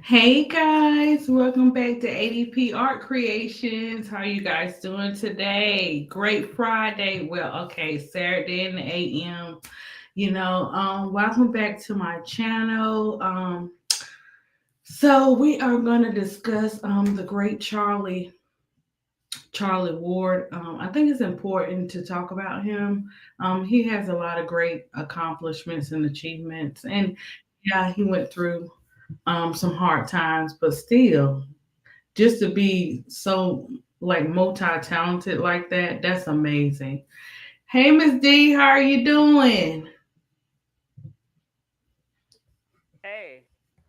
Hey guys, welcome back to ADP Art Creations. How you guys doing today? Great Friday. Well, okay, Saturday in the AM. Welcome back to my channel. So we are going to discuss the great Charlie Ward. I think it's important to talk about him. He has a lot of great accomplishments and achievements, and yeah, he went through some hard times, but still, just to be so like multi-talented like that, that's amazing. Hey, Miss D, how are you doing? Hey,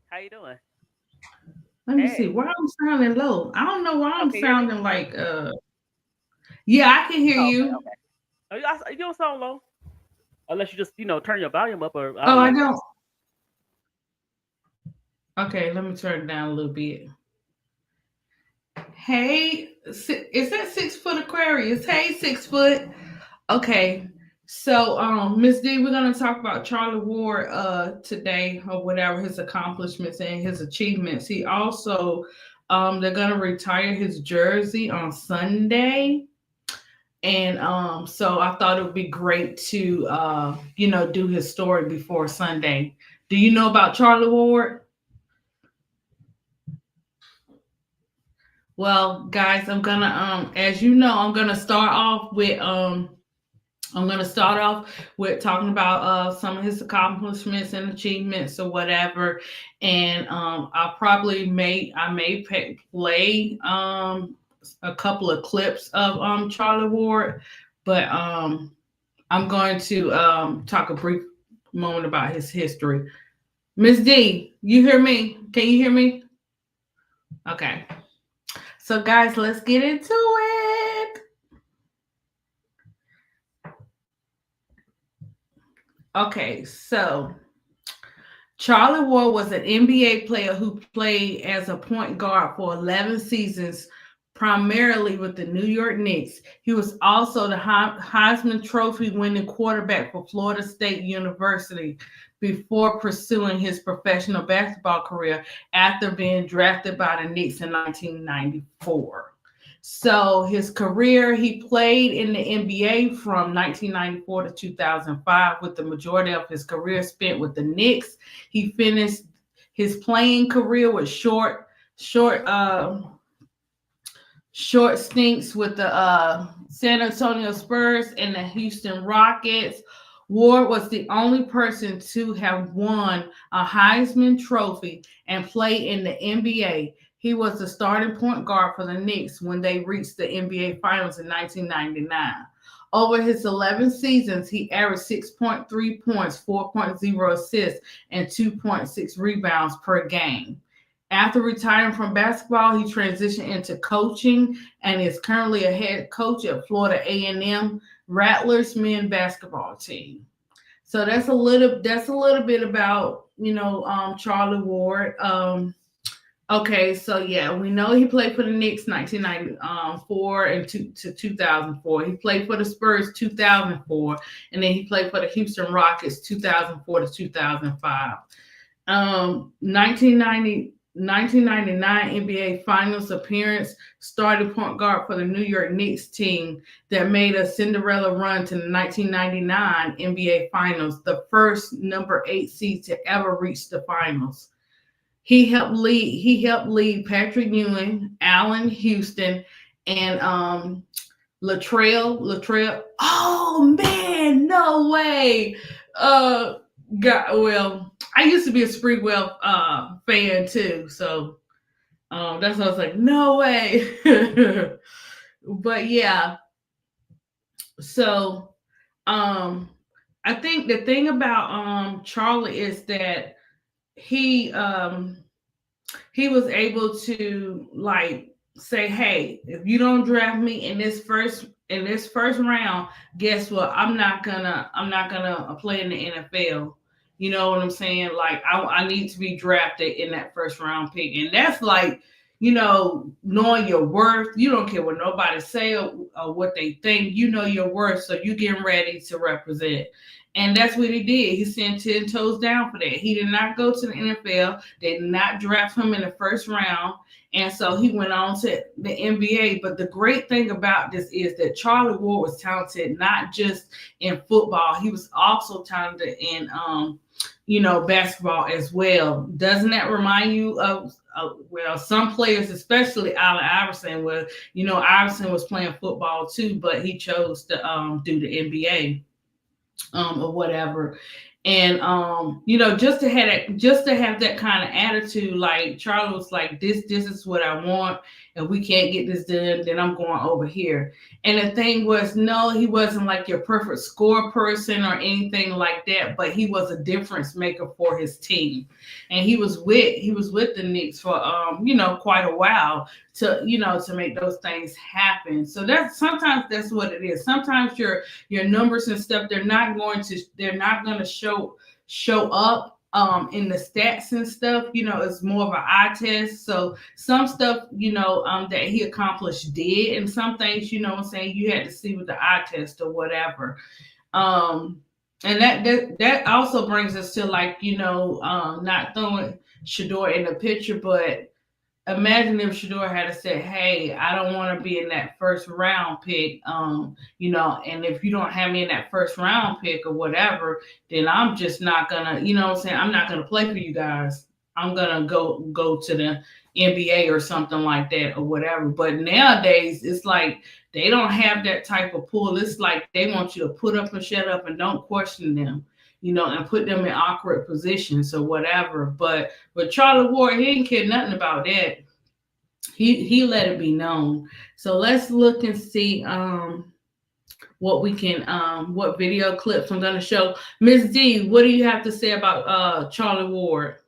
how you doing? Let me see. Hey, Why I'm sounding low? I don't know why oh, I'm can you hear me? sounding like yeah, I can hear Oh, okay, you. okay. You don't sound low unless you just turn your volume up, or I Oh, don't I know. don't. Okay, let me turn it down a little bit. Hey, is that 6 foot Aquarius? Hey, 6 foot. Okay. So, Miss D, we're gonna talk about Charlie Ward today or whatever his accomplishments and his achievements. He also they're gonna retire his jersey on Sunday. And so I thought it would be great to do his story before Sunday. Do you know about Charlie Ward? Well, guys, I'm gonna as you know, I'm going to start off with talking about some of his accomplishments and achievements or whatever, and I may play a couple of clips of Charlie Ward, but I'm going to talk a brief moment about his history. Miss D, you hear me? Can you hear me? Okay. So guys, let's get into it. Okay, so Charlie Ward was an NBA player who played as a point guard for 11 seasons, primarily with the New York Knicks. He was also the Heisman Trophy winning quarterback for Florida State University before pursuing his professional basketball career after being drafted by the Knicks in 1994. So his career, he played in the NBA from 1994 to 2005, with the majority of his career spent with the Knicks. He finished his playing career with short, short stints with the San Antonio Spurs and the Houston Rockets. Ward was the only person to have won a Heisman Trophy and play in the NBA. He was the starting point guard for the Knicks when they reached the NBA Finals in 1999. Over his 11 seasons, he averaged 6.3 points, 4.0 assists, and 2.6 rebounds per game. After retiring from basketball, he transitioned into coaching and is currently a head coach at Florida A&M Rattlers men basketball team. So that's a little bit about Charlie Ward. Okay, so yeah, we know he played for the Knicks 1994 and 2004. He played for the Spurs 2004, and then he played for the Houston Rockets 2004 to 2005. 1999 NBA Finals appearance, started point guard for the New York Knicks team that made a Cinderella run to the 1999 NBA Finals, the first number 8 seed to ever reach the finals. He helped lead Patrick Ewing, Allen Houston, and Latrell. Oh man, no way. Uh I used to be a Sprewell fan too, so that's why I was like, no way. But yeah, so um I think the thing about Charlie is that he um he was able to like say, hey, if you don't draft me in this first round, guess what? I'm not gonna play in the NFL. You know what I'm saying? Like I need to be drafted in that first round pick, and that's like knowing your worth. You don't care what nobody say or what they think. You know your worth, so you getting ready to represent. And that's what he did. He sent 10 toes down for that. He did not go to the NFL. They did not draft him in the first round. And so he went on to the NBA. But the great thing about this is that Charlie Ward was talented, not just in football. He was also talented in basketball as well. Doesn't that remind you of some players, especially Allen Iverson, where Iverson was playing football too, but he chose to do the NBA or whatever. And just to have that kind of attitude, like Charlie was like, this is what I want. If we can't get this done, then I'm going over here. And the thing was, no, he wasn't like your perfect score person or anything like that, but he was a difference maker for his team. And he was with the Knicks for quite a while to make those things happen. So sometimes that's what it is. Sometimes your numbers and stuff, they're not going to show up in the stats and stuff. It's more of an eye test. So some stuff that he accomplished did, and some things you had to see with the eye test or whatever. And that also brings us to not throwing Shedeur in the picture, but imagine if Shedeur had said, "Hey, I don't want to be in that first round pick, and if you don't have me in that first round pick or whatever, then I'm just not gonna, I'm not gonna play for you guys. I'm gonna go to the NBA or something like that or whatever." But nowadays, it's like they don't have that type of pull. It's like they want you to put up and shut up and don't question them. And put them in awkward positions or whatever. But with Charlie Ward, he didn't care nothing about that. He let it be known. So let's look and see what we can what video clips I'm gonna show. Ms. D, what do you have to say about Charlie Ward?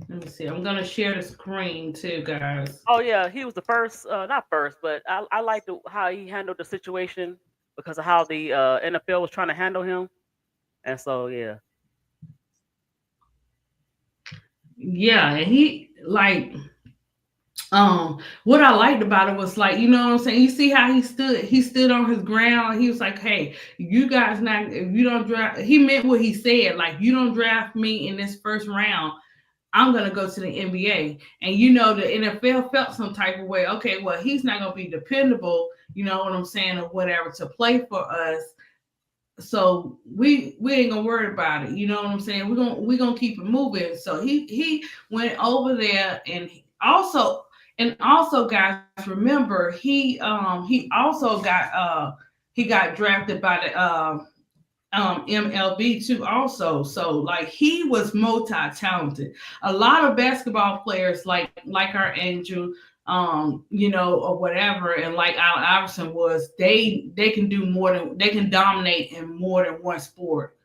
Let me see. I'm gonna share the screen too, guys. Oh yeah, he was the first, not first, but I liked how he handled the situation because of how the NFL was trying to handle him, and so yeah. Yeah, and he what I liked about it was like, what I'm saying? You see how he stood on his ground. He was like, "Hey, you guys if you don't draft," he meant what he said, like, "You don't draft me in this first round, I'm going to go to the NBA." And the NFL felt some type of way. Okay, well, he's not going to be dependable, you know what I'm saying, or whatever, to play for us. So we ain't gonna worry about it. You know what I'm saying? We're gonna keep it moving. So he went over there, and also guys, remember he also got drafted by the MLB too also. So like he was multi-talented. A lot of basketball players like our Angel or whatever, and like Allen Iverson was, they can do more than, they can dominate in more than one sport,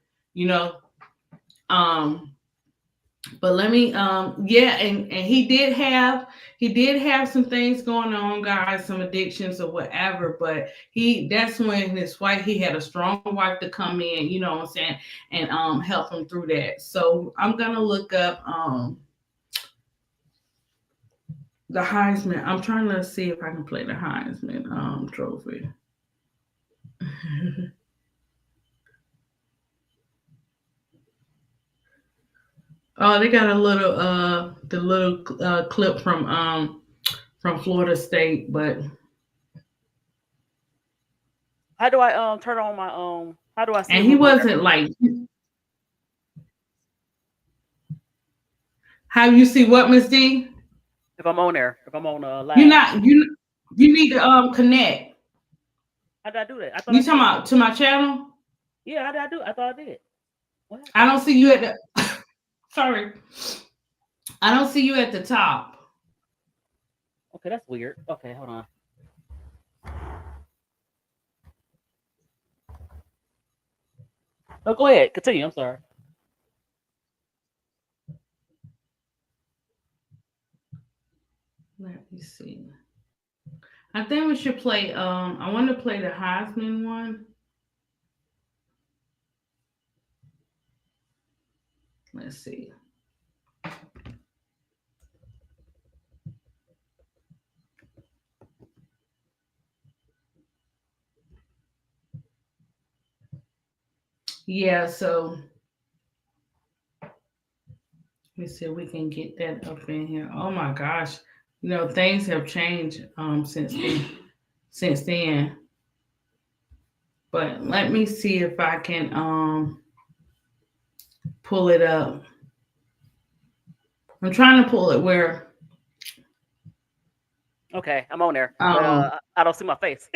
but let me and he did have some things going on, guys, some addictions or whatever, but that's when he had a strong wife to come in, you know what I'm saying, and help him through that. So I'm gonna look up the Heisman. I'm trying to see if I can play the Heisman trophy. Oh, they got a little clip from Florida State, but how do I turn on my how do I see? And he wasn't like, how you see what, Miss D? If I'm on there, if I'm on live. You need to connect. How did I do that? I thought you talking about to my channel? Yeah, how did I do? I thought I did. What? I don't see you at the sorry. I don't see you at the top. Okay, that's weird. Okay, hold on. Oh, go ahead. Continue. I'm sorry. Let me see. I think we should play. I want to play the Heisman one. Let's see. Yeah, so let me see if we can get that up in here. Oh my gosh. Things have changed since then. But let me see if I can pull it up. I'm trying to pull it where Okay, I'm on there, but I don't see my face.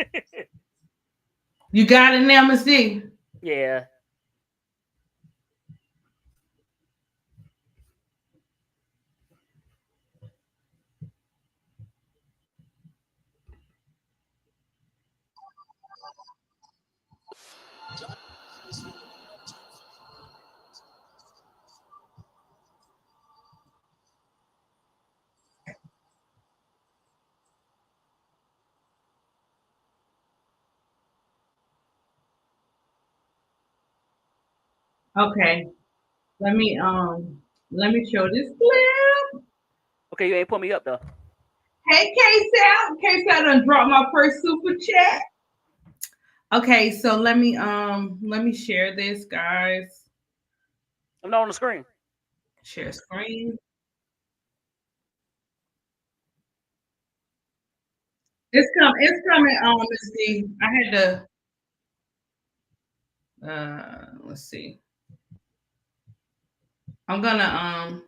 you got it now, Miss D. Yeah. Okay. Let me show this clip. Okay, you ain't put me up though. Hey K-Sal. K-Sal done dropped my first super chat. Okay, so let me share this, guys. I'm not on the screen. Share screen. It's coming on, Miss D. I had to let's see. I'm gonna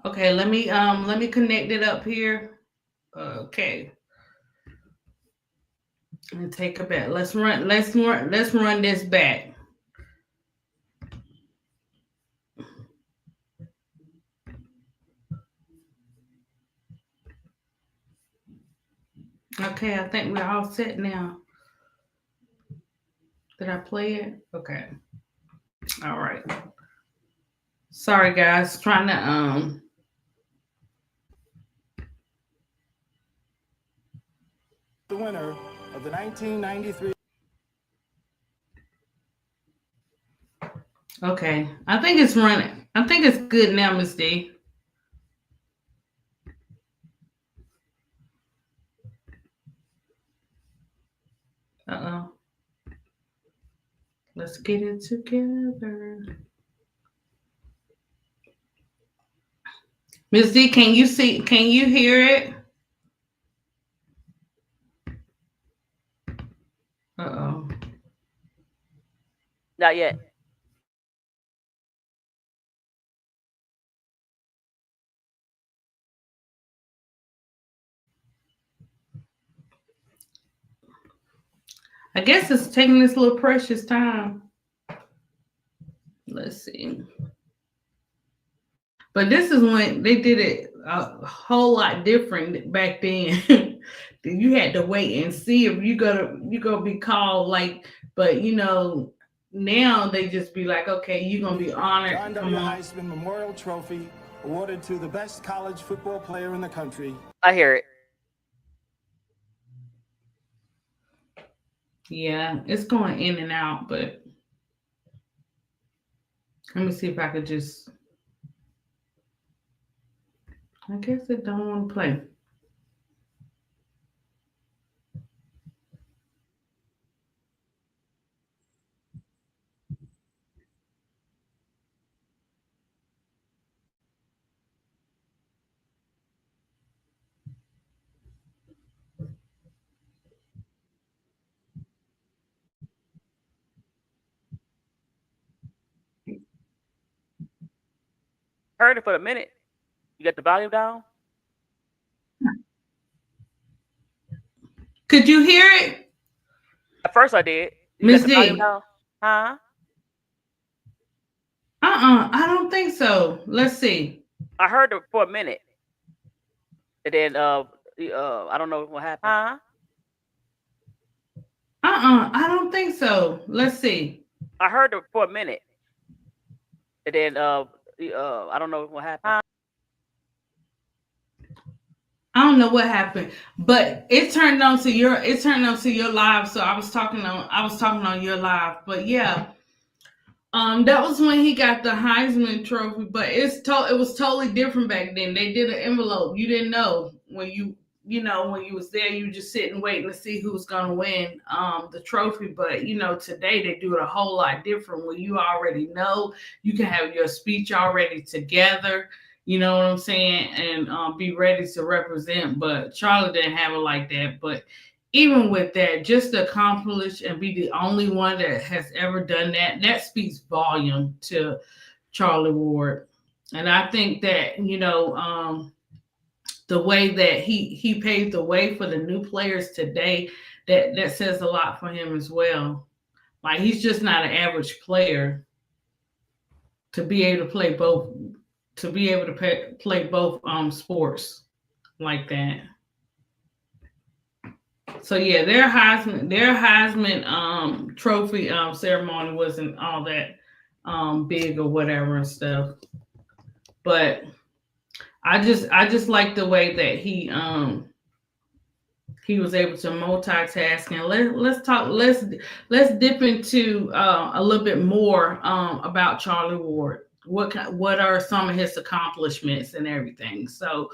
okay, let me connect it up here. Okay. And take a bet. Let's run this back. Okay, I think we're all set now. Did I play it? Okay. All right. Sorry guys, trying to the winner of the 1993. Okay. I think it's running. I think it's good now, Miss D. Uh-oh. Let's get it together. Miss D, can you hear it? Uh-oh. Not yet. I guess it's taking this little precious time. Let's see. But this is when they did it a whole lot different back then. You had to wait and see if you gonna be called but now they just be like, okay, you're gonna be honored. John W. Heisman Memorial Trophy awarded to the best college football player in the country. I hear it. Yeah, it's going in and out, but let me see if I could just. I guess it don't want to play. Heard it for a minute. You got the volume down? Could you hear it? At first I did. You Miss got the volume D. down? Huh? I don't think so. Let's see. I heard it for a minute. And then I don't know what happened. Huh? I don't think so. Let's see. I heard it for a minute. And then I don't know what happened. I don't know what happened, but it turned on to your live. So I was talking on your live. But yeah. That was when he got the Heisman Trophy, but it was totally different back then. They did an envelope. You didn't know when you when you was there, you just sitting waiting to see who's gonna win the trophy. But today they do it a whole lot different. When you already know, you can have your speech already together. You know what I'm saying, and be ready to represent. But Charlie didn't have it like that. But even with that, just to accomplish and be the only one that has ever done that speaks volume to Charlie Ward. And I think that, the way that he paved the way for the new players today, that says a lot for him as well. Like, he's just not an average player to be able to play both sports like that. So yeah, their Heisman trophy ceremony wasn't all that big or whatever and stuff. But I just like the way that he was able to multitask. And let's dip into a little bit more about Charlie Ward. What are some of his accomplishments and everything? So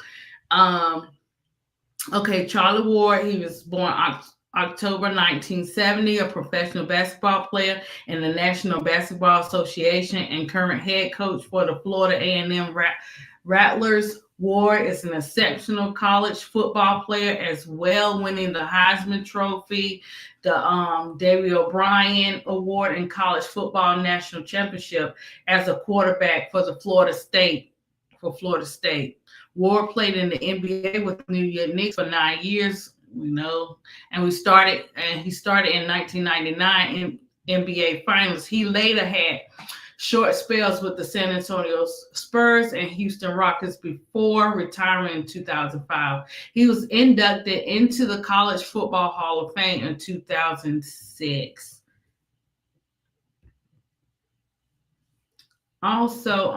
okay, Charlie Ward, he was born October 1970, a professional basketball player in the National Basketball Association and current head coach for the Florida A&M Rattlers. Ward is an exceptional college football player as well, winning the Heisman Trophy, the Davy O'Brien Award, and college football national championship as a quarterback for Florida State. Ward played in the NBA with the New York Knicks for 9 years, and he started in 1999 in NBA Finals. He later had short spells with the San Antonio Spurs and Houston Rockets before retiring in 2005. He was inducted into the College Football Hall of Fame in 2006. Also,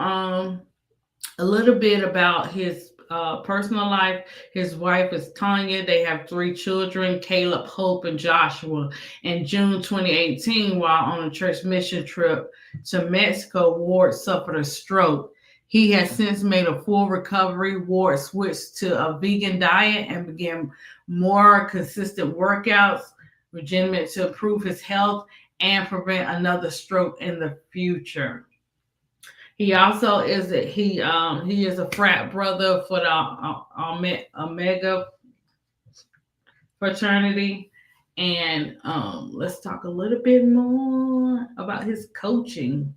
a little bit about his personal life. His wife is Tanya. They have 3 children, Caleb, Hope, and Joshua. In June 2018, while on a church mission trip to Mexico, Ward suffered a stroke. He has since made a full recovery. Ward switched to a vegan diet and began more consistent workouts, regimen to improve his health and prevent another stroke in the future. He also is he is a frat brother for the Omega fraternity. And let's talk a little bit more about his coaching.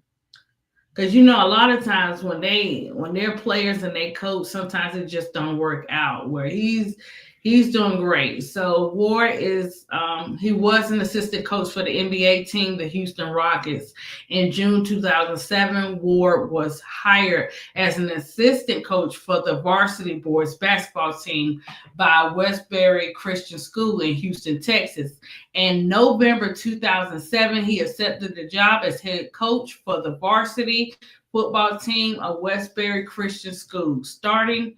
Because a lot of times when they're players and they coach, sometimes it just don't work out. Where he's doing great. So Ward he was an assistant coach for the NBA team, the Houston Rockets. In June 2007, Ward was hired as an assistant coach for the varsity boys basketball team by Westbury Christian School in Houston, Texas. In November 2007, he accepted the job as head coach for the varsity football team of Westbury Christian School, starting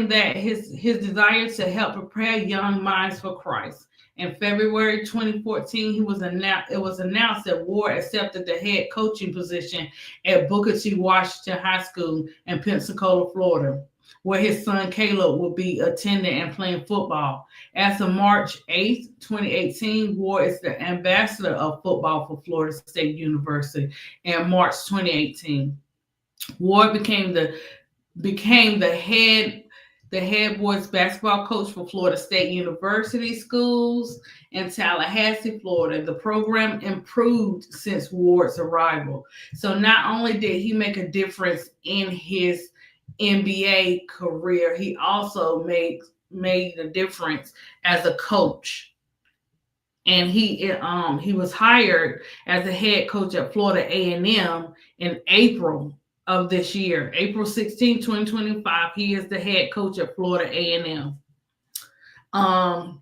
that his desire to help prepare young minds for Christ. In February 2014, it was announced that Ward accepted the head coaching position at Booker T. Washington High School in Pensacola, Florida, where his son Caleb will be attending and playing football. As of March 8, 2018, Ward is the ambassador of football for Florida State University. In March 2018, Ward became the head boys basketball coach for Florida State University schools in Tallahassee, Florida. The program improved since Ward's arrival. So not only did he make a difference in his NBA career, he also made a difference as a coach. And he was hired as a head coach at Florida A&M in April of this year, April 16, 2025. He is the head coach at Florida A&M. Ward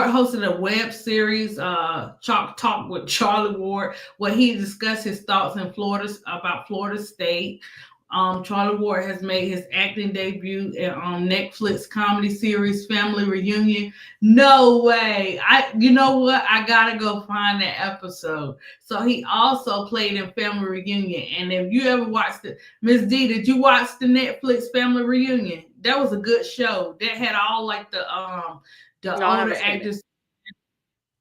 hosted a web series, Chalk Talk with Charlie Ward, where he discussed his thoughts about Florida State, Charlie Ward has made his acting debut in Netflix comedy series Family Reunion. No way. You know what? I gotta go find that episode. So he also played in Family Reunion. And if you ever watched it, Miss D, did you watch the Netflix Family Reunion? That was a good show. That had all like the No, I older haven't seen it. actors.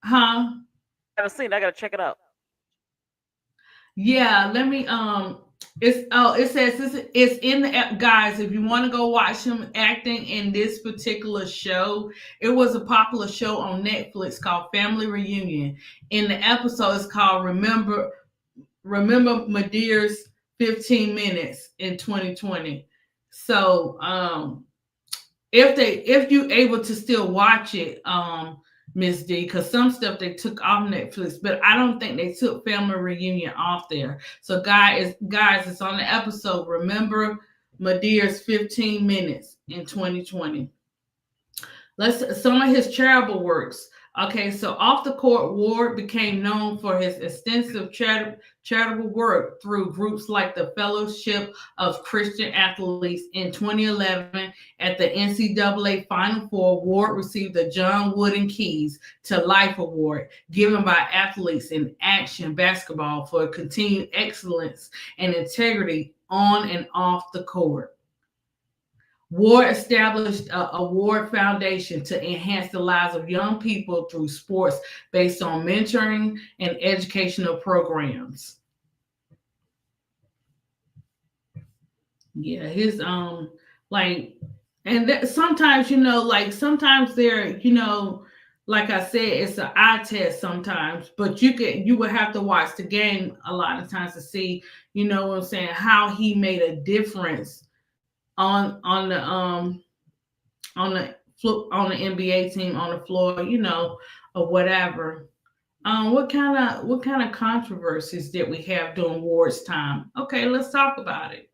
Huh? I haven't seen it. I gotta check it out. Yeah, let me it says it's in the app, guys. If you want to go watch him acting in this particular show, it was a popular show on Netflix called Family Reunion. In the episode, it's called Remember Madeir's 15 Minutes in 2020. So if you able to still watch it, Miss D, because some stuff they took off Netflix, but I don't think they took Family Reunion off there. So guys, it's on the episode. Remember Madeir's 15 Minutes in 2020. Some of his charitable works. Okay, so off the court, Ward became known for his extensive charitable work through groups like the Fellowship of Christian Athletes. In 2011, at the NCAA Final Four, Ward received the John Wooden Keys to Life Award, given by Athletes in Action Basketball for continued excellence and integrity on and off the court. Ward established a Ward Foundation to enhance the lives of young people through sports based on mentoring and educational programs. Yeah, his like, and sometimes sometimes they're like I said, it's an eye test sometimes, but you would have to watch the game a lot of times to see, what I'm saying, how he made a difference on the NBA team on the floor, or whatever. What kind of controversies did we have during Ward's time? Okay, let's talk about it.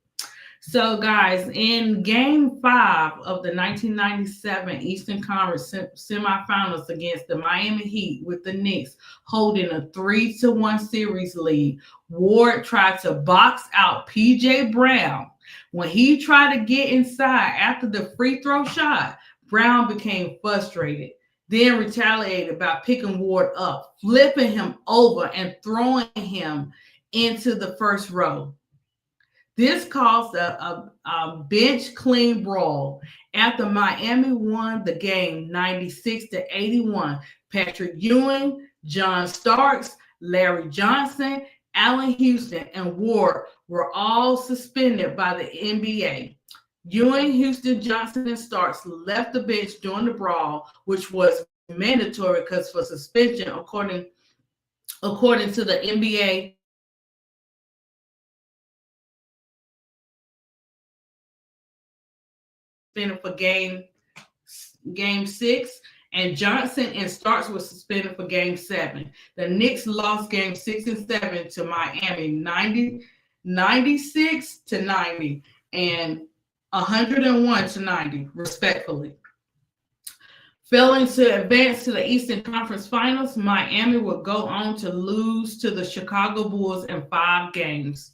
So, guys, in Game 5 of the 1997 Eastern Conference semifinals against the Miami Heat, with the Knicks holding a 3-1 series lead, Ward tried to box out PJ Brown. When he tried to get inside after the free throw shot, Brown became frustrated, then retaliated by picking Ward up, flipping him over, and throwing him into the first row. This caused a bench clean brawl. After Miami won the game 96-81, Patrick Ewing, John Starks, Larry Johnson, Allen Houston, and Ward were all suspended by the NBA. Ewing, Houston, Johnson, and Starks left the bench during the brawl, which was mandatory because for suspension, according to the NBA. For game 6, and Johnson and Starks were suspended for game 7. The Knicks lost game 6 and 7 to Miami 96-90 and 101-90, respectfully. Failing to advance to the Eastern Conference Finals, Miami would go on to lose to the Chicago Bulls in 5 games.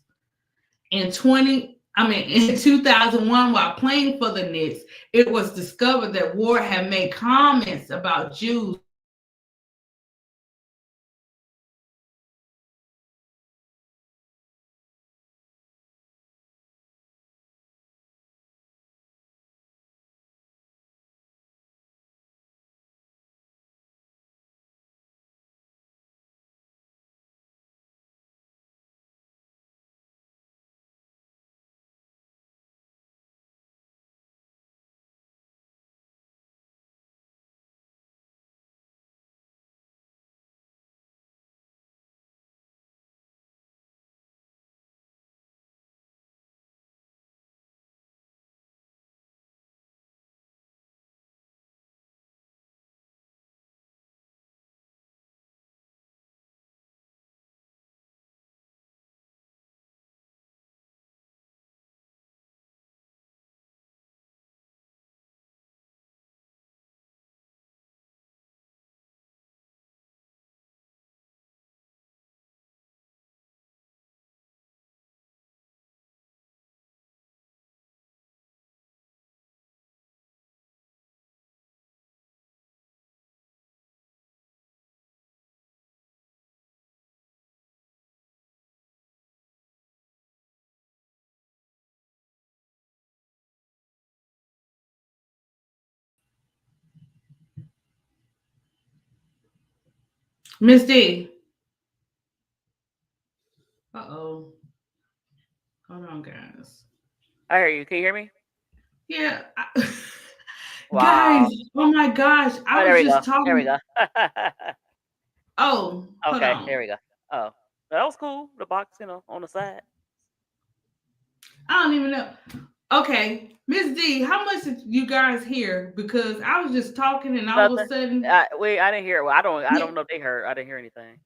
In 2001, while playing for the Knicks, it was discovered that Ward had made comments about Jews Miss D. Uh-oh. Hold on, guys. I hear you. Can you hear me? Yeah. Guys, Wow. oh my gosh. Oh, I there was we go. just There we talking. go. Oh, hold Okay, on. there we go. Oh, that was cool. The box, on the side. I don't even know. Okay, Miss D, how much did you guys hear? Because I was just talking and all of a Nothing. sudden, I didn't hear. Well, I yeah, don't know if they heard. I didn't hear anything.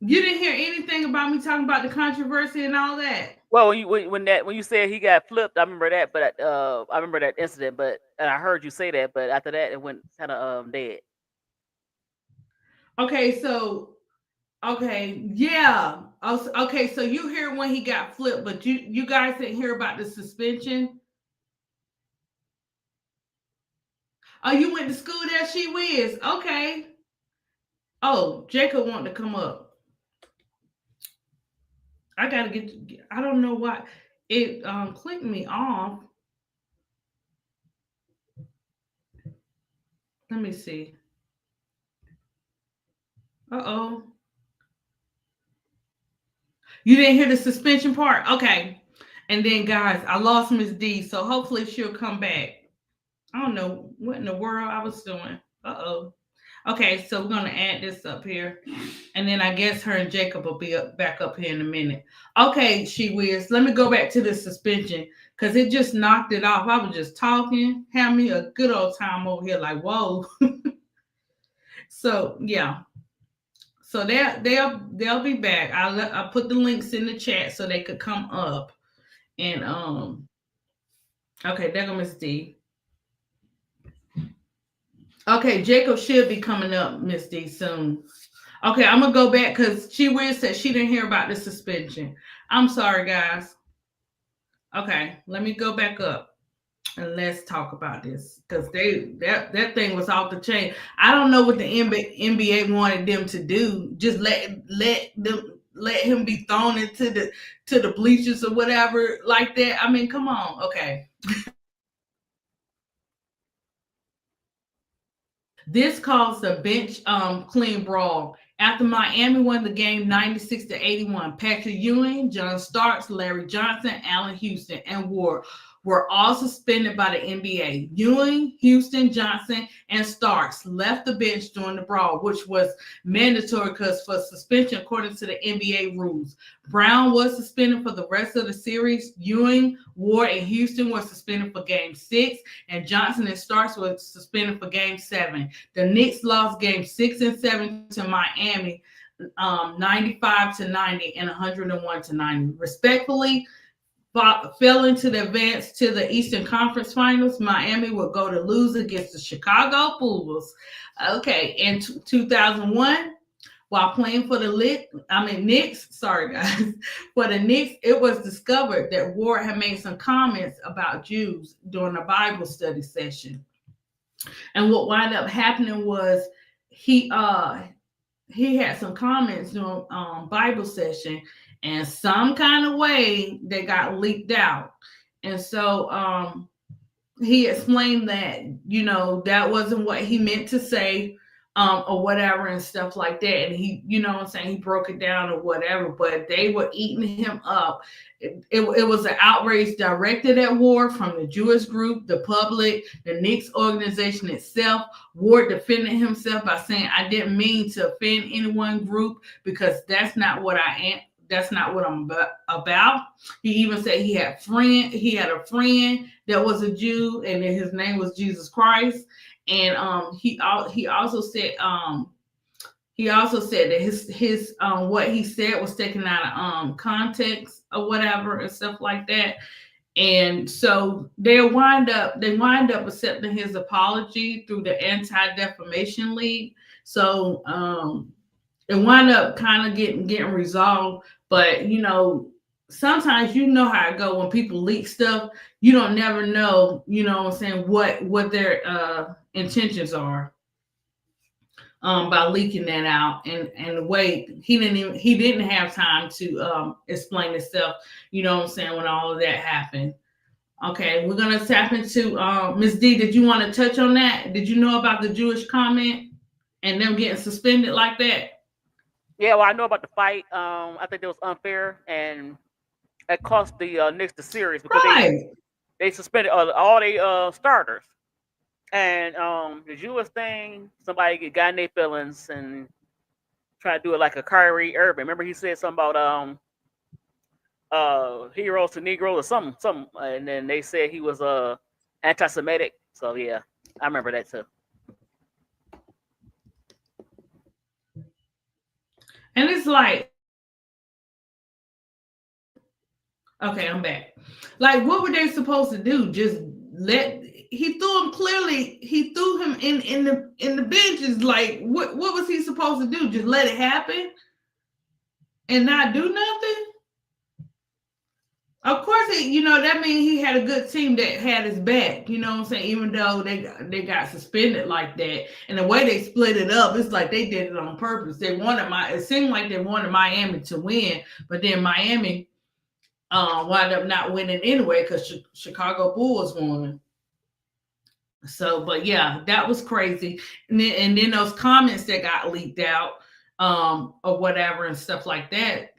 you didn't hear anything about me talking about the controversy and all that. Well, when you said he got flipped, I remember that. But I remember that incident. But and I heard you say that. But after that, it went kind of dead. Okay, so okay, yeah. Okay, so you hear when he got flipped, but you guys didn't hear about the suspension. Oh, you went to school there, she whiz. Okay. Oh, Jacob wanted to come up. I gotta I don't know why it clicked me off. Let me see. Uh-oh. You didn't hear the suspension part? Okay. And then guys, I lost Miss D, so hopefully she'll come back. I don't know what in the world I was doing. Uh-oh. Okay, so we're gonna add this up here. And then I guess her and Jacob will be back up here in a minute. Okay, she whiz. Let me go back to the suspension because it just knocked it off. I was just talking, had me a good old time over here, like, whoa. So yeah. So they'll be back. I'll put the links in the chat so they could come up. And okay, there go Miss D. Okay, Jacob should be coming up, Miss D, soon. Okay, I'm gonna go back because she weird said she didn't hear about the suspension. I'm sorry, guys. Okay, let me go back up and let's talk about this because that thing was off the chain. I don't know what the NBA wanted them to do. Just let him be thrown into the bleachers or whatever like that. I mean, come on. Okay. This caused a bench clean brawl. After Miami won the game 96-81, Patrick Ewing, John Starks, Larry Johnson, Allen Houston, and Ward were all suspended by the NBA. Ewing, Houston, Johnson, and Starks left the bench during the brawl, which was mandatory because for suspension according to the NBA rules. Brown was suspended for the rest of the series. Ewing, Ward, and Houston were suspended for Game 6, and Johnson and Starks were suspended for Game 7. The Knicks lost Game 6 and 7 to Miami, 95-90 and 101-90. Respectfully, fell into the advance to the Eastern Conference Finals. Miami will go to lose against the Chicago Bulls. Okay, in 2001, while playing for the Knicks, sorry guys, for the Knicks, it was discovered that Ward had made some comments about Jews during a Bible study session. And what wound up happening was he had some comments during Bible session, and some kind of way they got leaked out. And so he explained that, that wasn't what he meant to say, or whatever and stuff like that. And he, he broke it down or whatever, but they were eating him up. It was an outrage directed at Ward from the Jewish group, the public, the Knicks organization itself. Ward defended himself by saying, I didn't mean to offend any one group because that's not what I am. That's not what I'm about. He even said he had a friend that was a Jew and his name was Jesus Christ. And he also said that his what he said was taken out of context or whatever and stuff like that. And so they wind up accepting his apology through the Anti-Defamation League. So it wound up kind of getting resolved. But sometimes how it go when people leak stuff. You don't never know, what their intentions are by leaking that out. And the way he didn't have time to explain himself, when all of that happened. Okay, we're gonna tap into Ms. D. Did you want to touch on that? Did you know about the Jewish comment? and them getting suspended like that? Yeah, well, I know about the fight. I think it was unfair, and it cost the Knicks the series because Right. they suspended all the starters. And the Jewish thing, somebody got in their feelings and tried to do it like a Kyrie Irving. Remember he said something about heroes to Negroes or something, and then they said he was anti-Semitic. So yeah, I remember that too. And it's like, okay, I'm back. Like, what were they supposed to do? Just he threw him clearly. He threw him in the benches. Like, what was he supposed to do? Just let it happen and not do nothing? Of course, that means he had a good team that had his back. You know what I'm saying? Even though they got suspended like that, and the way they split it up, it's like they did it on purpose. It seemed like they wanted Miami to win, but then Miami wound up not winning anyway because Chicago Bulls won. So, but yeah, that was crazy. And then those comments that got leaked out, or whatever and stuff like that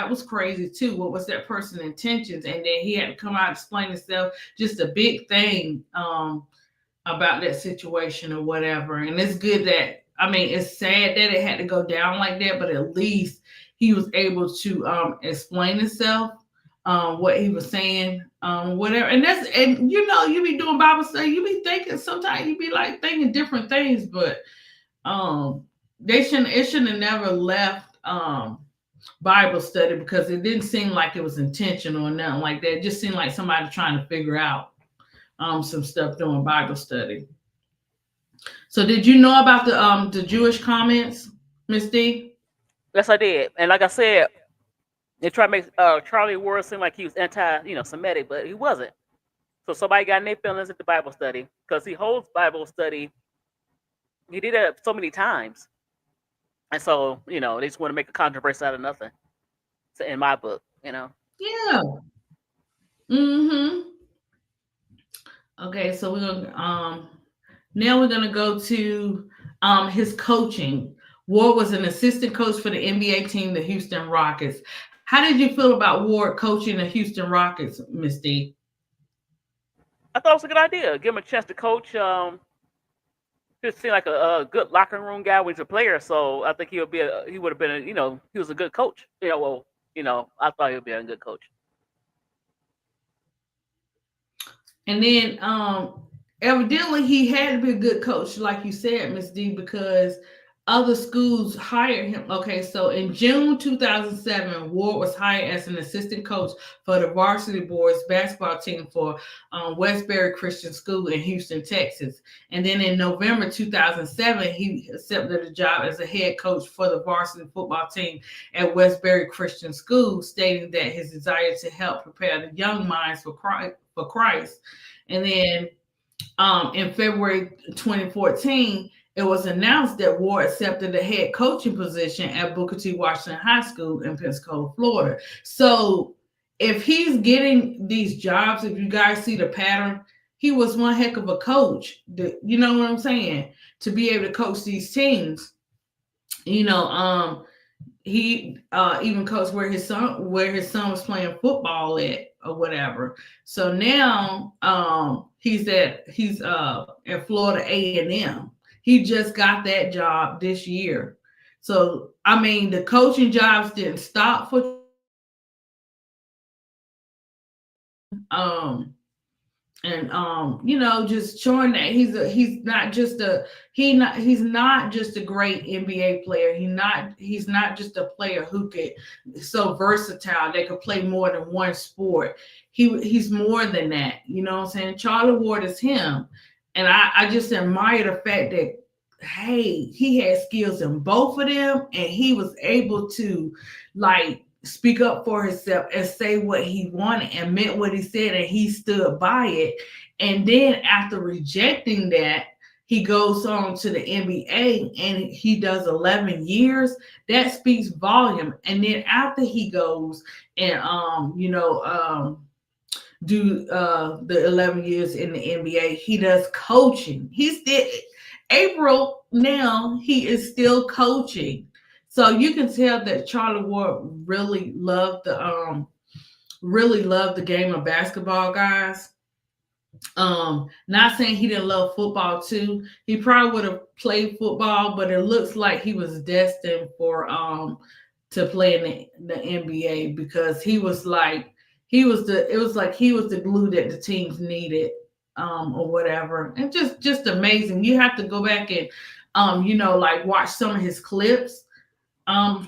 was crazy too. What was that person's intentions? And then he had to come out and explain himself. Just a big thing about that situation or whatever. And it's good that, it's sad that it had to go down like that, but at least he was able to explain himself, what he was saying, whatever. And you be doing Bible study, you be thinking, sometimes you be like thinking different things, but it shouldn't have never left Bible study, because it didn't seem like it was intentional or nothing like that. It just seemed like somebody trying to figure out some stuff doing Bible study. So did you know about the Jewish comments, Miss D? Yes, I did. And like I said, they tried to make Charlie Ward seem like he was anti-Semitic, but he wasn't. So somebody got in their feelings at the Bible study, because he holds Bible study. He did it so many times. And so, they just want to make a controversy out of nothing. So in my book, Yeah. Mm-hmm. Okay, so now we're gonna go to his coaching. Ward was an assistant coach for the NBA team, the Houston Rockets. How did you feel about Ward coaching the Houston Rockets, Miss D? I thought it was a good idea. Give him a chance to coach. He seemed like a good locker room guy when he's a player. So I think he would have been he was a good coach. I thought he would be a good coach. And then evidently he had to be a good coach, like you said, Miss D, because other schools hired him. Okay, so in June 2007, Ward was hired as an assistant coach for the varsity boys basketball team for Westbury Christian School in Houston, Texas. And then in November 2007, he accepted a job as a head coach for the varsity football team at Westbury Christian School, stating that his desire to help prepare the young minds for Christ. And then in February 2014, it was announced that Ward accepted a head coaching position at Booker T. Washington High School in Pensacola, Florida. So if he's getting these jobs, if you guys see the pattern, he was one heck of a coach. You know what I'm saying? To be able to coach these teams. He even coached where his son was playing football at or whatever. So now he's at Florida A&M. He just got that job this year. So the coaching jobs didn't stop for just showing that he's not just a great NBA player. He's not just a player who could so versatile. They could play more than one sport. He's more than that. You know what I'm saying? Charlie Ward is him. And I just admire the fact that, hey, he had skills in both of them, and he was able to speak up for himself and say what he wanted and meant what he said, and he stood by it. And then after rejecting that, he goes on to the NBA and he does 11 years. That speaks volume. And then after he goes and do the 11 years in the NBA, he does coaching. April now he is still coaching. So you can tell that Charlie Ward really loved the game of basketball, guys. Not saying he didn't love football too. He probably would have played football, but it looks like he was destined for to play in the NBA because it was like he was the glue that the teams needed or whatever. And just amazing. You have to go back and like watch some of his clips.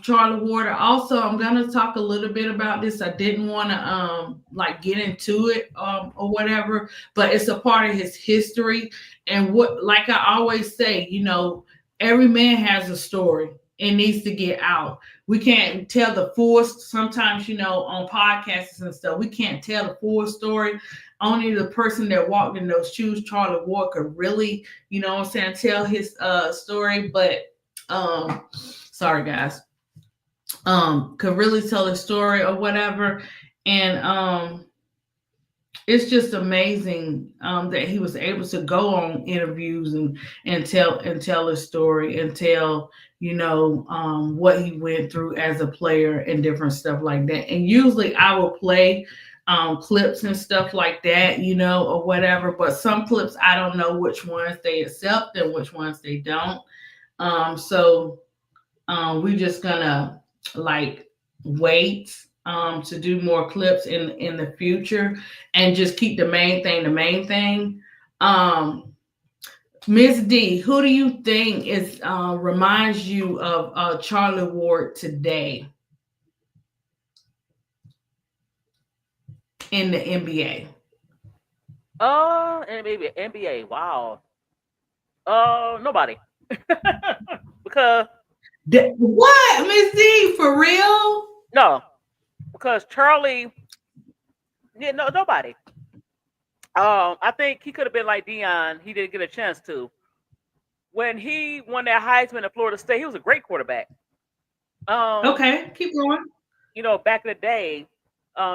Charlie Ward. Also, I'm gonna talk a little bit about this. I didn't want to like get into it or whatever, but it's a part of his history. And what, like I always say, every man has a story. It needs to get out. We can't tell the full. Sometimes, on podcasts and stuff, we can't tell the full story. Only the person that walked in those shoes, Charlie Ward, could really, tell his story. But sorry guys, could really tell a story or whatever. And it's just amazing that he was able to go on interviews and tell his story and tell what he went through as a player and different stuff like that. And usually I will play clips and stuff like that, or whatever, but some clips I don't know which ones they accept and which ones they don't. So we're just gonna like wait to do more clips in the future and just keep the main thing. Miss D, who do you think is reminds you of Charlie Ward today in the NBA? And maybe NBA. Wow. Nobody. Because what, Miss D, for real? no, because Charlie, nobody. I think he could have been like Deion. He didn't get a chance to. When he won that Heisman at Florida State, he was a great quarterback. Okay, keep going. Back in the day,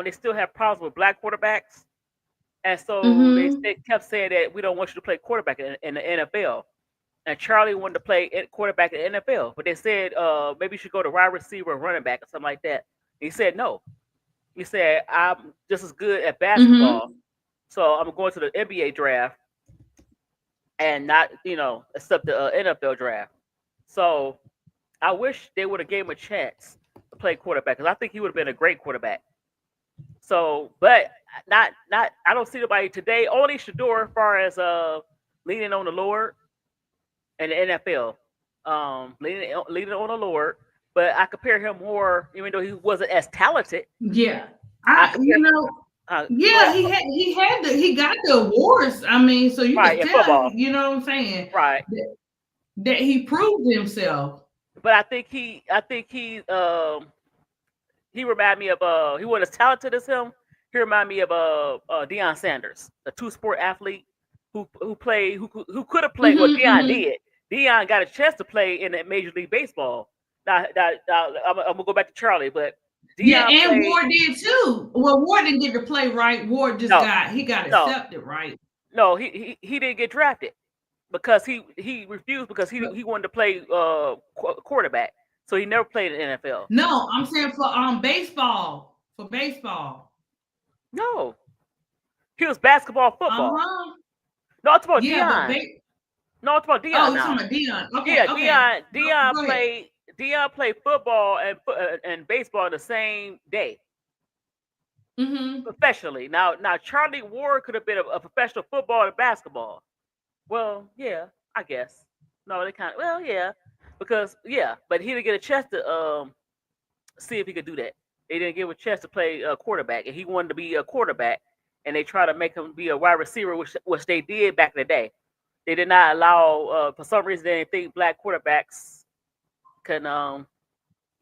they still have problems with black quarterbacks, and so they kept saying that we don't want you to play quarterback in the NFL. And Charlie wanted to play quarterback in the NFL, but they said maybe you should go to wide receiver or running back or something like that. He said no. He said I'm just as good at basketball, so I'm going to the NBA draft and not accept the NFL draft. So I wish they would have gave him a chance to play quarterback because I think he would have been a great quarterback. So, but not I don't see anybody today. Only Shedeur as far as leaning on the Lord. In the NFL, leaning on the Lord, but I compare him more, even though he wasn't as talented. Yeah, he got the awards. I mean, so you can tell, football. You know what I'm saying, right? That he proved himself. But I think he reminded me of he wasn't as talented as him. He reminded me of Deion Sanders, a two-sport athlete who could have played what Deion did. Deion got a chance to play in Major League Baseball. Now I'm gonna go back to Charlie, but Deion and Ward did too. Well, Ward didn't get to play, right? Ward just got accepted, right? No, he didn't get drafted because he refused because he wanted to play quarterback, so he never played in the NFL. No, I'm saying for baseball. For baseball. No, he was basketball, football. No, it's about Deion. No, it's about Deion. Oh, you're talking about Deion. Okay. Yeah, okay. Deion played football and baseball in the same day. Professionally. Now Charlie Ward could have been a professional football and basketball. Well, yeah, I guess. No, they kind of because but he didn't get a chance to see if he could do that. They didn't give him a chance to play quarterback, and he wanted to be a quarterback, and they tried to make him be a wide receiver, which they did back in the day. They did not allow, for some reason, they didn't think black quarterbacks can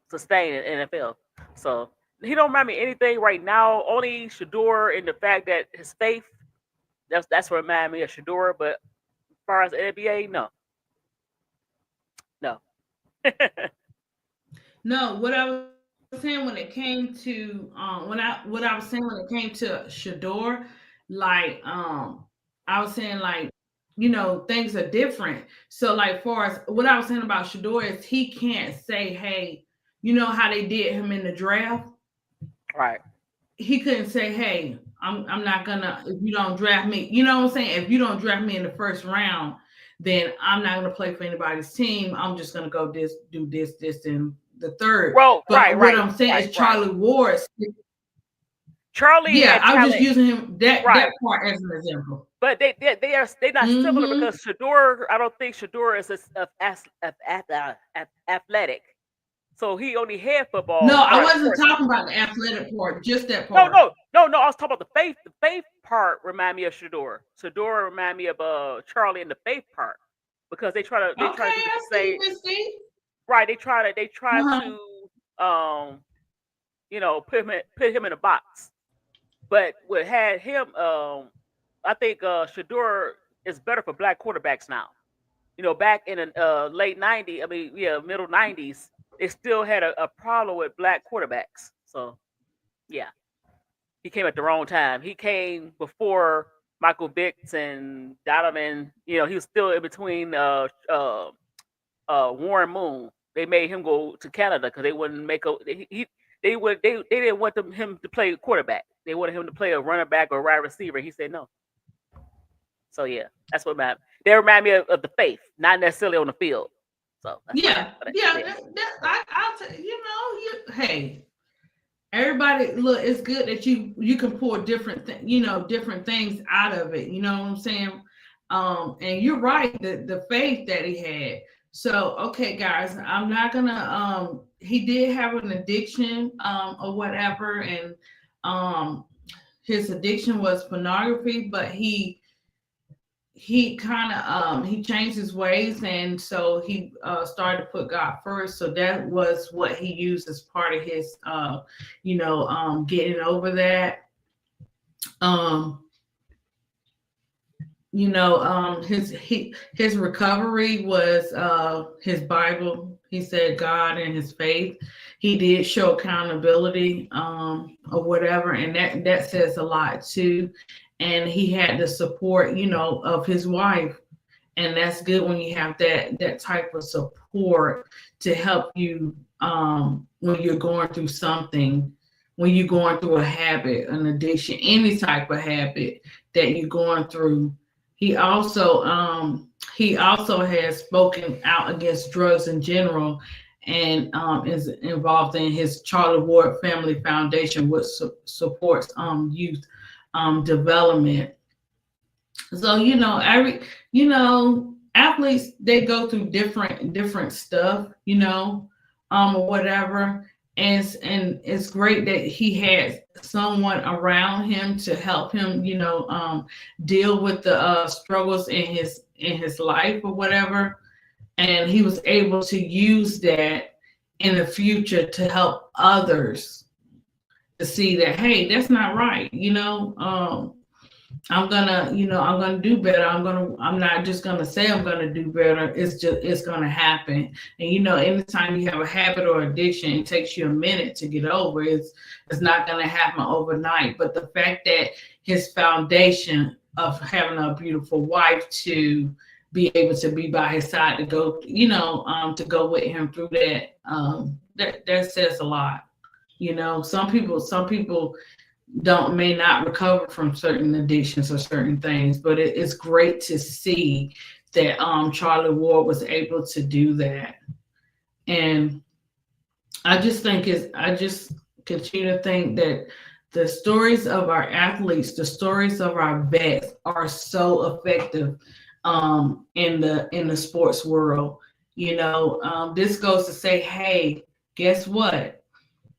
sustain in the NFL. So he don't remind me anything right now. Only Shedeur in the fact that his faith, that's what reminded me of Shedeur. But as far as the NBA, no. No, what I was saying when it came to Shedeur, like I was saying, like things are different. So like far as what I was saying about Shedeur is he can't say, hey, you know how they did him in the draft? Right. He couldn't say, hey, I'm not gonna, if you don't draft me, you know what I'm saying? If you don't draft me in the first round, then I'm not gonna play for anybody's team. I'm just gonna go do this, and the third. Well, but what I'm saying is Charlie Ward. Charlie, yeah, I'm talent. just using him that part as an example. But they're not similar because Shedeur, I don't think Shedeur is athletic. So he only had football. No, I wasn't talking about the athletic part, just that part. No. I was talking about the faith. The faith part remind me of Shedeur. Shedeur remind me of Charlie in the faith part because they try to say right. They try to put him in a box. But what had him, I think Shedeur is better for black quarterbacks now. Back in the late 90s, middle 90s, they still had a problem with black quarterbacks. So, yeah, he came at the wrong time. He came before Michael Vick and Donovan. He was still in between Warren Moon. They made him go to Canada because they wouldn't make they didn't want him to play quarterback. They wanted him to play a running back or wide receiver. He said no. So yeah, that's what they remind me of the faith, not necessarily on the field. So I'll tell hey, everybody, look, it's good that you can pull different things out of it. You know what I'm saying? And you're right, the faith that he had. So okay, guys, I'm not gonna. He did have an addiction, or whatever, and his addiction was pornography, but he kind of he changed his ways, and so he started to put God first. So that was what he used as part of his getting over that. His recovery was his Bible. He said God and his faith. He did show accountability or whatever, and that says a lot too. And he had the support, of his wife, and that's good when you have that type of support to help you when you're going through something, when you're going through a habit, an addiction, any type of habit that you're going through. He also has spoken out against drugs in general, and is involved in his Charlie Ward Family Foundation, which supports youth development. So athletes, they go through different stuff, or whatever. And it's great that he had someone around him to help him, deal with the struggles in his life or whatever. And he was able to use that in the future to help others to see that, hey, that's not right. I'm gonna do better. I'm not just gonna say I'm gonna do better. It's gonna happen. And anytime you have a habit or addiction, it takes you a minute to get over. It's not gonna happen overnight. But the fact that his foundation of having a beautiful wife to be able to be by his side to go, to go with him through that, that says a lot. Some people may not recover from certain addictions or certain things, but it's great to see that Charlie Ward was able to do that. And I just continue to think that the stories of our athletes, the stories of our vets are so effective in the sports world. This goes to say, hey, guess what?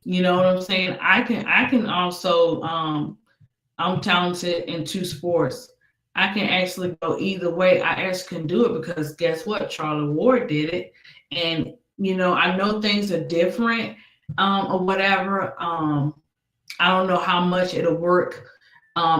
You know what I'm saying? I can also, I'm talented in two sports. I can actually go either way. I actually can do it because guess what? Charlie Ward did it. And, I know things are different or whatever. I don't know how much it'll work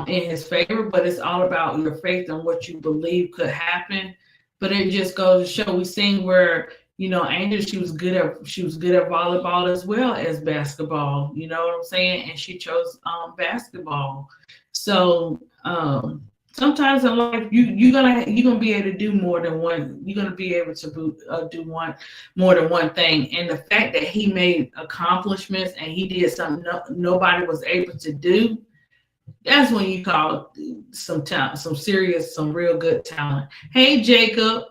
in his favor, but it's all about your faith and what you believe could happen. But it just goes to show, we've seen where, Angel, she was good at volleyball as well as basketball. You know what I'm saying? And she chose basketball. So sometimes in life you're gonna be able to do more than one. You're gonna be able to do more than one thing. And the fact that he made accomplishments and he did something nobody was able to do, that's when you call some talent, some real good talent. Hey, Jacob.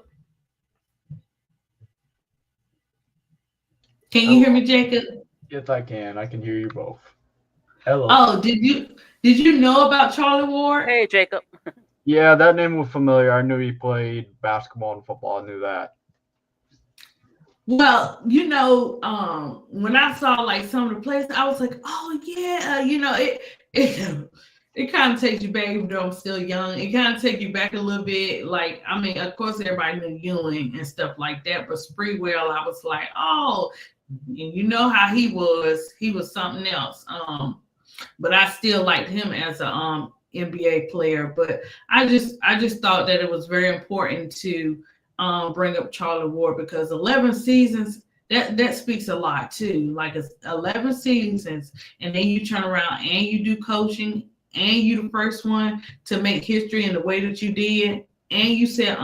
Can you hear me, Jacob? Yes, I can. I can hear you both. Hello. Oh, did you know about Charlie Ward? Hey, Jacob. Yeah, that name was familiar. I knew he played basketball and football. I knew that. Well, when I saw like some of the plays, I was like, oh yeah, it kind of takes you back, even though I'm still young. It kind of takes you back a little bit. Like, I mean, of course, everybody knew Ewing and stuff like that, but Sprewell, I was like, oh, you know how he was something else. But I still liked him as a NBA player. But I just thought that it was very important to bring up Charlie Ward because 11 seasons, that speaks a lot too. Like it's 11 seasons, and then you turn around and you do coaching, and you the first one to make history in the way that you did, and you said,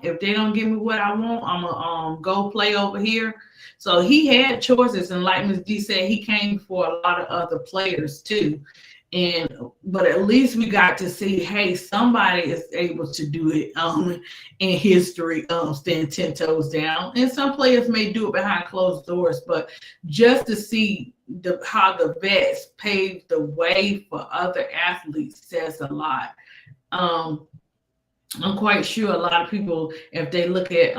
if they don't give me what I want, I'm gonna go play over here. So he had choices, and like Ms. D said, he came for a lot of other players too. But at least we got to see, hey, somebody is able to do it in history, stand 10 toes down. And some players may do it behind closed doors, but just to see how the vets paved the way for other athletes says a lot. I'm quite sure a lot of people, if they look at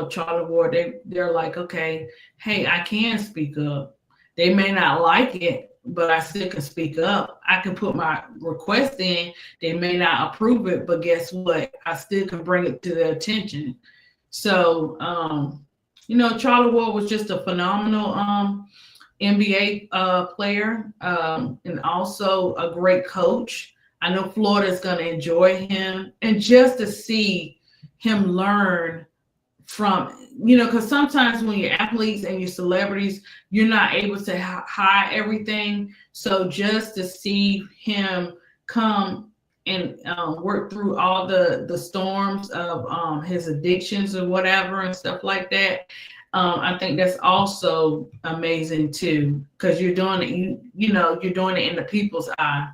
Charlie Ward, they're like, okay, hey, I can speak up. They may not like it, but I still can speak up. I can put my request in. They may not approve it, but guess what? I still can bring it to their attention. So, Charlie Ward was just a phenomenal NBA player and also a great coach. I know Florida's going to enjoy him. And just to see him learn from, because sometimes when you're athletes and you're celebrities, you're not able to hide everything. So just to see him come and work through all the storms of his addictions or whatever and stuff like that, I think that's also amazing too, because you're doing it, you're doing it in the people's eye.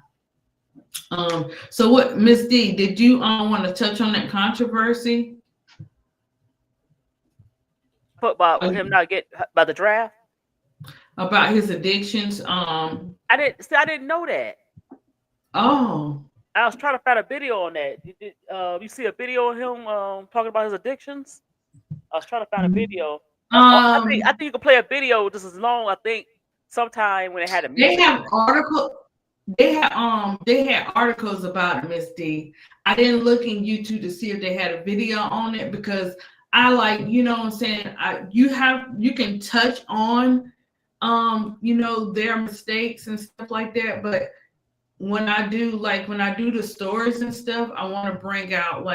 So what, Miss D, did you want to touch on that controversy? Football, him not get by the draft? About his addictions? I didn't know that. Oh. I was trying to find a video on that. You see a video of him talking about his addictions? I was trying to find a video. I think you can play a video just as long. I think sometime when they had a music. They have articles. They had articles about it, Miss D. I didn't look in YouTube to see if they had a video on it because I like, what I'm saying, you can touch on their mistakes and stuff like that, but when I do the stories and stuff, I want to bring out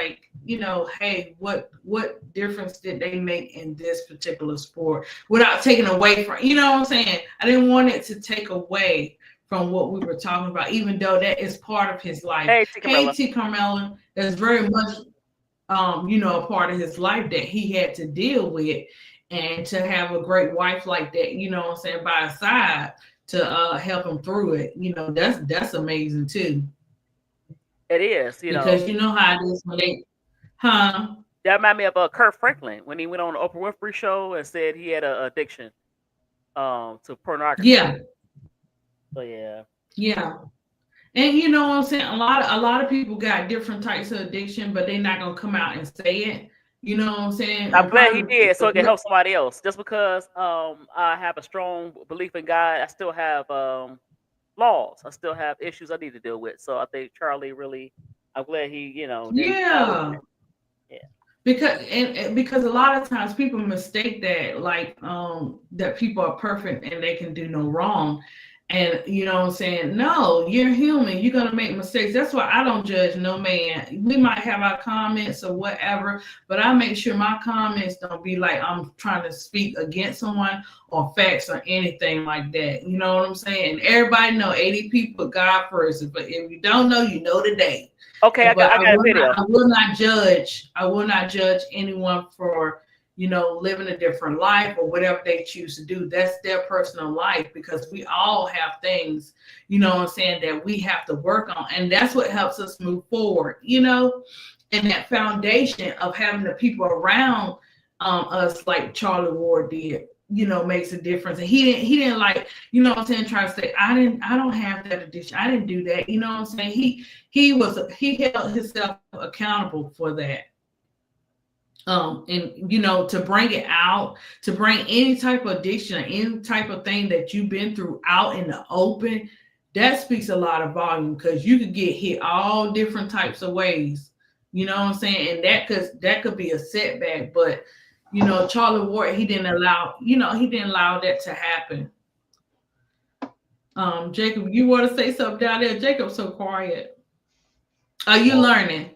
hey, what difference did they make in this particular sport without taking away from, what I'm saying? I didn't want it to take away from what we were talking about, even though that is part of his life. Hey, T. Carmella, that's very much, a part of his life that he had to deal with, and to have a great wife like that, by his side to help him through it, that's amazing too. It is, because you know how it is when they, That reminded me of Kurt Franklin when he went on the Oprah Winfrey show and said he had an addiction to pornography. Yeah. So yeah. Yeah. And you know what I'm saying? A lot of people got different types of addiction, but they're not gonna come out and say it. You know what I'm saying? I'm glad he did, so it can help somebody else. Just because I have a strong belief in God, I still have flaws. I still have issues I need to deal with. So I think Charlie really, I'm glad he, Yeah. Because a lot of times people mistake that that people are perfect and they can do no wrong. And you know what I'm saying? No, you're human. You're going to make mistakes. That's why I don't judge no man. We might have our comments or whatever, but I make sure my comments don't be like I'm trying to speak against someone or facts or anything like that. You know what I'm saying? Everybody know ADP put God first. But if you don't know, you know today. Okay, I But got a video. I will not judge. I will not judge anyone for, living a different life or whatever they choose to do. That's their personal life, because we all have things, what I'm saying, that we have to work on. And that's what helps us move forward, and that foundation of having the people around us, like Charlie Ward did, makes a difference. And he didn't like, what I'm saying, try to say, I don't have that addiction. I didn't do that. You know what I'm saying? He held himself accountable for that. And to bring it out, to bring any type of addiction, any type of thing that you've been through out in the open, that speaks a lot of volume, because you could get hit all different types of ways. You know what I'm saying? And that could be a setback, but Charlie Ward, he didn't allow that to happen. Jacob, you want to say something down there? Jacob's so quiet. Are you learning?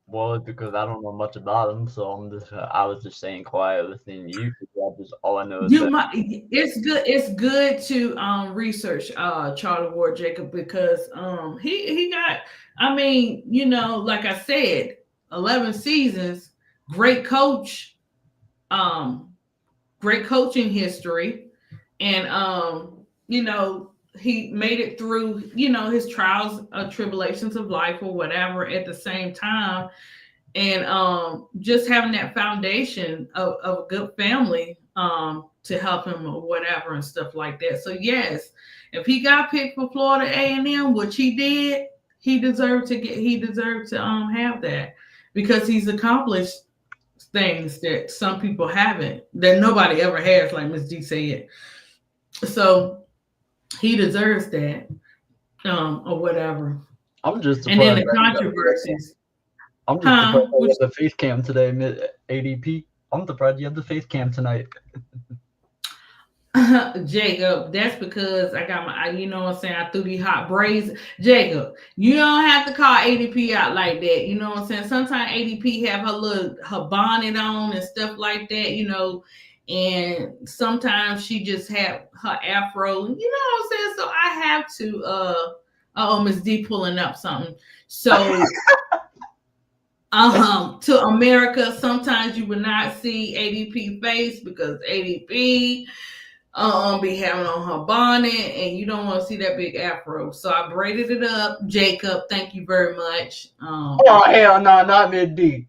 Well, because I don't know much about him, so I was just saying quiet within you. That's all I know. It's good to research Charlie Ward, Jacob, because he got, like I said, 11 seasons, great coach, great coaching history, and he made it through, his trials, tribulations of life or whatever at the same time. And just having that foundation of a good family to help him or whatever and stuff like that. So yes, if he got picked for Florida A&M, which he did, he deserved to have that, because he's accomplished things that some people haven't, that nobody ever has, like Ms. D said. So he deserves that, or whatever. I'm just surprised. And then the controversies. I'm just surprised you have the face cam today, ADP. I'm surprised you have the face cam tonight. Jacob, that's because I got my, I threw these hot braids. Jacob, you don't have to call ADP out like that. You know what I'm saying? Sometimes ADP have her bonnet on and stuff like that, and sometimes she just have her afro. You know what I'm saying? So I have to, Ms. D pulling up something. So to America, sometimes you will not see ADP face, because ADP be having on her bonnet, and you don't want to see that big afro. So I braided it up. Jacob, thank you very much. Oh hell no, not Mid D.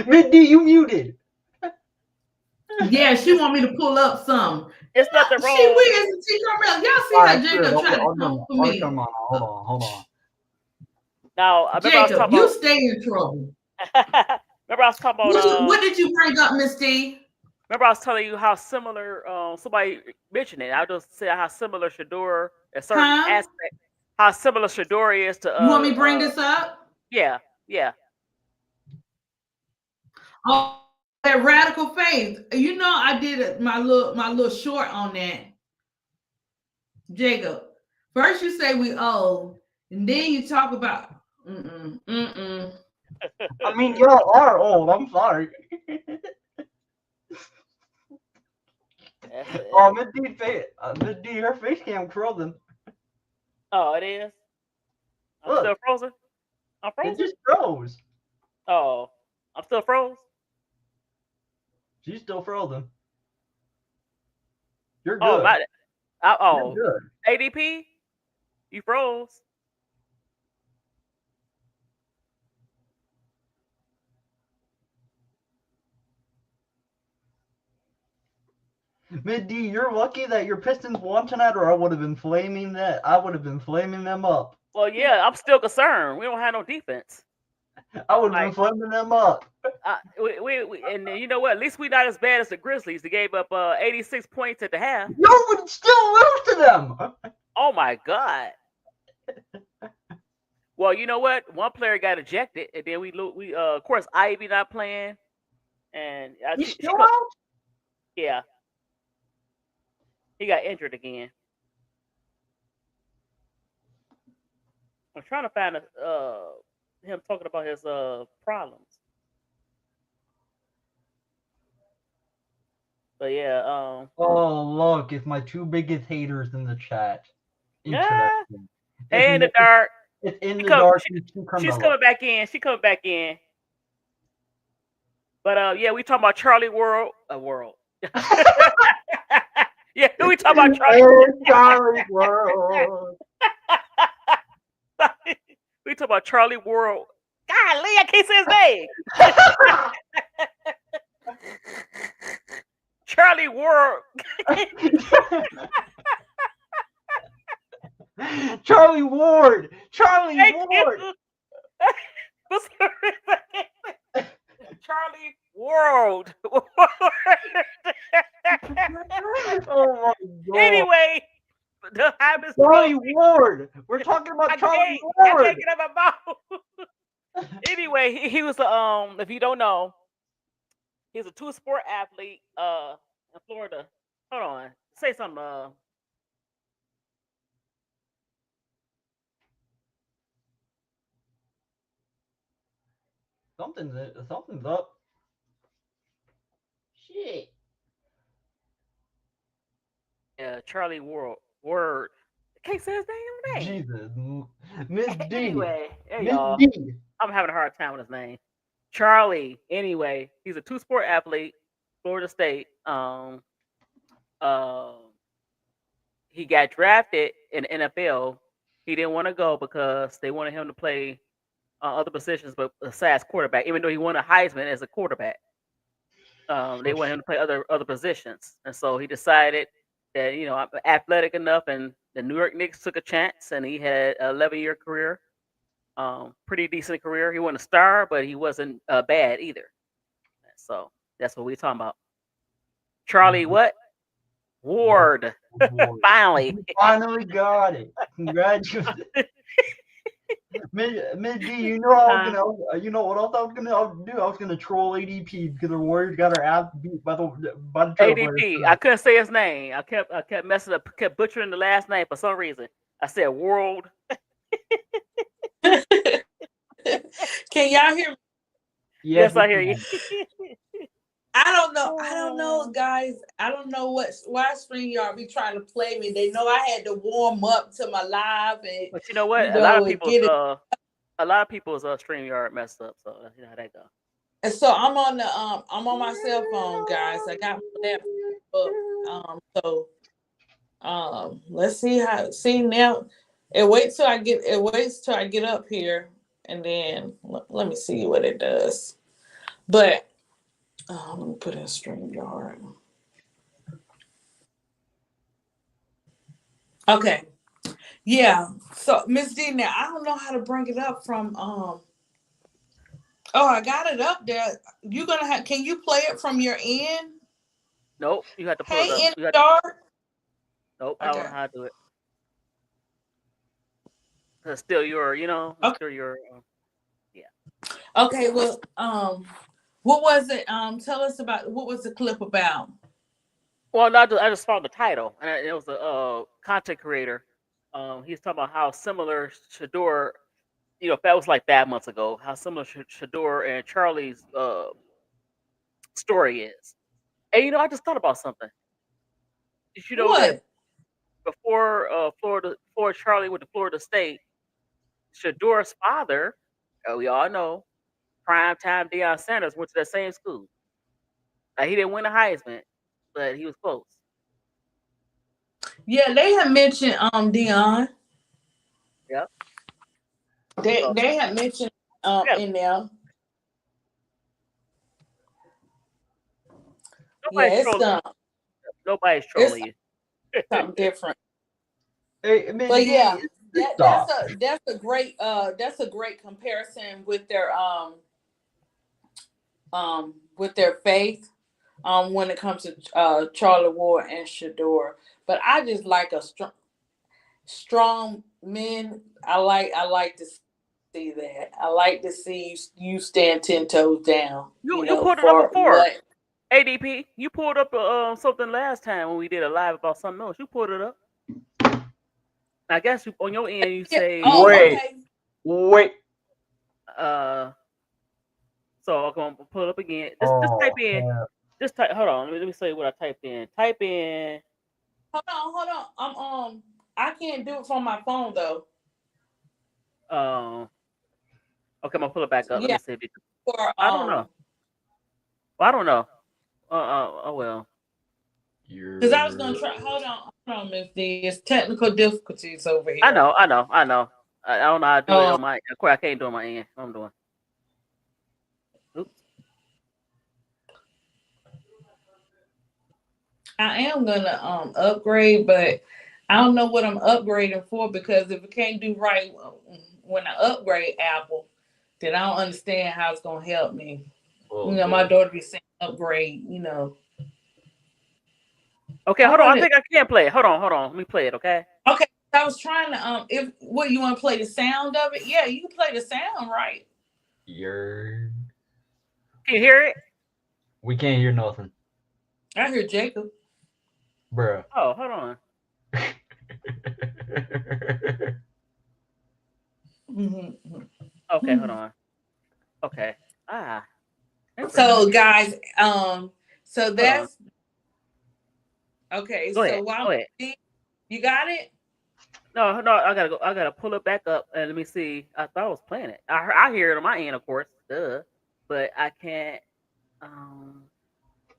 Mid D, you muted. Yeah, she want me to pull up some. It's nothing wrong. She weird as a T-Carmel. Y'all see how Jacob tried to come for me. Come on, hold on. Now, Jacob, you stay in trouble. Remember I was talking about what did you bring up, Miss D? Remember I was telling you how similar somebody mentioned it. I just said how similar Shador a certain aspect, how similar Shador is to you want me to bring this up? Yeah. Oh, that Radical Faith. I did my little short on that. Jacob, first you say we old, and then you talk about I mean, y'all are old. I'm sorry. Oh, Mid D, her face cam frozen. Oh, it is? I'm still frozen? I'm frozen? It just froze. Oh, I'm still frozen? She's still frozen. You're good. Oh, you're good. ADP? You froze? Mid D, you're lucky that your Pistons won tonight, or I would have been flaming them up. Well, yeah, I'm still concerned. We don't have no defense. I would have been flaming them up. And you know what? At least we're not as bad as the Grizzlies. They gave up 86 points at the half. You would still lose to them. Oh my God. Well, you know what? One player got ejected, and then we of course Ivy not playing, and He's still out. Yeah. He got injured again. I'm trying to find him talking about his problems. But yeah, oh look, it's my two biggest haters in the chat. Yeah. Hey in the dark. It's in She the come- dark. she- and She's coming back in. She coming back in. But yeah, we talking about Charlie World. Yeah, we talking about Charlie. Charlie World. We talking about Charlie World. Golly, I can't say his name. Charlie World. Charlie Ward. Charlie Thank Ward. you. Charlie World. Oh my god. Anyway, the Heisman Charlie Trophy. Ward. We're talking about I Charlie can't Ward. get out my mouth. Anyway, he was if you don't know, he's a two-sport athlete in Florida. Hold on. Say something. Something's up. Shit. Charlie Ward. I can't say his name. Jesus. Miss D. Anyway, there Miss y'all. D. I'm having a hard time with his name. Charlie. Anyway, he's a two-sport athlete, Florida State. He got drafted in the NFL. He didn't want to go because they wanted him to play other positions, but besides quarterback. Even though he won a Heisman as a quarterback, they wanted him to play other positions, and so he decided that I'm athletic enough, and the New York Knicks took a chance, and he had an 11-year career, pretty decent career. He wasn't a star, but he wasn't bad either. So that's what we're talking about. Charlie, what? Ward. Finally. Finally got it. Congratulations. Miss D, you know what else I was gonna do? I was gonna troll ADP because the Warriors got our ass beat by the ADP. I couldn't say his name. I kept messing up, kept butchering the last name for some reason. I said World. Can y'all hear me? Yes, I hear you. I don't know, guys. I don't know why StreamYard be trying to play me. They know I had to warm up to my live, and But you know what? A lot of people's StreamYard messed up, so you know how that go. And so I'm on my cell phone, guys. I got my laptop up. Let's see now. It waits till I get up here, and then let me see what it does. But let me put in StreamYard. Okay. Yeah. So Miss D, now I don't know how to bring it up from Oh, I got it up there. You're gonna have. Can you play it from your end? Nope, you have to pull Hey, it up. Nope, I don't know how to do it. It's still your, still your. Yeah. Okay. Well, what was it? Tell us about what was the clip about? Well, no, I just found the title, and it was a content creator. He's talking about how similar Shedeur, that was like 5 months ago, how similar Shedeur and Charlie's story is. And I just thought about something. Did you know that before Charlie went to Florida State, Shedeur's father, we all know, primetime Deion Sanders, went to that same school. He didn't win a Heisman, but he was close. Yeah, they had mentioned Deion. Yep. They had mentioned in there. Nobody's trolling you. Something different. Hey, but yeah, that's a great comparison with their faith when it comes to Charlie Ward and Shedeur. But I just like a strong men. I like to see that. I like to see you stand 10 toes down. You pulled it up before. ADP, you pulled up something last time when we did a live about something else. You pulled it up. I guess on your end you say wait. So I'm gonna pull it up again. Just type in. Yeah. Just type. Hold on. Let me say what I typed in. Type in. Hold on. I can't do it from my phone though. Okay, I'm gonna pull it back up. Let Yeah, me see if it. for I don't know. Well, I don't know. Oh well. because I was gonna try. Hold on, Miss D. It's technical difficulties over here. I know. I don't know how to do it Oh. on my. Of course, I can't do it on my end. What I'm doing. Oops. I am gonna upgrade, but I don't know what I'm upgrading for because if it can't do right when I upgrade Apple, then I don't understand how it's gonna help me. Oh, You know, my Lord. daughter be saying upgrade. You know. Okay, hold on. I think I can play it. Hold on. Let me play it. Okay. Okay, I was trying to if what you want to play the sound of it? Yeah, you can play the sound, right? You're. Can you hear it? We can't hear nothing, I hear Jacob. bruh. Oh, hold on. Mm-hmm. Okay, hold on. Okay. So guys, so that's okay. Go ahead. So while Go ahead. you got it? No, I gotta go. I gotta pull it back up and let me see. I thought I was playing it. I hear it on my end, of course, duh. But I can't.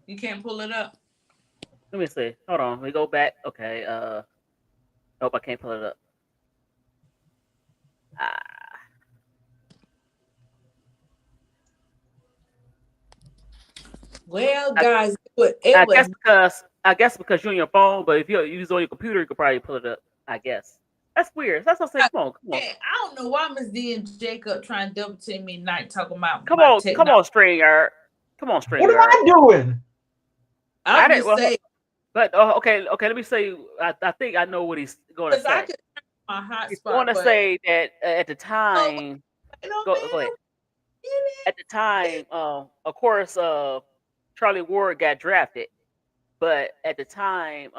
You can't pull it up. Let me see. Hold on. Let me go back. Okay. Nope, I can't pull it up. Well, guys, I guess because you're on your phone, but if you use it on your computer, you could probably pull it up. I guess that's weird. That's what I'm saying. Come on. I don't know why Miss D and Jacob trying to double team me tonight talking about Come on, StreamYard. Come on, StreamYard. What am I doing? I didn't say. But okay. Let me say. I think I know what he's going to say. I could my hotspot. He's going to say that at the time. Go ahead. At the time, of course, Charlie Ward got drafted, but at the time,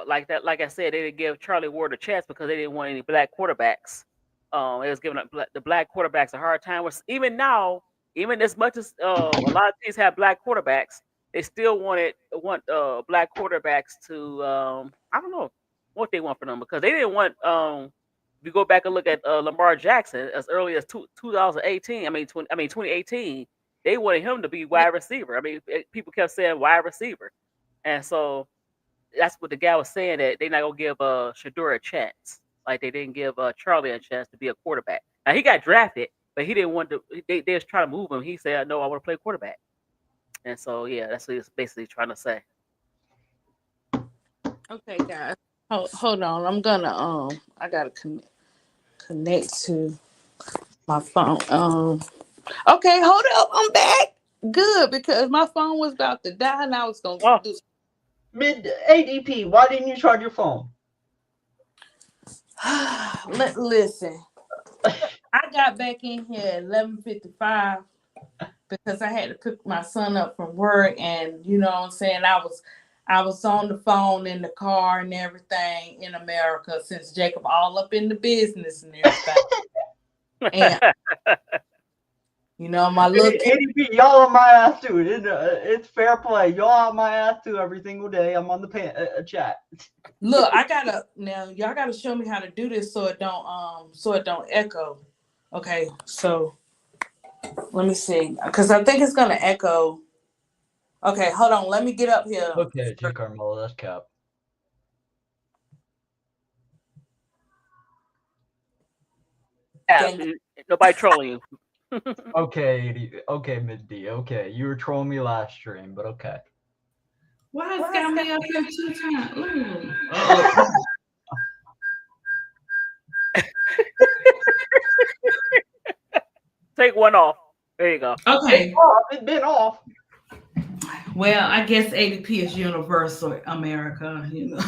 like I said, they didn't give Charlie Ward a chance because they didn't want any black quarterbacks. It was giving the black quarterbacks a hard time. Even now, even as much as a lot of teams have black quarterbacks, they still want black quarterbacks to I don't know what they want for them because they didn't want if you go back and look at Lamar Jackson as early as 2018, 2018, they wanted him to be wide receiver. I mean, people kept saying wide receiver, and so that's what the guy was saying, that they're not gonna give Shedeur a chance, like they didn't give Charlie a chance to be a quarterback. Now he got drafted, but he didn't want to. They was trying to move him. He said, "No, I want to play quarterback," and so yeah, that's what he's basically trying to say. Okay, guys, hold on. I'm gonna I gotta connect to my phone. Okay, hold up. I'm back. Good, because my phone was about to die and I was gonna do Mid ADP, why didn't you charge your phone? Listen. I got back in here at 11:55 because I had to pick my son up from work, and you know what I'm saying, I was on the phone in the car and everything in America since Jacob all up in the business and everything. And you know, my little ADP, y'all on my ass too. It's fair play. Y'all on my ass too every single day. I'm on the chat. Look, y'all gotta show me how to do this so it don't echo. Okay, so let me see, because I think it's gonna echo. Okay, hold on, let me get up here. Okay, J. Carmelo, that's cap. Nobody trolling you. Okay, Miss D. Okay, you were trolling me last stream, but okay. Why it's got me up here 2 times? Take one off. There you go. Okay. It's been off. Well, I guess ADP is universal America. You know,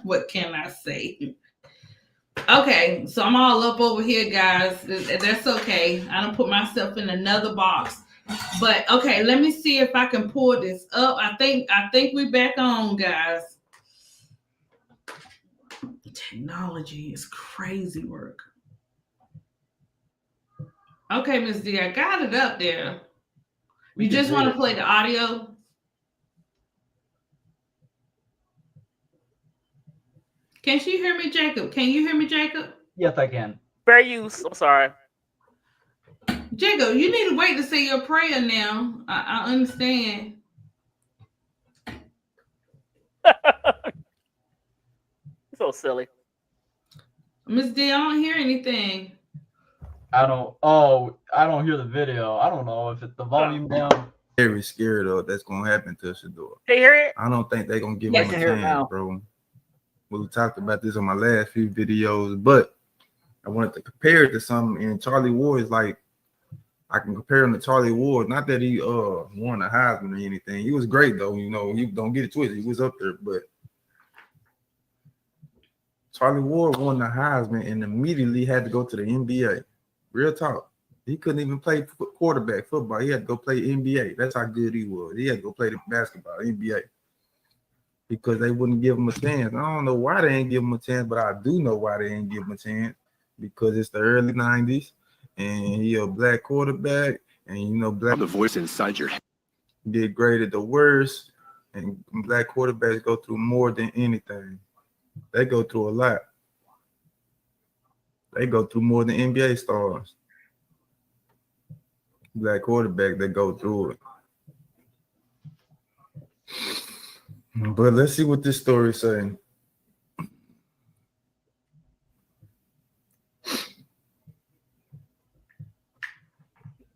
what can I say? Okay, so I'm all up over here, guys. That's okay. I don't put myself in another box. But okay, let me see if I can pull this up. I think we back on, guys. Technology is crazy work. Okay, Miss D, I got it up there. You just want to play the audio? Can she hear me, Jacob? Can you hear me, Jacob? Yes, I can. Fair use. I'm sorry. Jacob, you need to wait to say your prayer now. I understand. So silly. Miss D, I don't hear anything. I don't hear the video. I don't know if it's the volume down. Very scared of that's gonna happen to Shador. Can you hear it? I don't think they're gonna give Yes, him I a hear it now. chance, bro. We talked about this on my last few videos, but I wanted to compare it to something. And Charlie Ward is like, I can compare him to Charlie Ward. Not that he won a Heisman or anything. He was great though. You know, you don't get it twisted. He was up there, but Charlie Ward won the Heisman and immediately had to go to the NBA. Real talk. He couldn't even play quarterback football. He had to go play NBA. That's how good he was. He had to go play the basketball, NBA. Because they wouldn't give him a chance. I don't know why they didn't give him a chance, but I do know why they didn't give him a chance. Because it's the early 90s, and he a black quarterback, and you know, black The voice inside your head. get graded the worst, and black quarterbacks go through more than anything. They go through a lot. They go through more than NBA stars. Black quarterback, they go through it. But let's see what this story is saying.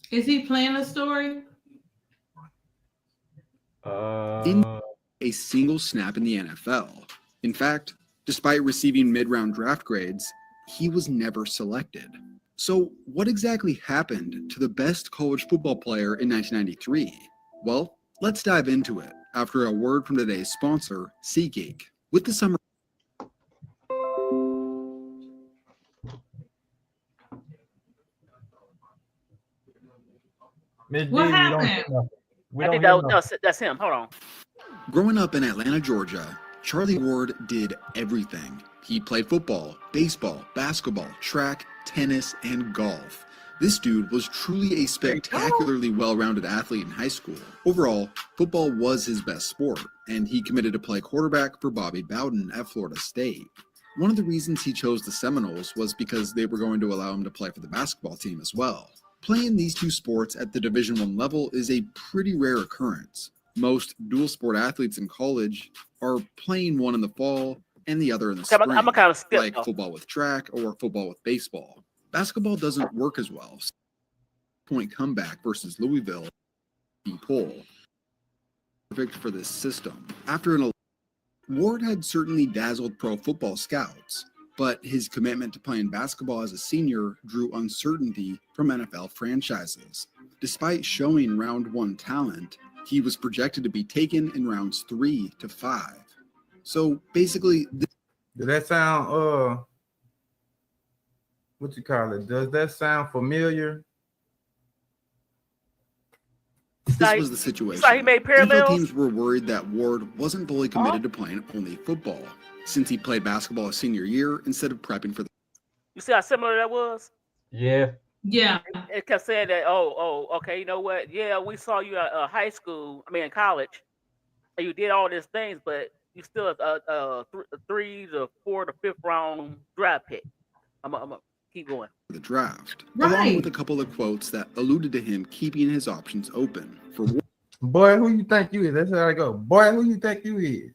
Is he playing a story? A single snap in the NFL. In fact, despite receiving mid-round draft grades, he was never selected. So what exactly happened to the best college football player in 1993? Well, let's dive into it after a word from today's sponsor, SeatGeek. With the summer What happened? I think that's him. Hold on. Growing up in Atlanta, Georgia, Charlie Ward did everything. He played football, baseball, basketball, track, tennis, and golf. This dude was truly a spectacularly well-rounded athlete in high school. Overall, football was his best sport, and he committed to play quarterback for Bobby Bowden at Florida State. One of the reasons he chose the Seminoles was because they were going to allow him to play for the basketball team as well. Playing these two sports at the Division I level is a pretty rare occurrence. Most dual sport athletes in college are playing one in the fall and the other in the spring, I'm gonna kind of skip like football with track or football with baseball. Basketball doesn't work as well. Point comeback versus Louisville, poll. Perfect for this system. Ward had certainly dazzled pro football scouts, but his commitment to playing basketball as a senior drew uncertainty from NFL franchises. Despite showing round 1 talent, he was projected to be taken in rounds 3 to 5. So basically, Does that sound what you call it? Does that sound familiar? this was the situation. So he made NFL parallels. teams were worried that Ward wasn't fully committed to playing only football, since he played basketball his senior year instead of prepping for the You see how similar that was? Yeah. Yeah. It kept saying that, okay, you know what? Yeah, we saw you at high school, in college, and you did all these things, but you still a 3 to 4 to 5th round draft pick. I'm gonna keep going. the draft, Right. along with a couple of quotes that alluded to him keeping his options open. For Ward, Boy, who you think you is? That's how I go. Boy, who you think you is?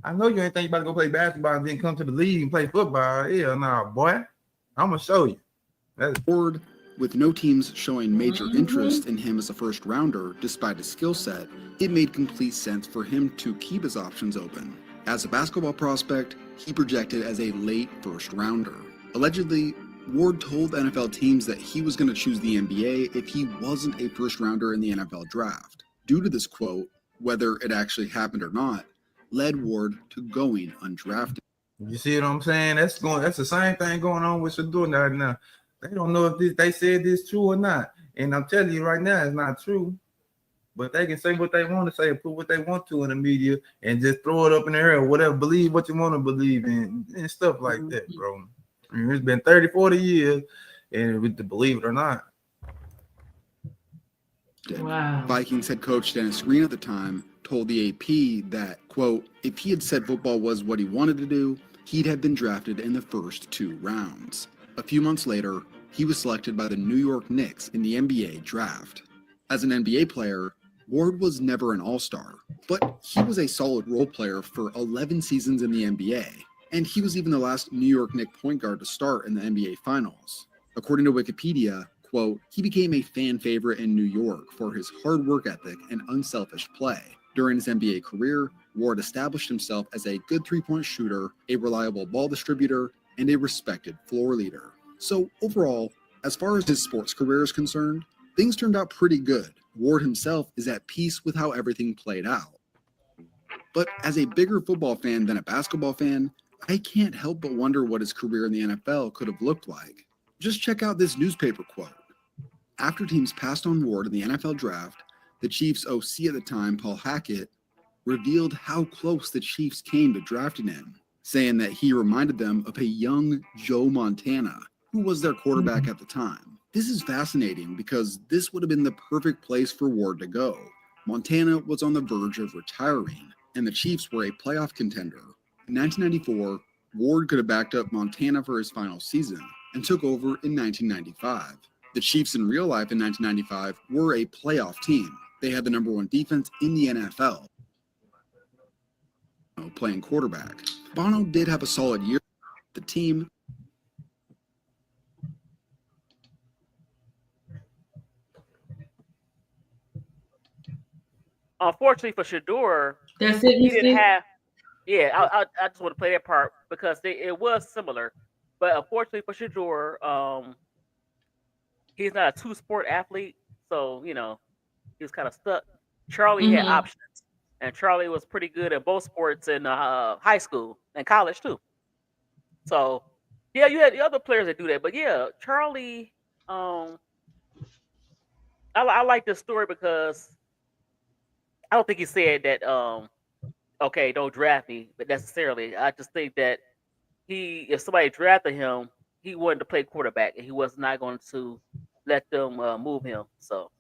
I know you ain't think you about to go play basketball and then come to the league and play football. Yeah, nah, boy. I'm gonna show you. Ward, with no teams showing major Mhm. interest in him as a first rounder despite his skill set, it made complete sense for him to keep his options open. As a basketball prospect, he projected as a late first rounder. Allegedly, Ward told NFL teams that he was going to choose the NBA if he wasn't a first rounder in the NFL draft. Due to this quote, whether it actually happened or not, led Ward to going undrafted. You see what I'm saying? That's the same thing going on with Shador now. They don't know if they said this true or not. And I'm telling you right now, it's not true. But they can say what they want to say, put what they want to in the media, and just throw it up in the air or whatever. Believe what you want to believe in and stuff like that, bro. I mean, it's been 30, 40 years, and believe it or not. Wow. Vikings head coach Dennis Green at the time told the AP that, quote, if he had said football was what he wanted to do, he'd have been drafted in the first 2 rounds. A few months later, he was selected by the New York Knicks in the NBA draft. As an NBA player, Ward was never an all-star, but he was a solid role player for 11 seasons in the NBA, and he was even the last New York Knicks point guard to start in the NBA Finals. According to Wikipedia, quote, he became a fan favorite in New York for his hard work ethic and unselfish play. During his NBA career, Ward established himself as a good three-point shooter, a reliable ball distributor, and a respected floor leader. So overall, as far as his sports career is concerned, things turned out pretty good. Ward himself is at peace with how everything played out. But as a bigger football fan than a basketball fan, I can't help but wonder what his career in the NFL could have looked like. Just check out this newspaper quote. After teams passed on Ward in the NFL draft, the Chiefs OC at the time, Paul Hackett, revealed how close the Chiefs came to drafting him, saying that he reminded them of a young Joe Montana, who was their quarterback at the time. This is fascinating because this would have been the perfect place for Ward to go. Montana was on the verge of retiring, and the Chiefs were a playoff contender. In 1994, Ward could have backed up Montana for his final season and took over in 1995. The Chiefs in real life in 1995 were a playoff team. They had the #1 defense in the NFL, playing quarterback. Bono did have a solid year. The team Unfortunately for Shador, That's it. he You didn't see? have. Yeah, I just want to play that part because it was similar, but unfortunately for Shador, he's not a two-sport athlete, so he was kind of stuck. Charlie had Mhm. options, and Charlie was pretty good at both sports in high school and college too. So yeah, you had the other players that do that, but yeah, Charlie. I like this story because I don't think he said that. Okay, don't draft me, but necessarily, I just think that if somebody drafted him, he wanted to play quarterback, and he was not going to let them move him. So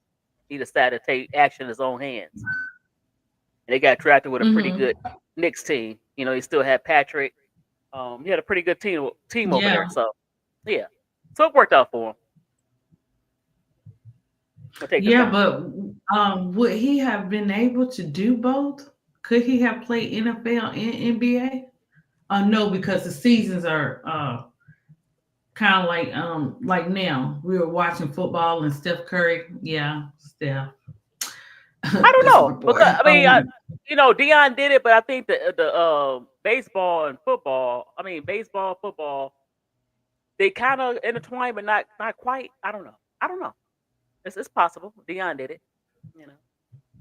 he decided to take action in his own hands. And they got drafted with a pretty Mhm. good Knicks team. He still had Patrick. He had a pretty good team over Yeah. there. So yeah, so it worked out for him. I'll take this Yeah, one. but would he have been able to do both? Could he have played NFL and NBA? No, because the seasons are kind of like now. We were watching football and Steph Curry. Yeah, Steph. I don't That's know my boy. because Deion did it, but I think the baseball and football. I mean, baseball, football, they kind of intertwine, but not quite. I don't know. It's possible. Deion did it.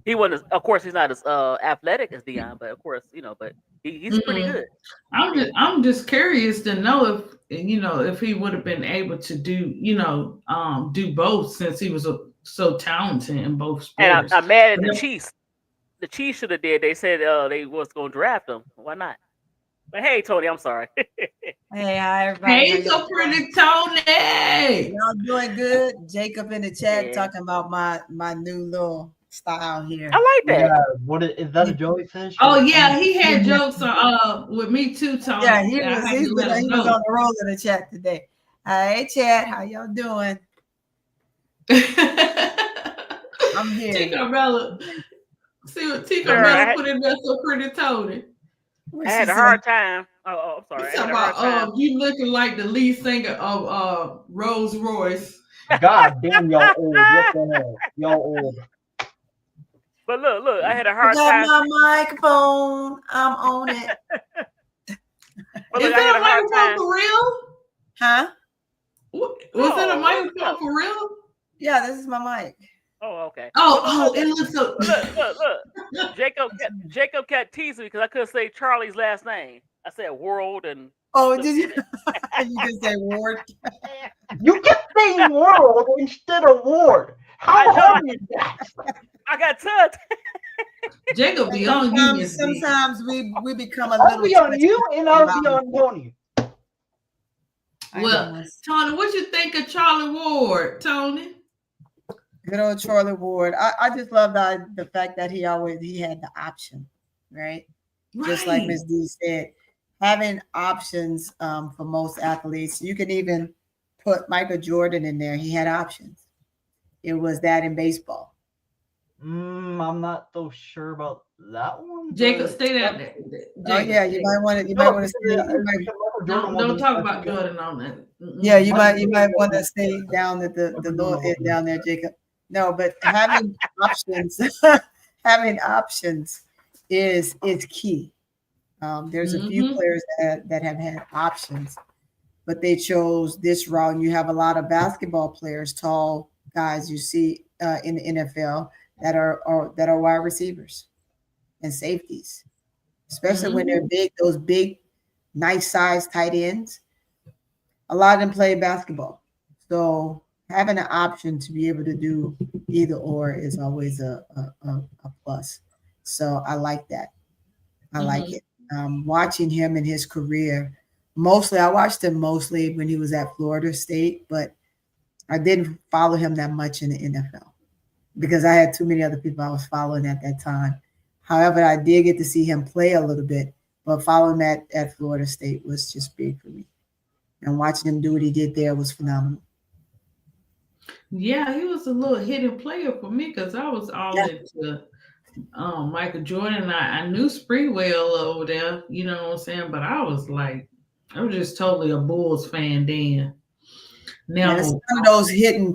He wasn't. Of course, he's not as athletic as Deion, but of course, but he's pretty Mhm. good. I'm just curious to know if he would have been able to do both since he was so talented in both And sports. I'm mad at the But- Chiefs. The Chiefs should have did. They said they was going to draft him. Why not? But hey, Tony, I'm sorry. Hey, hi everybody. Hey, so pretty Tony. Y'all doing good? Jacob in the chat Yeah. talking about my new little style here. I like that. Yeah, what is that a jellyfish? Oh yeah, he had jokes with me too, Tony. Yeah, he I was had to let him he was know. on the roll in the chat today. Hey chat, how y'all doing? I'm here. Tinkerbella. See what Sure, Tinkerbella put in there so pretty Tony. What I she had a say? hard time. Oh, I'm sorry. He's I had talking a hard time. about you looking like the lead singer of Rolls Royce. God damn, y'all old. What the hell? Y'all old. But look, I had a I hard got time. my microphone. I'm on it. But Is look, I had that a a hard microphone time. for real? Huh? Was that a No, microphone no. for real? Yeah, this is my mic. Oh, okay. Oh, But it looks so. look. Jacob kept teasing me because I couldn't say Charlie's last name. I said World and Oh, did you? You just say Ward. You kept saying world instead of ward. I How know. hard is that? I got touched. Jacob be on you, Miss B. Sometimes we become a I'll little. be on you and I'll be about- on Tony. I Well, know. Tony, what you think of Charlie Ward, Tony? Good old Charlie Ward. I just love the fact that he had the option, right? Just like Ms. D said, having options for most athletes, you can even put Michael Jordan in there, he had options. It was that in baseball. I'm not so sure about that one. Jacob, but- stay down there. Oh yeah, you might want to. You might want to stay. Don't talk about Jordan on that. Yeah, you might want to stay down at the lower end down there, Jacob. No, but having options, having options is key. There's a few players that have had options, but they chose this route. And you have a lot of basketball players, tall guys you see in the NFL that are wide receivers and safeties, especially when they're big. Those big, nice size tight ends. A lot of them play basketball, so having an option to be able to do either or is always a plus. So I like that. I like it. Watching him in his career, I watched him mostly when he was at Florida State, but I didn't follow him that much in the NFL because I had too many other people I was following at that time. However, I did get to see him play a little bit, but following that at Florida State was just big for me. And watching him do what he did there was phenomenal. Yeah, he was a little hidden player for me because I was all into Michael Jordan. I knew Sprewell over there, you know what I'm saying? But I was just totally a Bulls fan then. Now it's one of those hidden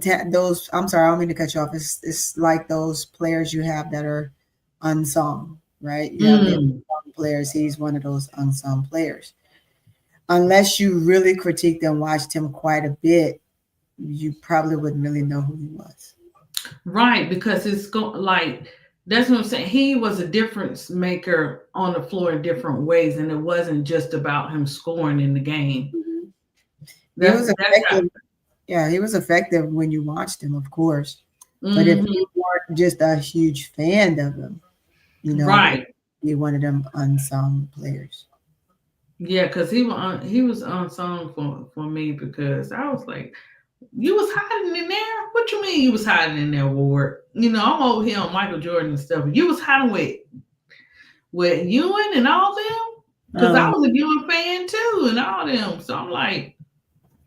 I'm sorry, I don't mean to cut you off. It's like those players you have that are unsung, right? You have the unsung players. He's one of those unsung players. Unless you really critiqued and watched him quite a bit, you probably wouldn't really know who he was. Right, because it's that's what I'm saying. He was a difference maker on the floor in different ways, and it wasn't just about him scoring in the game. He was effective. Yeah, he was effective when you watched him, of course. But if you weren't just a huge fan of him, right, be one of them unsung players. Yeah, because he was unsung for me because I was like, you was hiding in there? What you mean you was hiding in there, Ward? I'm over here on Michael Jordan and stuff. You was hiding with Ewing and all them? Because I was a Ewing fan too and all them. So I'm like,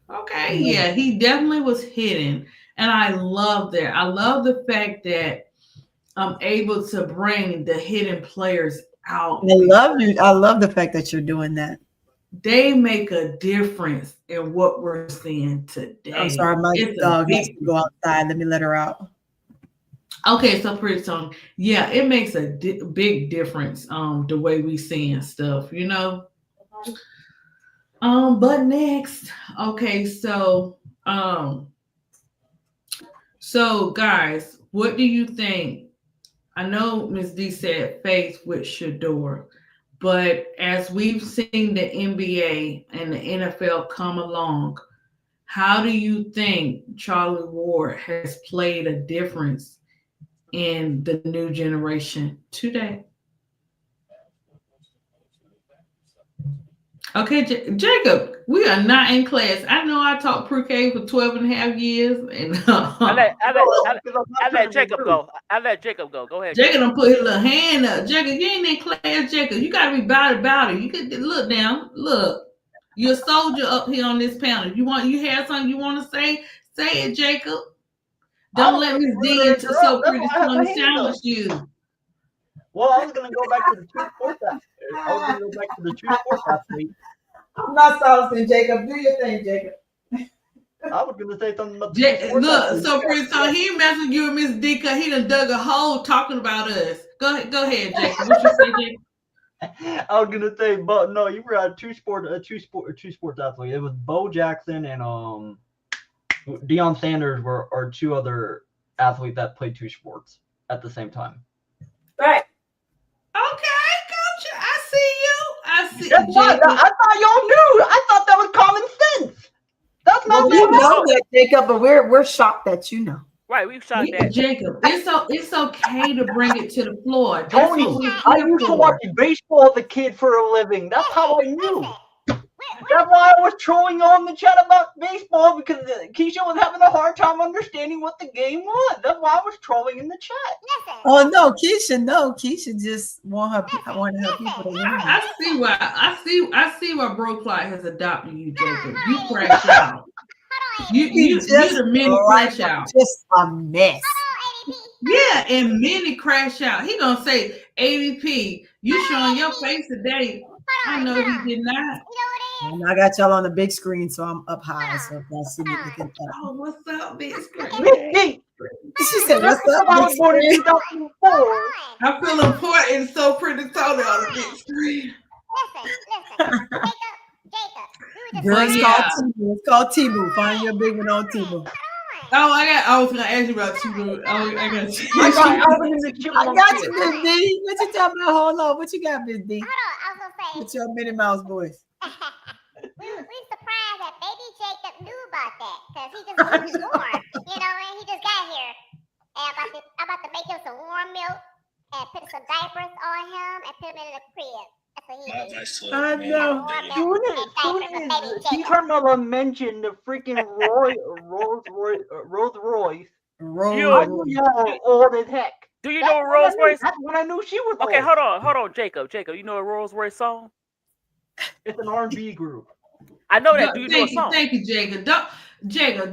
okay, yeah, he definitely was hidden. And I love that. I love the fact that I'm able to bring the hidden players out. I love the fact that you're doing that. They make a difference in what we're seeing today. I'm sorry, my dog needs to go outside. Let me let her out. Okay, so pretty soon, yeah, it makes a big difference. The way we seeing stuff, But next, okay, so guys, what do you think? I know Ms. D said faith with Shedeur. But as we've seen the NBA and the NFL come along, how do you think Charlie Ward has played a difference in the new generation today? Okay, Jacob, we are not in class. I know I taught pre-K for 12 and a half years. And I let Jacob go. Go ahead. Jacob done put his little hand up. Jacob, you ain't in class, Jacob. You got to be about it. You can look down. Look, you're a soldier up here on this panel. You have something you want to say? Say it, Jacob. Don't let Ms. D into so pretty to challenge you. Well, I was going to go back to the two sports athlete. I'm not saucing, Jacob. Do your thing, Jacob. I was going to say something about look, so pretty soon he messing you with Miss D because he done dug a hole talking about us. Go ahead, Jacob. What you say, Jacob? I was going to say, but no, you were a two sports athlete. It was Bo Jackson and Deion Sanders are two other athletes that played two sports at the same time. Right. Okay, coach. I see you. That's why, I thought y'all knew. I thought that was common sense. That's not you know that, Jacob, but we're shocked that you know. Right, we've shocked that. Jacob, it's okay to bring it to the floor. Tony, I used to watch baseball as a kid for a living. That's how I knew. That's why I was trolling on the chat about baseball because Keisha was having a hard time understanding what the game was. That's why I was trolling in the chat. Oh no, Keisha just wanted her people to win. I see why Bro Clyde has adopted you, Jacob. You crashed out. You the mini crash out. Just a mess. Yeah, and mini crash out. He gonna say, ADP, you showing your face today. I know he did not. And I got y'all on the big screen, so I'm up high. So if y'all see me looking up. Oh, what's up, big screen? Miss D, She said, "What's up, I big was born in screen?" 2004. I feel important, so pretty Tony on the big screen. Girl, it's Yeah. called T-Boo. It's called T-Boo. Find your big one on T-Boo. Oh, I was gonna ask you about you. Oh, I got you. I got Alvin and the I Chipmunks. got you, Miss D. What you talking about? Hold on. What you got, Miss D? What's your Minnie Mouse voice? we surprised that baby Jacob knew about that because he just wasn't born, and he just got here. And I'm about to make him some warm milk and put some diapers on him and put him in the crib. That's what he needs. I know. Soon as T. Carmela mentioned the freaking Rolls Royce, You- I knew y'all were old as heck. Do you That's know a when I Rolls knew- Royce? That's when I knew she was Okay, old. hold on, Jacob. You know a Rolls Royce song? It's an R&B group. I know that. Do you know a song? Thank you, Jacob.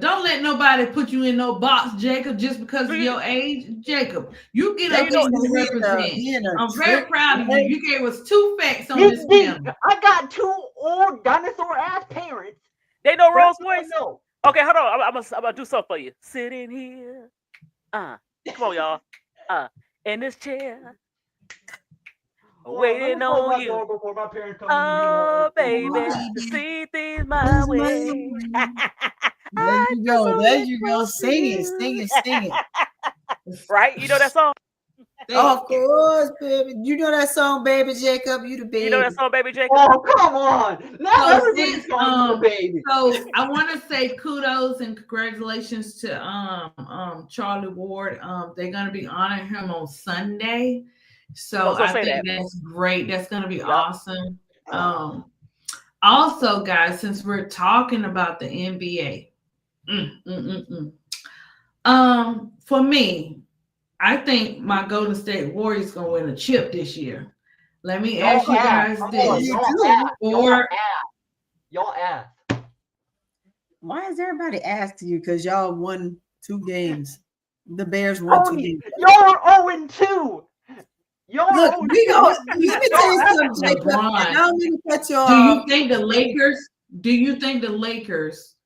Don't let nobody put you in no box, Jacob, just because of your age. Jacob, you get up know- and represent. I'm very proud of you. You gave us 2 facts on Miss this D, panel. I got 2 old dinosaur ass parents. They know Rolls That's what I Royce? know. Okay, hold on. I'm gonna do something for you. Sitting here. Come on, y'all. In this chair. Waiting on you. Before my parents come Oh, baby. to To see things my way. There you go. There you go. Sing it. Right? You know that song? Of course, baby. You know that song, Baby Jacob. You the baby. You know that song, Baby Jacob? Oh, come on. Now So everybody's since, calling you the baby. So I want to say kudos and congratulations to Charlie Ward. They're gonna be honoring him on Sunday. So I think that's great. That's gonna be awesome. Also, guys, since we're talking about the NBA, for me, I think my Golden State Warriors gonna win a chip this year. Let me ask you guys this. Y'all ask. Why is everybody asking you? Because y'all won 2 games. The Bears won 2 games. Y'all are 0-2. Y'all Look, are we 0-2. go. Let me tell you something, Jacob. LeBron. And I don't mean to cut you Do off. you think the Lakers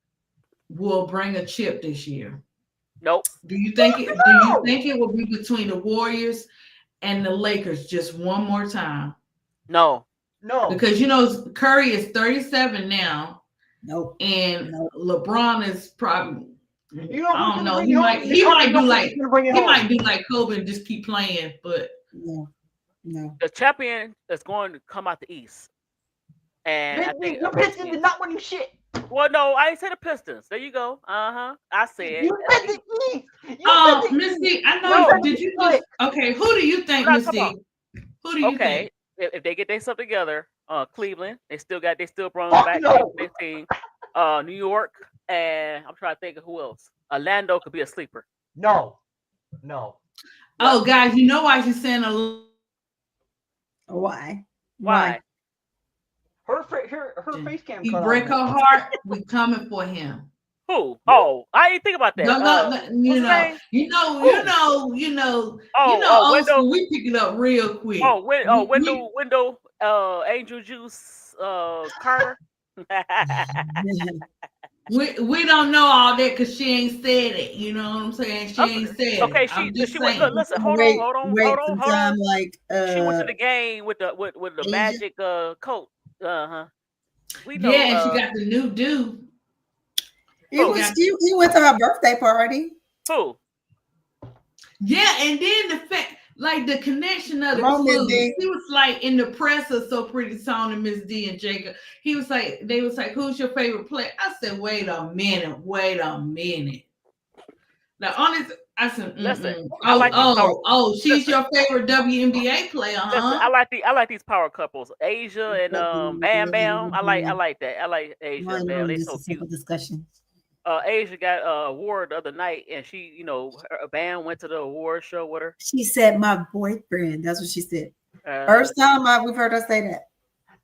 will bring a chip this year? Nope. Do you think it will be between the Warriors and the Lakers just one more time? No. Because Curry is 37 now. Nope. And LeBron is probably I don't know. He He might do like Kobe and just keep playing, but no. The champion is going to come out the East. And I think the Pistons is not winning shit. Well, no, I ain't say the Pistons. There you go. I said. You said the East. Miss D, I know. Did you just okay? Who do you think, Miss D? Who do you think? If they get themselves together, Cleveland, they still brought back their team. New York, and I'm trying to think of who else. Orlando could be a sleeper. No. Oh, guys, you know why she's saying Why? Her face cam. He break her heart. We coming for him. Who? Oh, I didn't think about that. Window, we pick it up real quick. Window, Angel Juice, Carter. We don't know all that because she ain't said it. You know what I'm saying? She ain't said it. Okay, she went. Listen, hold on. Like, she went to the game with the Magic coat. We know. Yeah, and she got the new dude. He went to her birthday party. Who? Yeah, and then the fact, like the connection of the clues. He was like in the press of So Pretty Tony, Miss D and Jacob. He was like, they was like, "Who's your favorite player?" I said, "Wait a minute." Now, honest, I said, Listen, she's your favorite WNBA player, huh? Listen, I like these power couples, Asia and Bam Bam. I like that. I like Asia and Bam. They so cute. Discussion. Asia got an award the other night, and she, Bam went to the award show with her. She said, "My boyfriend." That's what she said. First time we've heard her say that.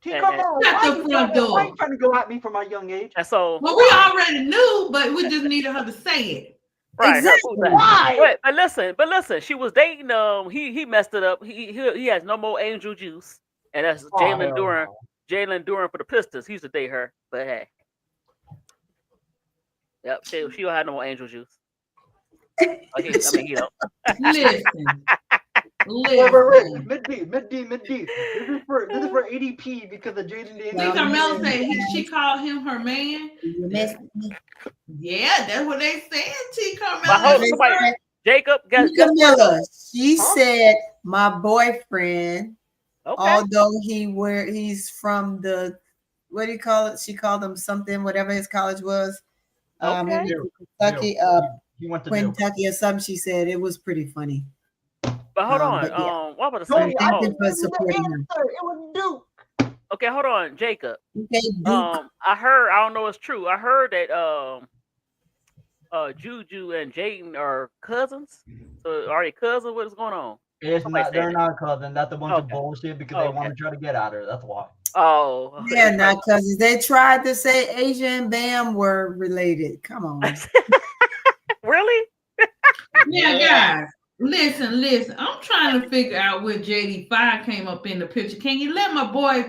T. And- Carmelo, Shut why the you front trying- why door. you trying to go at me from my young age? And so, Well, we already knew, but we just needed her to say it. right, Exactly. Why? but listen, she was dating. He messed it up. He has no more Angel Juice, and that's Oh, Jalen hell Duran. no. Jalen Duran for the Pistons. He used to date her, but hey, yep, she don't have no more Angel Juice. I mean, he don't. Listen. Wait, mid D. This is for ADP because of Jaden T. Daniels. Carmelo said she called him her man. You missed me. Yeah, that's what they said. T. But Carmelo. hold somebody, Jacob, guess what? Camilla, she Huh? said my boyfriend, Okay. although he's from the, what do you call it? She called him something, whatever his college was. He Okay. went to Kentucky, He went to Duke. Kentucky or something. She said it was pretty funny. But hold on. but yeah. What about to Tony, say? I Oh, think- for supporting him. It was Duke. okay, hold on, Jacob. Okay, Duke. I heard. I don't know if it's true. I heard that Juju and Jaden are cousins. So are they cousins? What is going on? It's Somebody not. said They're it. not cousins. That's a bunch of Okay. bullshit because they Okay. want to try to get at her. That's why. Oh, Yeah, not cousins. They tried to say Asia and Bam were related. Come on. Really? Yeah, guys. Listen. I'm trying to figure out where JD5 came up in the picture. Can you let my boy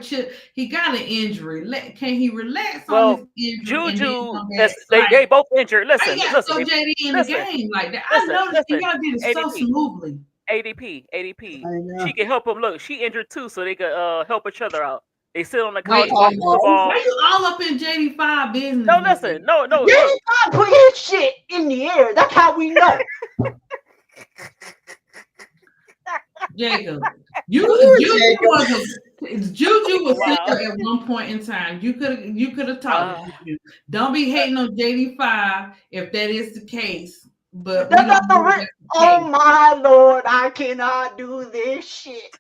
he got an injury. Can he relax Well, on his injury? and then Juju, come back? they both injured. I Listen, got listen, so JD in listen, the game like that. listen, I noticed listen. y'all did it so ADP. smoothly. ADP. I know. She can help him. Look, she injured too, so they could help each other out. They sit on the couch Wait, watching football. why you all up in JD5 business? No, listen, no. JD Look, put his shit in the air. That's how we know. Jacob, Juju was Wow. single at one point in time. You could have talked. Don't be hating on JD5 if that is the case. But we That's not don't the know re- if that's the Oh case. my lord, I cannot do this shit.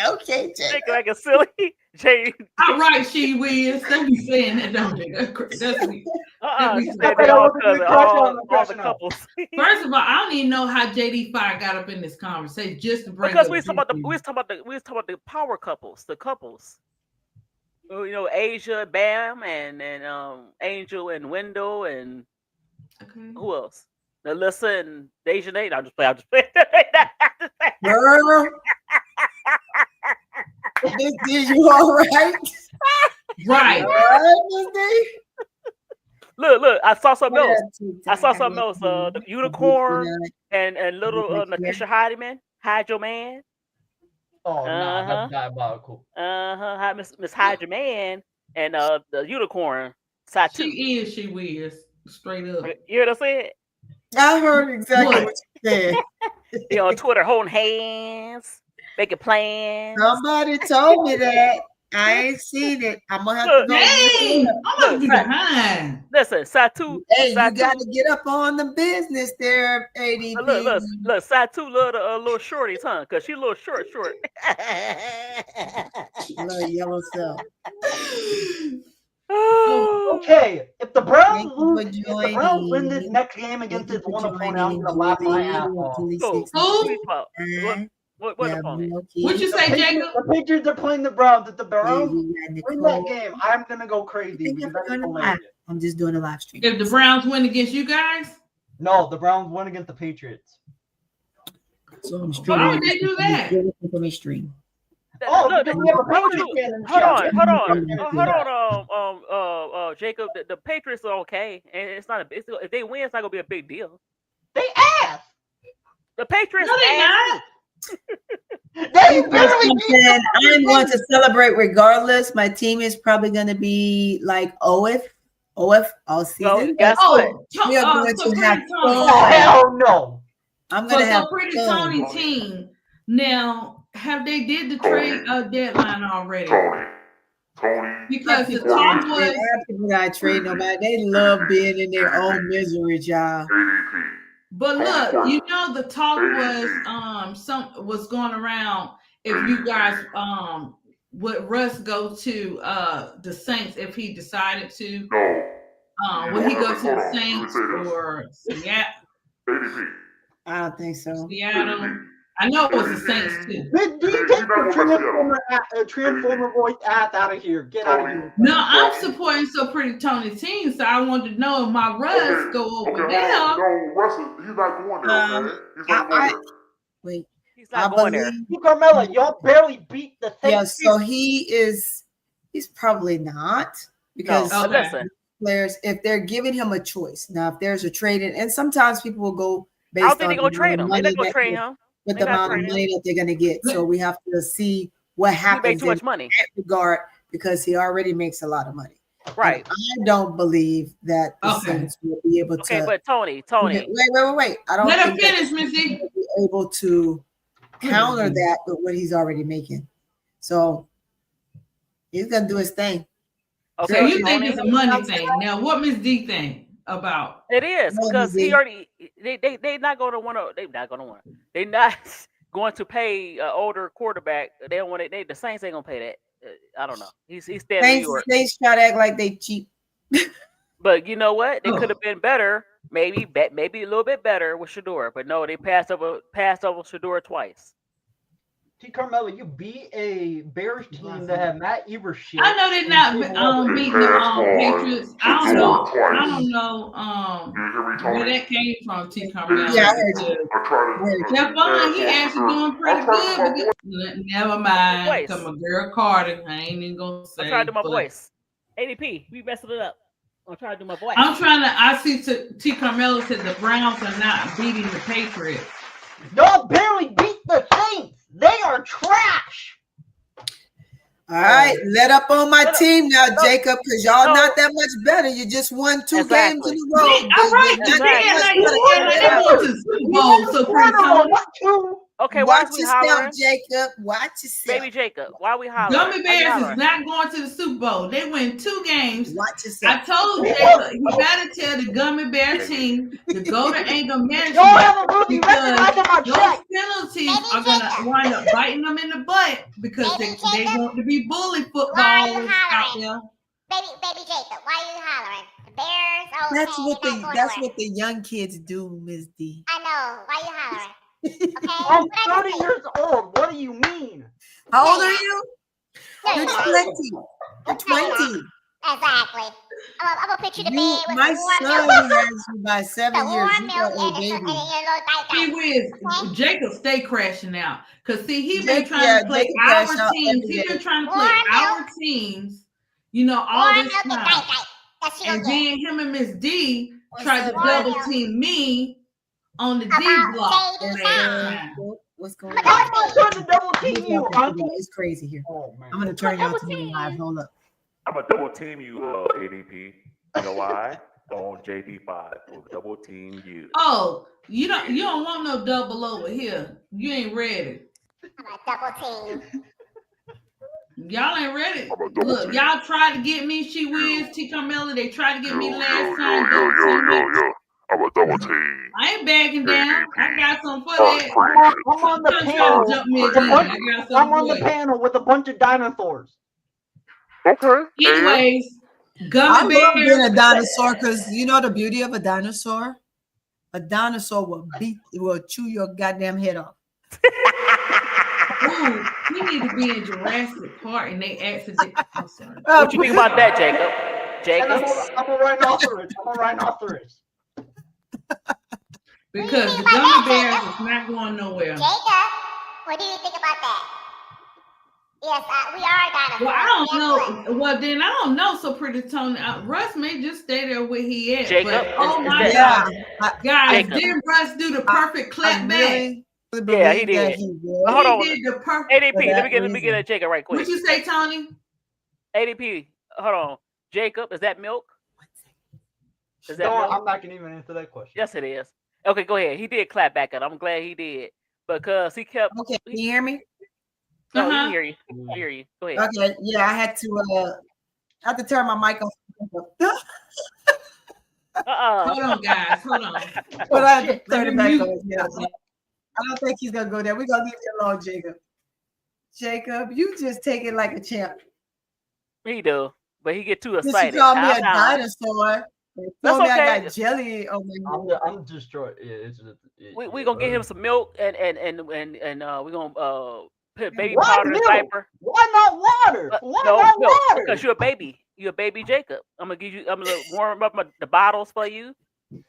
Okay, Jay. Jacob like a silly J. All right, she Wiz. Don't be saying that, don't you? That's me. She said they all cousins, all the couples. First of all, I don't even know how JD5 got up in this conversation. Just to bring Because up we was talking about Juju. the power couples, the couples. You know, Asia, Bam, and Angel and Wendell, and who else? Alyssa and Deja Nate. I'm just playing. Girl. Did you all right? Right. All right, Miss D? Look, I saw something else. Yeah, I saw something else. The unicorn and little Nakisha Hydro Man. Oh no, that's diabolical. Miss Hydro Man and the unicorn. Satu. She Wiz. Straight up. You hear what I said? I heard exactly what you said. They on Twitter holding hands, making plans. Somebody told me that. I ain't seen it. I'm gonna have to go. Dang, I'm gonna be behind. Listen, Satu. Hey, you Satu, got to get up on the business there, ADP. Look, Satu love the little shorties, huh? Cause she a little short. Little yellow cell. Okay, if the Browns Thank you for lose, if the Browns win this joining. next game against this one opponent, I'm gonna laugh my ass off. What opponent? What you say, Jacob? The Patriots are playing the Browns. If the Browns win that game, I'm gonna go crazy. Because that's hilarious. I'm just doing a live stream. If the Browns win against you guys, No, the Browns win against the Patriots. So I'm why would they do that? For me stream. Oh, Look, because we have a Patriots fan in the chat. hold on, Jacob. The Patriots are okay, and it's not if they win, it's not gonna be a big deal. They ass. The Patriots. No, they ass. They literally beat I'm going to celebrate regardless. My team is probably going to be like OF all season. Guess what? We are going to have fun. Oh, hell no. I'm going to have Pretty fun. Tony team. Now, have they did the trade deadline already? Because the talk was People not trade nobody. They love being in their own misery, y'all. But look, you know the talk was was going around if you guys would Russ go to the Saints if he decided to. Would he go to the Saints or Seattle? I don't think so. Seattle. I know it was the Saints too. Man, do you take the transformer voice ass out of here? Get out of here. No, I'm supporting So Pretty Tony team, so I wanted to know if my Russ go over there. No, Russell, he's not going there, man. He's not going there. Wait. He's not going there. Carmela, y'all barely beat the Saints. Yeah, so he's probably not, because No, listen. players, if they're giving him a choice. Now, if there's a trade in, and sometimes people will go I don't based think on they're gonna the trade him. They're money not gonna that trade they- him. with They're the not amount of trading money that they're going to get. So we have to see what He made happens too in much money. that regard, because he already makes a lot of money. Right. And I don't believe that the Okay. Saints will be able Okay, to. but Tony. Wait. I don't Let him think that finish, Missy. they'll be able to counter that with what he's already making. So he's going to do his thing. Okay, So you think Tony. it's a money thing? Now, what Miss D think about? It is No, because Miss he D. already they not going to want to. They're not going to want. They're not going to pay an older quarterback. They don't want it. The Saints ain't gonna pay that. I don't know. He's staying in New Saints, York. Saints try to act like they cheap. But you know what? They Oh. could have been better. Maybe a little bit better with Shador. But no, they passed over Shador twice. T. Carmela, you beat a Bears team that had Matt Ebershit. I know they're not beating the Patriots. I don't know. Twice. I don't know You hear me, where Tony? that came from, T. Carmel. Yeah, I heard you. I try to. Stephon, he actually doing pretty I'm trying to good. But never mind. Voice. Come on, girl Carter. I ain't even gonna say. I'm trying to do my but- voice. ADP, we messing it up. I'm trying to do my voice. I'm trying to. I see T. Carmelo said the Browns are not beating the Patriots. Y'all barely beat the Saints. They are trash. All right, let up on my team now, Jacob, because y'all No. not that much better. You just won 2 games in a row. All right, You're not Exactly. that yeah, much like, better. yeah, like they going to the Super Bowl. So pretty Tony. What two? Okay, why Watch is we yourself, hollering? Jacob. Watch yourself. Baby Jacob, why we hollering? Gummy Why you Bears hollering? is not going to the Super Bowl. They win 2 games. Watch I yourself. told Jacob he better tell the Gummy Bear team to go to anger Y'all management have a losing record. because I got my those check. penalties are gonna wind up biting them in the butt because they want to be bully Why are footballers you out hollering? there. Baby Jacob, why are you hollering? The Bears, oh, That's man, what you're not going that's nowhere. what the young kids do, Miss D. I know. Why you hollering? Okay? I'm What I 30 just say? years old. What do you mean? How old are you? No, You're you're 20. not. You're 20. Exactly. I'm gonna put you to bed You, with my the warm son milk, has you by the 7 years. warm You milk, are a and your baby. little He diaper. with Jacob stay crashing out because see he been Jake- trying yeah, to play Jacob crash our out teams. every He day. been trying to play Warm our teams. You know all Warm this milk and time, diaper. That's what you and gonna get. then him and Miss D What's tried to up, double Mario? team me on the D About block JD last Brown. time. What's going I'm on? a I'm trying to double team you, Auntie. It's crazy here. Oh, man. I'm gonna turn y'all to me live. Hold up. I'm gonna double team you, ADP. You know why? On JD5, we'll double team you. Oh, you don't want no double over here. You ain't ready. I'm a double team. Y'all ain't ready. I'm a double Look, team. y'all tried to get me. She Wiz, T. Carmella. They tried to get me last time. I'm a double team. I ain't bagging down. I got something for Oh, that. I'm on the Trying to panel. jump me with a again. bunch- I got I'm something on the for you. panel with a bunch of dinosaurs. Okay. Anyways, I Gummy love being Bears. a dinosaur because you know the beauty of a dinosaur? A dinosaur will chew your goddamn head off. Ooh, we need to be in Jurassic Park and they accident. I'm sorry. What you think about that, Jacob? And Jacob? I'm a rhinoceros. I'm a rhinoceros. Because the What do you think Gummy about Bears that, is not going nowhere. Jacob, what do you think about that? Yes, we are dinosaurs. Well, I don't Guess what? know. Well, then I don't know. So pretty Tony, Russ may just stay there where he at. Jacob, but oh is my that- God, guys, Jacob. didn't Russ do the perfect clap back? really believe Yeah, he that did. he will. Hold on. He did the perfect. ADP, For let me that get reason. at Jacob right quick. What you say, Tony? ADP, hold on. Jacob, is that milk? Is that No, milk? I'm not gonna even answer that question. Yes, it is. Okay, go ahead. He did clap back at. I'm glad he did because he kept. Okay, can you hear me? No, Uh-huh. he hear you. I hear you. Go ahead. Okay, yeah, I had to turn my mic off. Hold on, guys. Hold on. But I had to Let turn it me back mute. on. Yeah. I don't think he's gonna go there. We're gonna leave it alone, Jacob. Jacob, you just take it like a champ. He do, but he get too Since excited. you call me a Calm down. dinosaur, That's Told me I okay. got jelly on my I'm destroyed. Yeah, We gonna get him some milk and we gonna put baby Why powder in his milk? diaper. Why not water? Why No, not milk water? because you're a baby. You're a baby Jacob. I'm gonna warm up the bottles for you.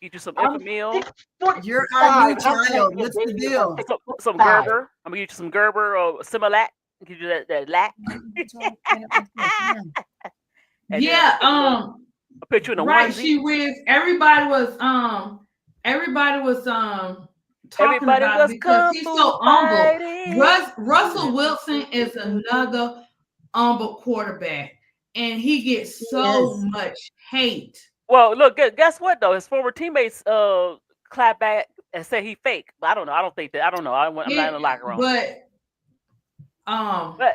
Get you some I'm Enfamil, 6'5". You're our new How can I child. be a What's the baby if deal? I'm some 6'5"? Gerber. I'm gonna get you some Gerber or Similac. Give you that lac. And Yeah, then I'll put you in a right. onesie. She was. Everybody was talking Everybody about was it because kung he's fu so humble. fighting. Russell Wilson is another humble quarterback, and he gets so much hate. Well, look, guess what though? His former teammates clap back and say he fake. But I don't know. I don't think that. I don't know. I'm not in the locker room. But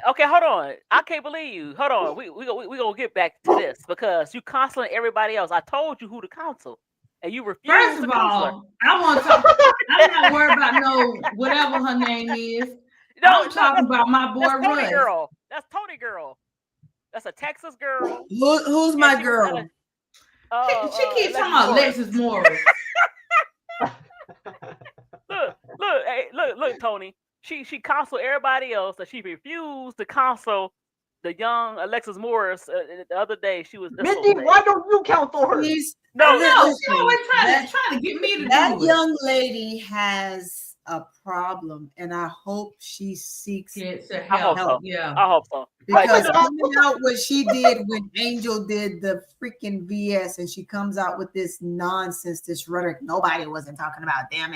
okay, hold on. I can't believe you. Hold on. We gonna get back to this because you counseling everybody else. I told you who to counsel, and you refused. First of all, I want to talk. I'm not worried about no whatever her name is. No, I'm talking about my boy that's Tony Russ. girl. That's Tony girl. That's a Texas girl. Who's my girl? She keeps talking about Alexis Morris. Look, Tony. She counseled everybody else that she refused to counsel the young Alexis Morris. The other day, she was. Mindy, why don't you counsel her? No, she always trying to get me to that do it. young lady has a problem, and I hope she seeks help. Yeah, I hope so. Because coming out what she did when Angel did the freaking VS, and she comes out with this nonsense, this rhetoric. Nobody wasn't talking about them,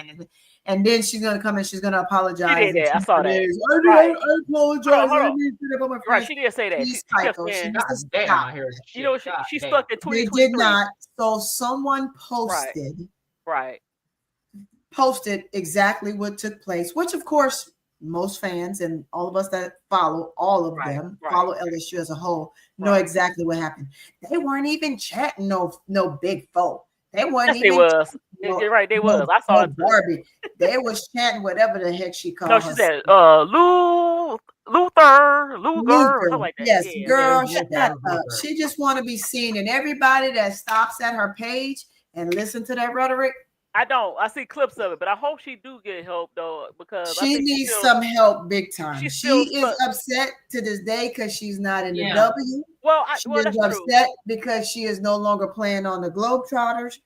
and then she's gonna come and she's gonna apologize. She did that. I saw that. I apologize. Hold on. I need to sit up on my Right, friends. she did say that. She's She kept psycho. She saying, needs to stop. you know, she stuck in They 2023. did not. So someone posted. Right. Posted exactly what took place, which of course most fans and all of us that follow all of them follow LSU as a whole know exactly what happened. They weren't even chatting no big foe. They weren't Yes, even. they was. You're right, they was. I saw it. Barbie. They was chatting whatever the heck she called. No, she said Luther, or something like that. Yes, Yeah, girl, yeah. shut up. She just want to be seen, and everybody that stops at her page and listen to that rhetoric. I don't. I see clips of it, but I hope she do get help though, because I She think needs some help big time. she's She still is upset to this day because she's not in the Yeah. W. Well, She well, is that's true. upset because she is no longer playing on the Globetrotters.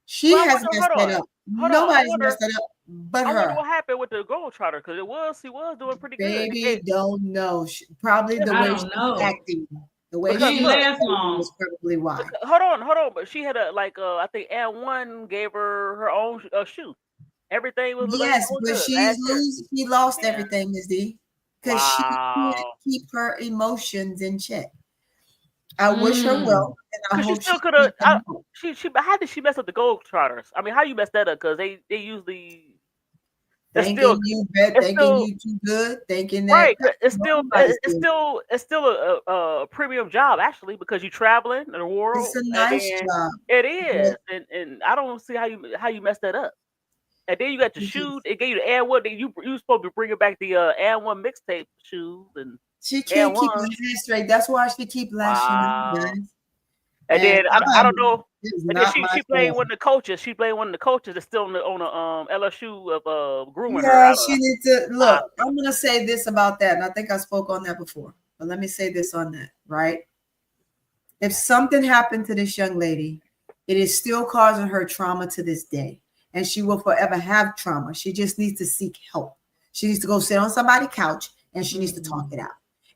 She Well, has hold messed on. that up. Hold on, I Nobody's wonder- messed that up but I wonder her. what happened with the Globetrotter because she was doing pretty good. Baby, don't know. Probably the I way don't she's know. acting. The way Because she look- was probably why. Hold on, but she had I think and one gave her own shoe. Everything was Yes, looking but good she's last year. she lost everything, Ms. D. Because she Wow. can't keep her emotions in check. I wish her well, and I Because she hope still she could have. keeps them. She. But how did she mess up the Globetrotters? I mean, how you messed that up? Because they usually. Thinking still, you bet, it's thinking still- you too good, thinking that Right, it's still Nobody's it's still a premium job actually because you're traveling in the world. It's a and nice then- job. It is, and I don't see how you messed that up. And then you got the shoes. It gave you the and one. You supposed to be bringing back the and one mixtape shoes and She can't keep her And1. head straight. That's why she keep lashing out, Wow. guys. And then I don't know. It's And then not she my playing fault. one of the coaches. She playing one of the coaches that's still on the LSU of grooming her. Yeah, I don't she know. needs to look. I'm gonna say this about that, and I think I spoke on that before. But let me say this on that, right? If something happened to this young lady, it is still causing her trauma to this day, and she will forever have trauma. She just needs to seek help. She needs to go sit on somebody's couch, and she needs to talk it out.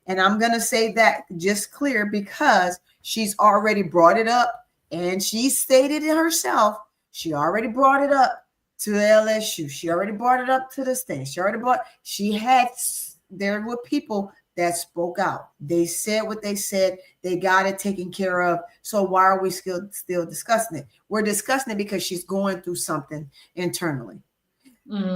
And I'm gonna say that just clear because she's already brought it up, and she stated it herself. She already brought it up to LSU. She already brought it up to the state. There were people that spoke out. They said what they said. They got it taken care of. So why are we still discussing it? We're discussing it because she's going through something internally.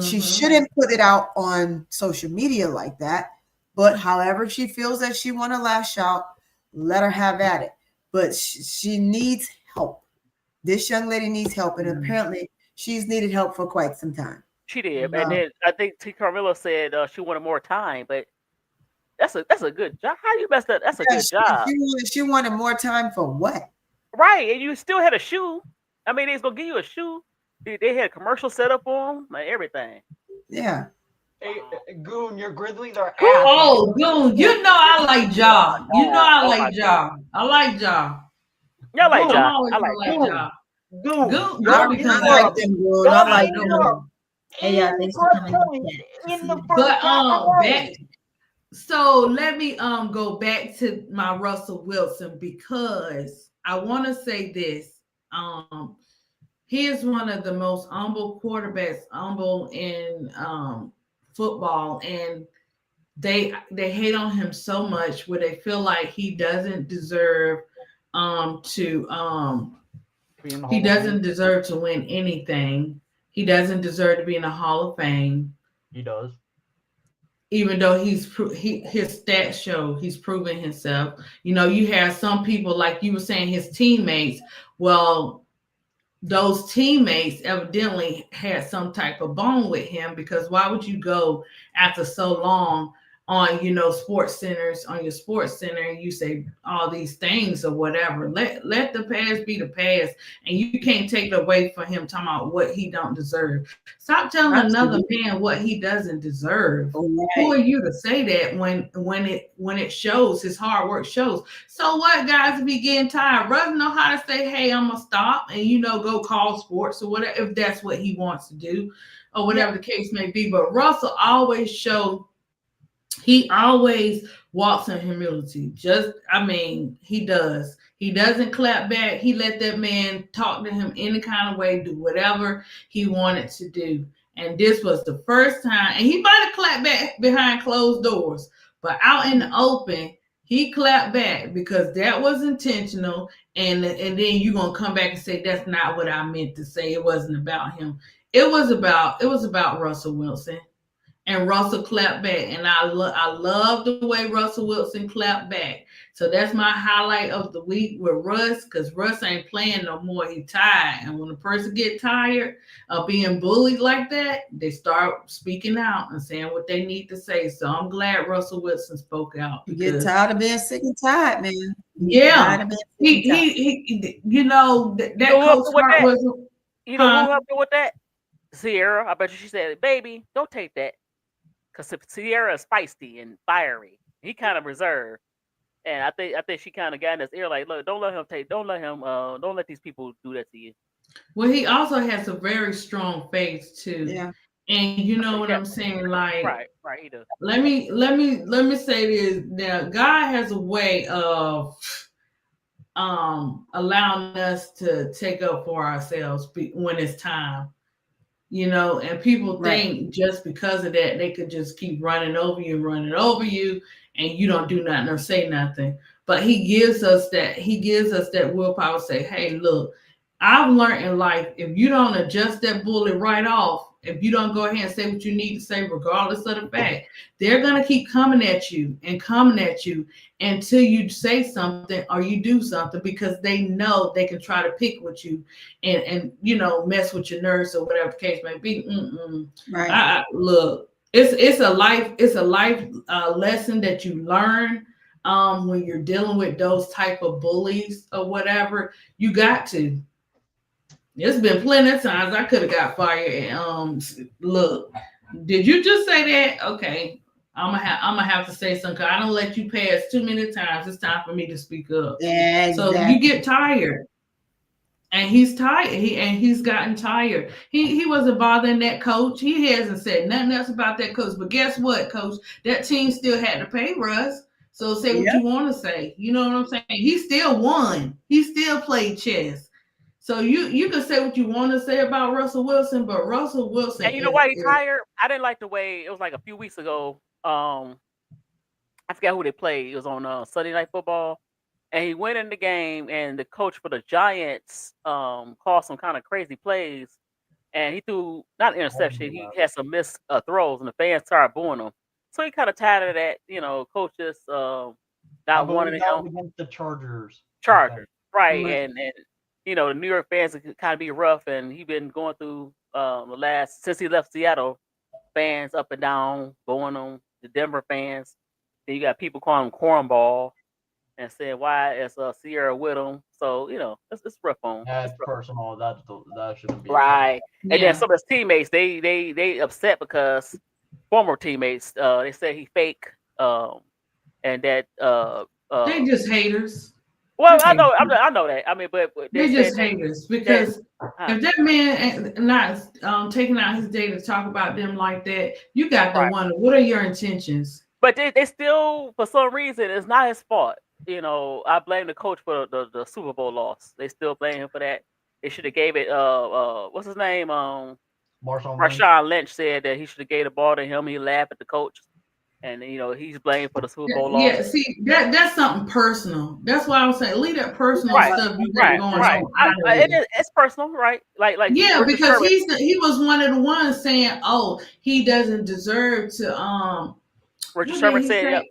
She shouldn't put it out on social media like that. But however she feels that she want to lash out, let her have at it. But she needs help. This young lady needs help, and apparently she's needed help for quite some time. She did, and then I think T. Carmelo said she wanted more time, but that's a good job. How you messed up? That's a good job. She wanted more time for what? Right, and you still had a shoe. I mean, they was gonna give you a shoe. They had a commercial set up for them, like everything. Yeah. Hey, Goon, your Grizzlies are ass. Oh, Goon, you know I like Ja. You know I Oh my like Ja. I like Ja. Yeah, I like I'm Ja. always I gonna like like Ja. Ja. Goon, Goon y'all be mute coming I up. like them, Goon. I Y'all like mute them. up. Hey, y'all, In thanks for coming. in the first But half back, so let me go back to my Russell Wilson, because I want to say this. He is one of the most humble quarterbacks, humble in football, and they hate on him so much where they feel like he doesn't deserve he doesn't deserve to win anything. He doesn't deserve to be in the Hall of Fame. He does. Even though his stats show he's proven himself. You know, you have some people, like you were saying, his teammates. Well, those teammates evidently had some type of bone with him, because why would you go after so long on, you know, Sports Centers, on your Sports Center, and you say all these things or whatever? Let the past be the past, and you can't take it away from him talking about what he don't deserve. Stop telling another man what he doesn't deserve. Who are you to say that when it shows, his hard work shows? So what, guys, if he getting tired, Russ know how to say, hey, I'm gonna stop, and, you know, go call sports or whatever, if that's what he wants to do, or whatever the case may be. But Russell always he always walks in humility. He does. He doesn't clap back. He let that man talk to him any kind of way, do whatever he wanted to do. And this was the first time, and he might have clapped back behind closed doors, but out in the open, he clapped back, because that was intentional. And then you're gonna come back and say, that's not what I meant to say. It wasn't about him. It was about Russell Wilson. And Russell clapped back, and I love the way Russell Wilson clapped back. So that's my highlight of the week with Russ, because Russ ain't playing no more. He tired, and when a person get tired of being bullied like that, they start speaking out and saying what they need to say. So I'm glad Russell Wilson spoke out. You get tired of being sick and tired, man. Yeah, he you know, that Coach Hart was. You know who helped me with that? Sierra. I bet you she said, "Baby, don't take that." Because Sierra is feisty and fiery. He kind of reserved. And I think she kind of got in his ear, like, look, don't let these people do that to you. Well, he also has a very strong faith too. Yeah. And you know what I'm saying? Like, right, he does. Let me say this. Now, God has a way of allowing us to take up for ourselves when it's time. You know, and people think just because of that, they could just keep running over you, and you don't do nothing or say nothing. But he gives us that willpower to say, hey, look, I've learned in life, if you don't adjust that bullet right off, if you don't go ahead and say what you need to say, regardless of the fact, they're going to keep coming at you until you say something or you do something, because they know they can try to pick with you and you know, mess with your nerves or whatever the case may be. Right. Look, it's a life lesson that you learn when you're dealing with those type of bullies or whatever. You got to. There's been plenty of times I could have got fired. And look, did you just say that? Okay, I'm gonna have to say something, because I don't let you pass too many times. It's time for me to speak up. Yeah, exactly. So you get tired, and he's tired. He's gotten tired. He wasn't bothering that coach. He hasn't said nothing else about that coach. But guess what, coach? That team still had to pay Russ. So say what you want to say. You know what I'm saying? He still won. He still played chess. So you can say what you want to say about Russell Wilson, but Russell Wilson. And you know why he's tired? I didn't like the way it was, like a few weeks ago. I forgot who they played. It was on Sunday Night Football, and he went in the game, and the coach for the Giants called some kind of crazy plays, and he threw not an interception. He had some missed throws, and the fans started booing him. So he kind of tired of that, you know, coaches not wanting him against the Chargers. Right, and you know, the New York fans kind of be rough, and he's been going through since he left Seattle, fans up and down, booing him. The Denver fans. Then you got people calling him cornball. and said, "Why is Sierra with him?" So it's rough on. That's personal. That shouldn't be Right. And Yeah. then some of his teammates, they upset because former teammates, they said he fake, and that They just haters. well, Just I know haters. I know that. I mean, but They they just said haters because if that man ain't not taking out his day to talk about them like that, you got to Right. wonder what are your intentions. But they still, for some reason, it's not his fault. I blame the coach for the Super Bowl loss. They still blame him for that. They should have gave it. What's his name? Marshawn Lynch said that he should have gave the ball to him. He laughed at the coach, and he's blamed for the Super Bowl loss. Yeah, see that's something personal. That's why I was saying leave that personal stuff you got going on. It's personal, right? Like yeah, Richard because Sherman, he was one of the ones saying, "Oh, he doesn't deserve to." Richard Sherman said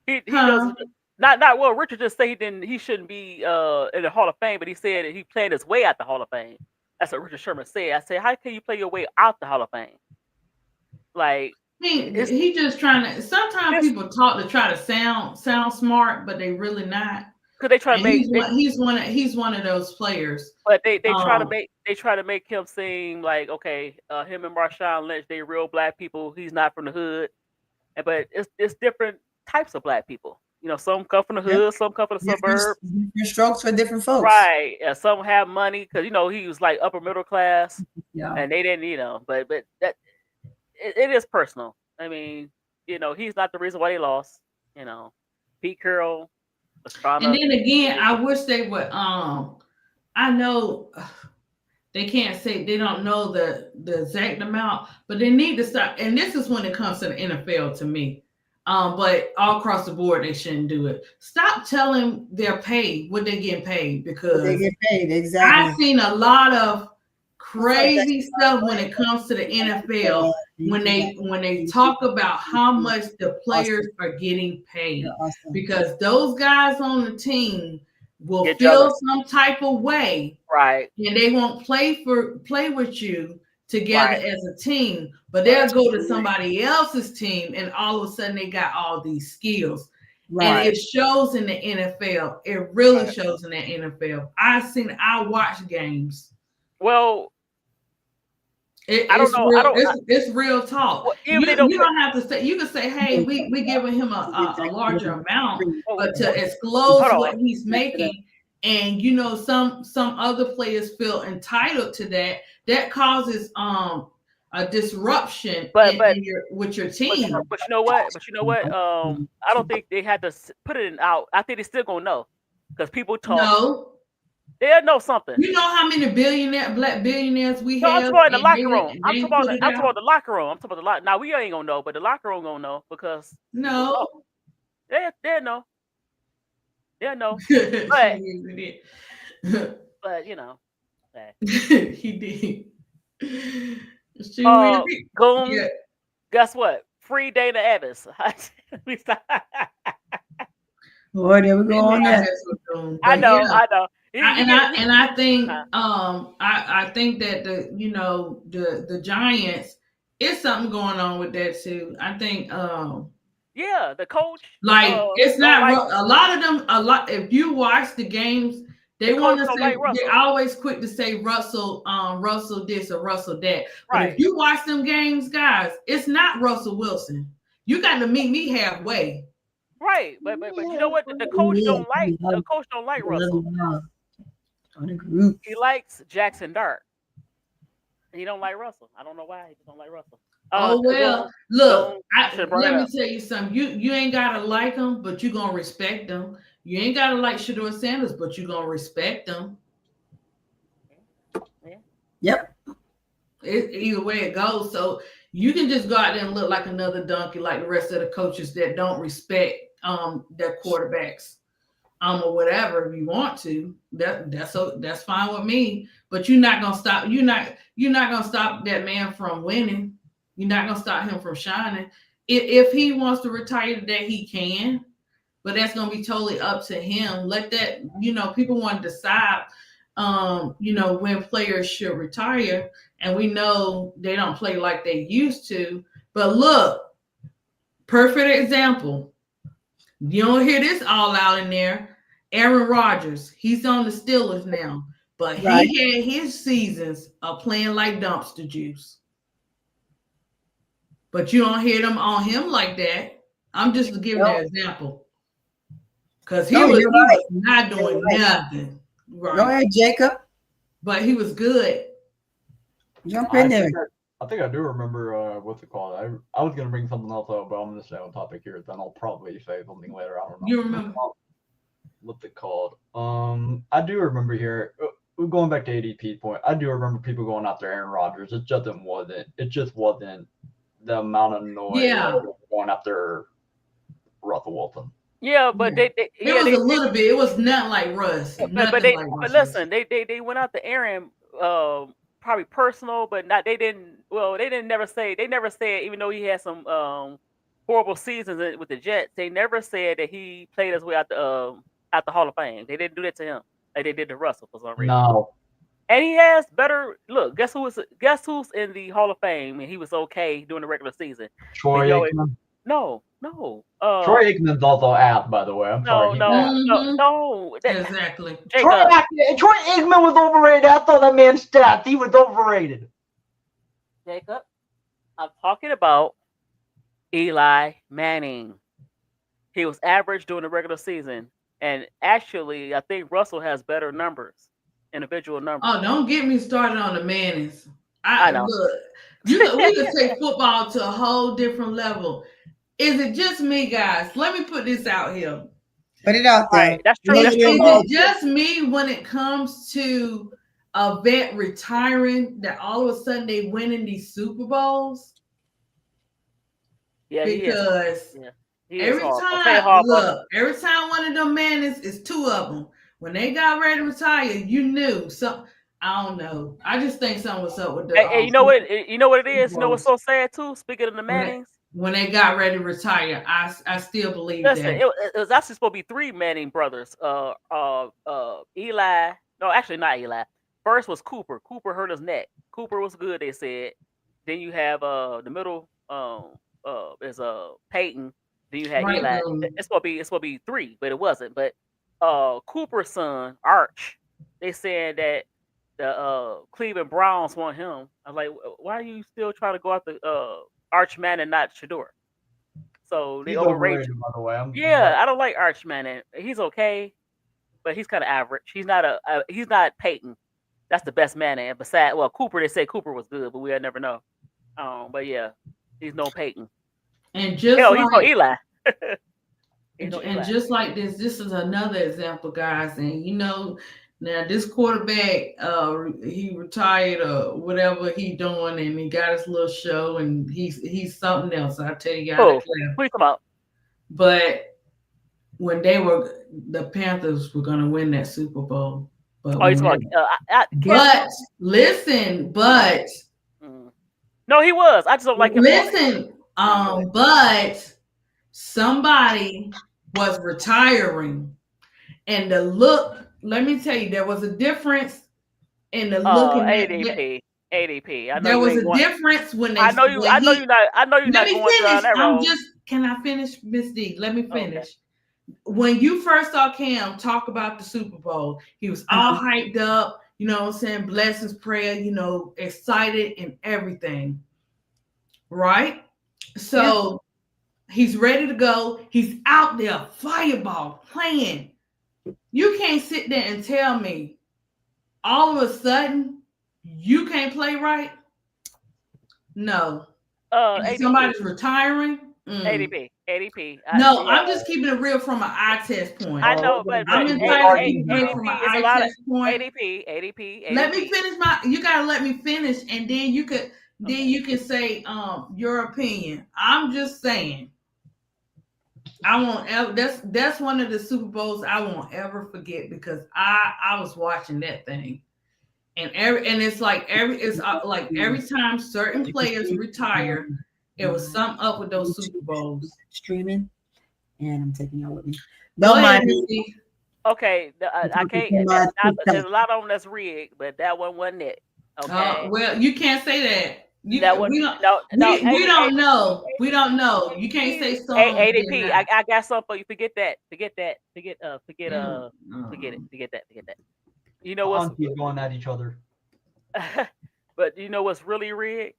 he doesn't. Not well. Richard just said he shouldn't be in the Hall of Fame, but he said that he played his way out the Hall of Fame. That's what Richard Sherman said. I said, how can you play your way out the Hall of Fame? Like he just trying to. Sometimes people talk to try to sound smart, but they really not. Because they try to make he's one of those players. But they try to make him seem like okay, him and Marshawn Lynch, they real black people. He's not from the hood, but it's different types of black people. Some come from the hood, some come from the suburbs. Different strokes for different folks. Right. Yeah, some have money because he was like upper middle class. Yeah. And they didn't, but that it is personal. I mean, he's not the reason why they lost. Pete Carroll was trying. And then again, I wish they would. I know they can't say they don't know the exact amount, but they need to start. And this is when it comes to the NFL to me. But all across the board, they shouldn't do it. Stop telling their pay what they're getting paid because they get paid exactly. I've seen a lot of crazy stuff when it comes to the NFL when they talk about how much the players are getting paid because those guys on the team will feel some type of way, right? And they won't play with you together as a team, but they'll go to somebody else's team and all of a sudden they got all these skills. And it shows in the NFL. It really shows in the NFL. I watch games. Well, it's real talk. Well, you don't have to say. You can say, "Hey, we giving him a larger amount," but to disclose what he's making, and some other players feel entitled to that. That causes a disruption with your team. But you know what? I don't think they had to put it out. I think they still gonna know because people talk. No. They'll know something. You know how many black billionaires we I'm have? talking about the locker room. I'm talking about the locker room. I'm talking about the locker. Now we ain't gonna know, but the locker room gonna know because no, they'll know. They'll know. But he did. Goon. Yeah. Guess what? Free Dana Evans. Boy, there we go on that. I know. I think I think that the Giants is something going on with that too. I think the coach it's not a lot of them. If you watch the games, they want to say they're always quick to say Russell this or Russell that. But if you watch them games, guys, it's not Russell Wilson. You got to meet me halfway. Right, but you know what? The coach don't like. The coach don't like Russell. He likes Jackson Dart. He don't like Russell. I don't know why he don't like Russell. Look, let me tell you something. You ain't gotta like them, but you gonna respect them. You ain't gotta like Shedeur Sanders, but you gonna respect them. Yeah. Yep. Either way it goes. So you can just go out there and look like another donkey, like the rest of the coaches that don't respect their quarterbacks, or whatever. If you want to, that's fine with me. But you're not gonna stop. You're not gonna stop that man from winning. You're not gonna stop him from shining. If he wants to retire today, he can. But that's gonna be totally up to him. Let that, people want to decide, when players should retire. And we know they don't play like they used to. But look, perfect example. You don't hear this all out in there. Aaron Rodgers, he's on the Steelers now, but he Right. had his seasons of playing like dumpster juice. But you don't hear them on him like that. I'm just giving No. an example. Because he No, was you're right. not doing You're right. nothing. Right. Go ahead, Jacob. But he was good. Jump in there. I think I do remember what's it called. I was gonna bring something else up, but I'm gonna stay on topic here. Then I'll probably say something later. I don't know. You remember? What's it called? I do remember here. Going back to ADP's point, I do remember people going after Aaron Rodgers. It just wasn't the amount of noise Yeah. going after Russell Wilson. Yeah, but they It was a little bit. It was not like Russ. but Nothing like Russ. listen, they went out to Aaron probably personal, but not they never said, even though he had some horrible seasons with the Jets, they never said that he played his way out the Hall of Fame. They didn't do that to him like they did to Russell for some reason. No. And he has better look. Guess who's in the Hall of Fame and he was okay during the regular season? Troy Aikman. No. Troy Aikman's also ass, by the way. I'm sorry. No. Exactly. Troy Aikman was overrated. I thought that man's stats. He was overrated. Jacob, I'm talking about Eli Manning. He was average during the regular season. And actually, I think Russell has better numbers, individual numbers. Oh, don't get me started on the Mannings. I know. Look, we can take football to a whole different level. Is it just me, guys? Let me put this out here. Put it out there. Right, that's true. Is That's true. it just me when it comes to a vet retiring that all of a sudden they winning these Super Bowls? Yeah, Because he is every horrible. every time one of them Mannings is two of them. When they got ready to retire, you knew something. I don't know. I just think something was up with the. Hey, you know what? You know what it is. You know what's so sad too. Speaking of the Mannings, when they got ready to retire, I still believe listen, that it was actually supposed to be three Manning brothers. Eli. No, actually not Eli. First was Cooper. Cooper hurt his neck. Cooper was good, they said. Then you have the middle is Peyton. Then you had Right, Eli. It's supposed to be three, but it wasn't. But Cooper's son, Arch, they said that the Cleveland Browns want him. I'm like, why are you still trying to go after Arch Manning, not Shador? So they He's overrated. By the way. I don't like Arch Manning. He's okay, but he's kind of average. He's not Peyton. That's the best Manning. Besides, well, Cooper, they say Cooper was good, but we'll never know. But yeah, he's no Peyton. And just hell, like, he's no Eli. and just like this is another example, guys. And you know, now this quarterback, he retired or whatever he doing, and he got his little show, and he's something else. I tell you guys. Who you talking about? But when the Panthers were going to win that Super Bowl. But listen. No, he was. I just don't like him. Listen, but somebody was retiring, and the look. Let me tell you, there was a difference in the look. ADP. There was a difference when they. I know you're not going down that road. Can I finish, Miss D? Let me finish. Okay. When you first saw Cam talk about the Super Bowl, he was all hyped up, you know what I'm saying? Blessings, prayer, you know, excited and everything. Right? So he's ready to go. He's out there, fireball, playing. You can't sit there and tell me all of a sudden you can't play right. No. Somebody's retiring. ADP. I'm just keeping it real from an eye test point. I know, but I'm entitled to keep it real from an eye test point. ADP. Let me finish you gotta let me finish, and then you can say your opinion. I'm just saying. I won't ever. That's one of the Super Bowls I won't ever forget because I was watching that thing, and it's like every time certain players retire, it was something up with those Super Bowls. Streaming, and I'm taking y'all with me. Don't mind me. Okay, I can't. There's a lot of them that's rigged, but that one wasn't it. Okay. Well, you can't say that. That would we don't no. we don't know. We don't know. You can't say Storm. ADP. I got something for you. Forget that. Forget that. Forget that. Forget that. You know what's Aunties going at each other. but you know what's really rigged?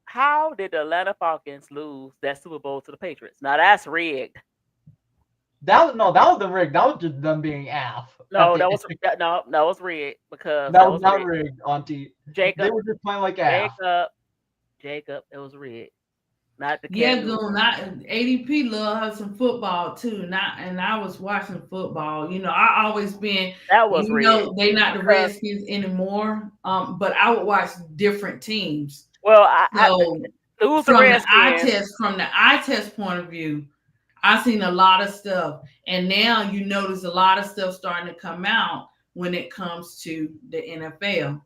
How did the Atlanta Falcons lose that Super Bowl to the Patriots? Now that's rigged. That was the rig. That was just them being ass. No, that was rigged because that was not rigged, Auntie. Jacob, they were just playing like ass. Jacob, it was rigged. Not the Goon. Not ADP love her some football too. And I was watching football. You know, I always been. That was rigged. Know, they not the Redskins anymore. But I would watch different teams. Well, from the eye test point of view, I've seen a lot of stuff, and now you notice a lot of stuff starting to come out when it comes to the NFL.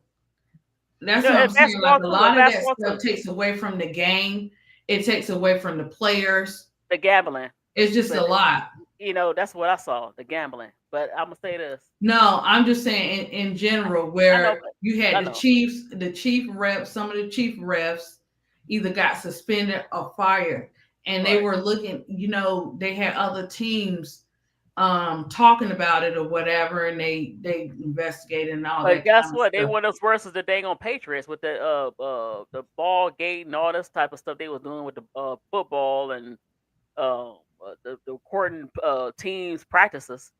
That's what I'm saying. Like a lot of that stuff takes away from the game. It takes away from the players. The gambling. It's just a lot. You know, that's what I saw, the gambling. But I'm gonna say this. No, I'm just saying in general, where you had the chief reps, some of the chief refs either got suspended or fired. And they were looking, you know, they had other teams talking about it or whatever, and they investigated and all that. But guess what? They were as worse as the dang on Patriots with the ball gate and all this type of stuff they was doing with the football and the recording teams practices.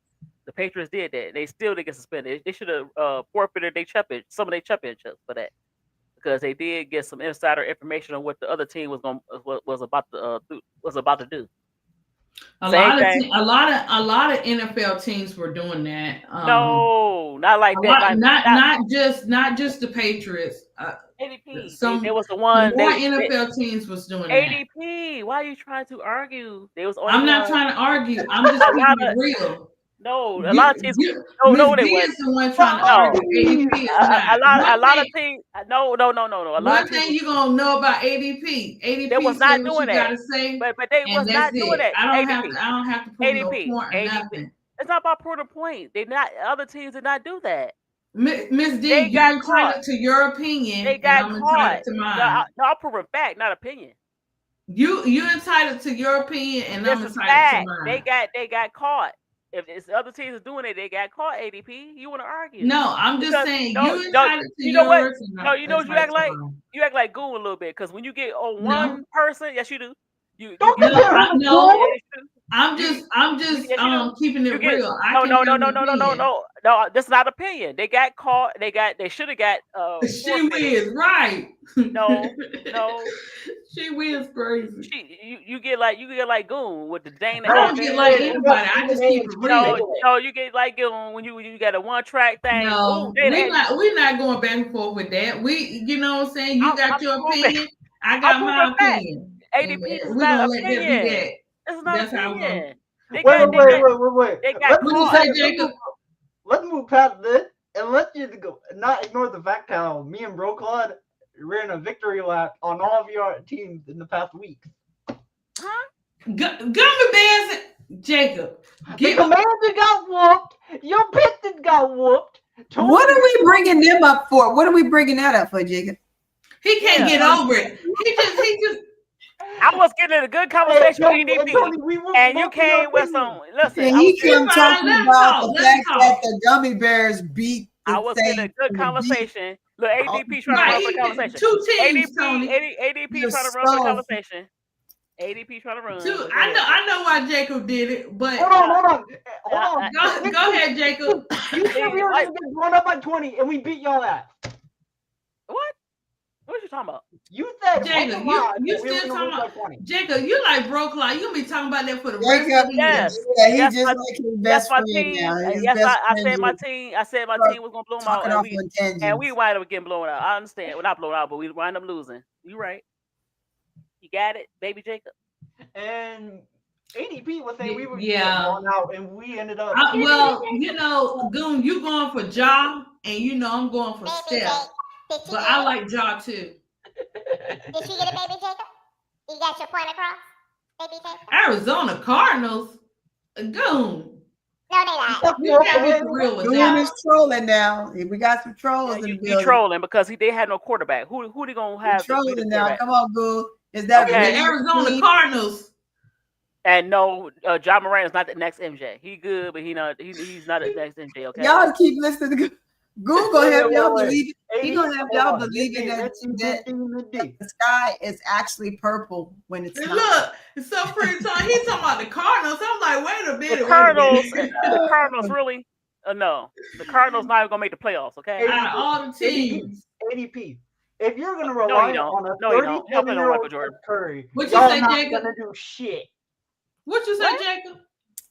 The Patriots did that. They still didn't get suspended. They should have forfeited some of their championships for that, because they did get some insider information on what the other team was about to do. A lot of NFL teams were doing that. No, not like that. Not just the Patriots. ADP. It was the one. More NFL teams was doing ADP. Why are you trying to argue? I'm not trying to argue. I'm just keeping it real. No, a lot of teams. No, they weren't. The one trying to argue. ADP is not. A lot of teams. No. One thing you gonna know about ADP. ADP they was not doing that. Gotta say, but they was not doing that. I don't have to prove no point or nothing. It's not about proving a point. Other teams did not do that. Miss D, you're entitled to your opinion. They got caught. To mine. No, I'll prove a fact, not opinion. You're entitled to your opinion, and I'm entitled to mine. They got caught. If it's other teams are doing it, they got caught. ADP, you want to argue? No, I'm just saying you entitled to you know yours. What? No, you know what you act like? You act like Goon a little bit, because when you get on one person, yes you do. I'm just keeping it real. No. This is not opinion. They got caught. They should have got. She wins, right? No. She wins crazy. You get like Goon with the Dana. I don't get like anybody. I just keep it real. No, you get like Goon when you got a one track thing. No, we're not going back and forth with that. You know what I'm saying? You got your opinion. I got my opinion. ADP is not opinion. It's not opinion. Wait. They got caught. Let's move past this and let's just go. Not ignore the fact how me and Bro Claude ran a victory lap on all of your teams in the past week. Huh? Gummy Bears, Jacob. The Commanders got whooped. Your Pistons got whooped. What are we bringing them up for? What are we bringing that up for, Jacob? He can't get over it. He just. I was getting a good conversation with EDP, and you came with some. Listen, and he came talking about the fact that the Gummy Bears beat. I was getting a good conversation. Look, ADP trying to run the conversation. Two teams. ADP trying to run the conversation. ADP trying to run. I know why Jacob did it, but hold on. Go ahead, Jacob. You said we were going to get blown up by 20, and we beat y'all at. What? What are you talking about? You said Jacob, you still talking about Jacob? You like Bro Claude? You gonna be talking about that for the rest of the year? Yes. Yeah, he just like his best friend now. Yes, I said my team. I said my team was gonna blow them out, and we wind up getting blown out. I understand. We're not blown out, but we wind up losing. You right? You got it, baby Jacob. And ADP was saying we were blown out, and we ended up. Well, you know, Goon, you going for Ja, and you know I'm going for Steph. But I like Ja too. Did she get a baby, Jacob? You got your point across, baby Jacob? Arizona Cardinals, Goon. No, they not. Fuck You you up, can't be man. for real with Doing that. is trolling now. We got some trolls in the You building. trolling because they had no quarterback. Who they gonna We're have to be the trolling now. quarterback? Come on, Goo. Is that Okay. The really Arizona team? Cardinals. And no, John Moran is not the next MJ. He good, but he's not the next MJ. Okay. Y'all keep listening to Goo gonna have y'all Wait. believe he gonna have y'all believing that the sky is actually purple when it's And not. look, it's so pretty. He's talking about the Cardinals. I'm like, wait a minute. The Cardinals really? No, the Cardinals not even gonna make the playoffs. Okay. Out of all the teams. ADP. If you're gonna No, rely you don't. on a No, you don't. Help me know, 37-year-old Michael Jordan. Curry, What you y'all say, not Jacob? gonna do shit. What you say, Jacob?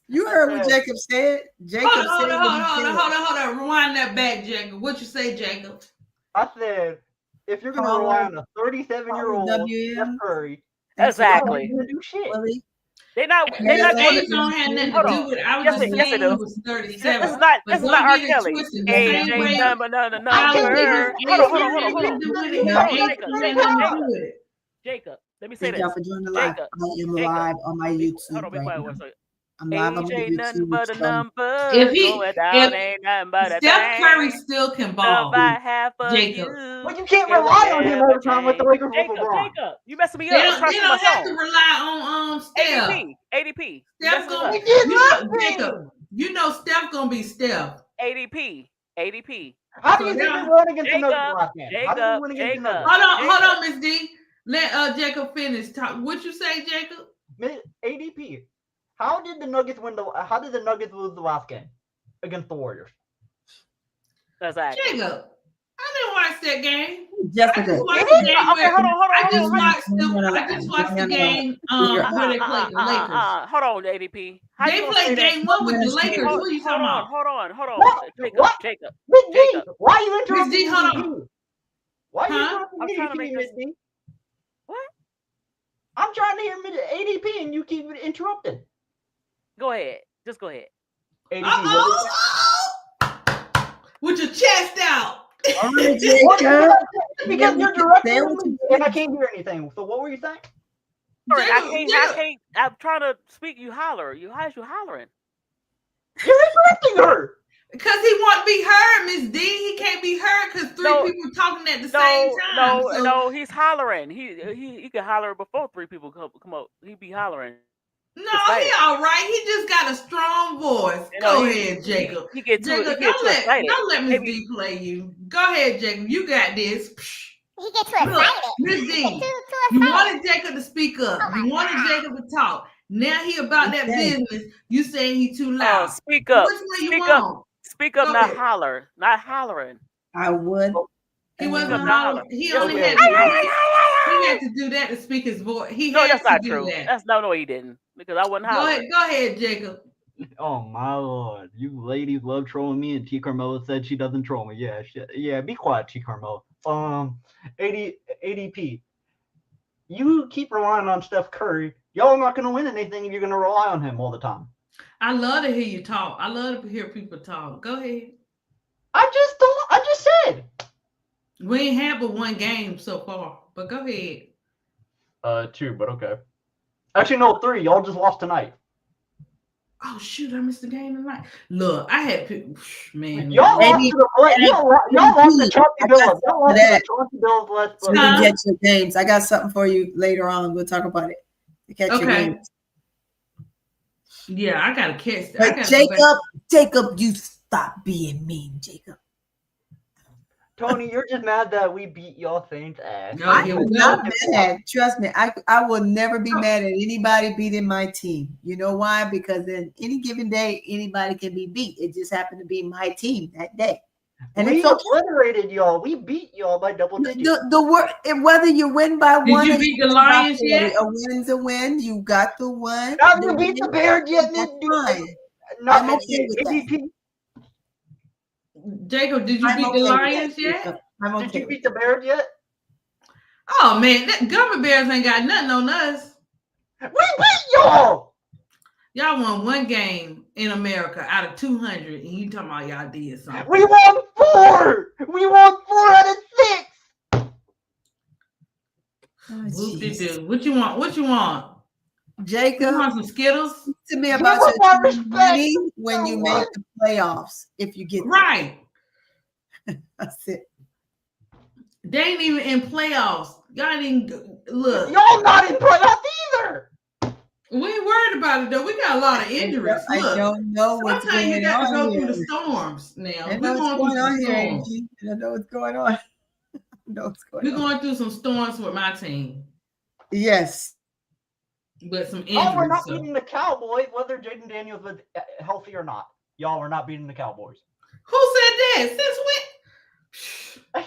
You heard what Jacob said. Jacob Hold said what he said. on. Rewind that back, Jacob. What you say, Jacob? I said, if you're gonna rely on a 37-year-old Steph Curry, Exactly. you're not gonna do shit. They're not. His They're not age going don't have nothing Hold to do on. with it. I was Yes, just it- yes, saying it he does. was This 37. is not. But This is don't not R. get it Kelly. twisted. The same AJ way number. I No. was Hold his on. age had nothing to do with it. His Now, age Jacob. had nothing to do with it. Jacob. Let me say Thank this. y'all for joining the live. Jacob. I am live on my Hold YouTube on. Be right quiet now. one second. I'm live on my AJ nothing YouTube. but a so- number. If he- going down if ain't nothing but a Steph Curry thing. still can ball. About half of Jacob. you. But you can't It will rely on him never every time with the Lakers with change. LeBron. Jacob, you messing me They up. I'm don't, trying they to sing my don't have to song. rely on Steph. ADP. You Steph messing us gonna up. be, He did you know, nothing. Jacob, you know Steph gonna be Steph. ADP. How do So you think now- they won against the Nuggets Jacob, last game? How did they win against the Nuggets? Hold on, Miss D. Let Jacob finish. Talk. What you say, Jacob? ADP. How did the Nuggets How did the Nuggets lose the last game against the Warriors? Exactly. Jacob, I didn't watch that game. Jessica. I just watched the game. Okay, hold on. I just watched the game. Where they played the Lakers. Hold on, ADP. How They you gonna say played that? game one with the Lakers. What are you talking about? Hold on. What? Jacob. Miss D, why are you interrupting Miss D, hold me? on. Why are you Huh? interrupting I'm trying to ADP, make Miss this- D? What? I'm trying to hear ADP and you keep interrupting. Go ahead. Just go ahead. ADP, what is With your chest out. All right, Jacob. because you're directing me and I can't hear anything. So what were you saying? Sorry, I Jacob. can't. I'm trying to speak. You holler. Why is you hollering? You're interrupting her. Because he want to be heard, Miss D. He can't be heard because three No. people talking at the same time. So No. He's hollering. He can holler before three people come up. He be hollering. no, he all right. He just got a strong voice. You know, Go he- ahead, Jacob. He get too. Jacob, He get too excited. don't let Miss Maybe- D play you. Go ahead, Jacob. You got this. He gets too Look, excited. Miss He D, gets too you excited. wanted Jacob to speak up. Oh my You wanted God. Jacob to talk. Now he about that Okay. business. You saying he too Oh, loud. speak up. Which one you Speak want? up. Speak up. Go Not ahead. holler. Not hollering. I would. He wasn't Speak up, hollering. holler. He Yes, only he had was. he had to do that to speak his voice. He No, had that's to not do true. that. That's no, he didn't. Because I wasn't Go hollering. ahead, Jacob. Oh my lord, you ladies love trolling me, and T Carmela said she doesn't troll me. Yeah, be quiet, T Carmela. ADP. You keep relying on Steph Curry. Y'all are not gonna win anything if you're gonna rely on him all the time. I love to hear you talk. I love to hear people talk. Go ahead. I just said. We ain't had but one game so far, but go ahead. 2, but okay. Actually, no, 3. Y'all just lost tonight. Oh shoot, I missed the game tonight. Look, I had man. Y'all lost to the play. Y'all lost to Chauncey I got Billups. Y'all lost to that. the Chauncey Billups last So you Huh? can get your games. I got something for you later on. We'll talk about it. To catch your Okay. games. Yeah, I gotta catch that. I But gotta go back. Jacob, you stop being mean, Jacob. Tony, you're just mad that we beat y'all Saints ass. No, I here am we go. not mad. Trust me, I will never be mad at anybody beating my team. You know why? Because then any given day, anybody can be beat. It just happened to be my team that day. And we it's okay. obliterated y'all. We beat y'all by double digits. The word, whether you win by Did one, you or beat win the by Lions 40, yet? a win's a win. You got the one. Have you beat the Bears yet? That's fine. Not I'm okay with that. ADP. Jacob, did you I'm beat okay the with Lions that, yet? Jacob. I'm okay. Did you with beat the Bears yet? Oh man, that Gummy Bears ain't got nothing on us. We beat y'all. Y'all won one game in America out of 200, and you talking about y'all did something. We won 4. We won 4 out of 6. Oh, Whoop-de-doo. jeez. What you want? What you want? You Jacob, want some Skittles? to me Give about us our your respect. money when you make the playoffs. If you get there. Right. That's it. They ain't even in playoffs. Y'all ain't even look. Y'all not in playoffs either. We ain't worried about it though. We got a lot of injuries. I Look, don't know what's sometimes you going got to on go here. through the storms now. I We're know what's going going through on some here, storms. AG. I know what's going on. I know what's going We're on. going through some storms with my team, Yes. but some Y'all were injuries. not So. beating the Cowboys, whether Jaden Daniels was healthy or not. Y'all were not beating the Cowboys. Who said that? Since when?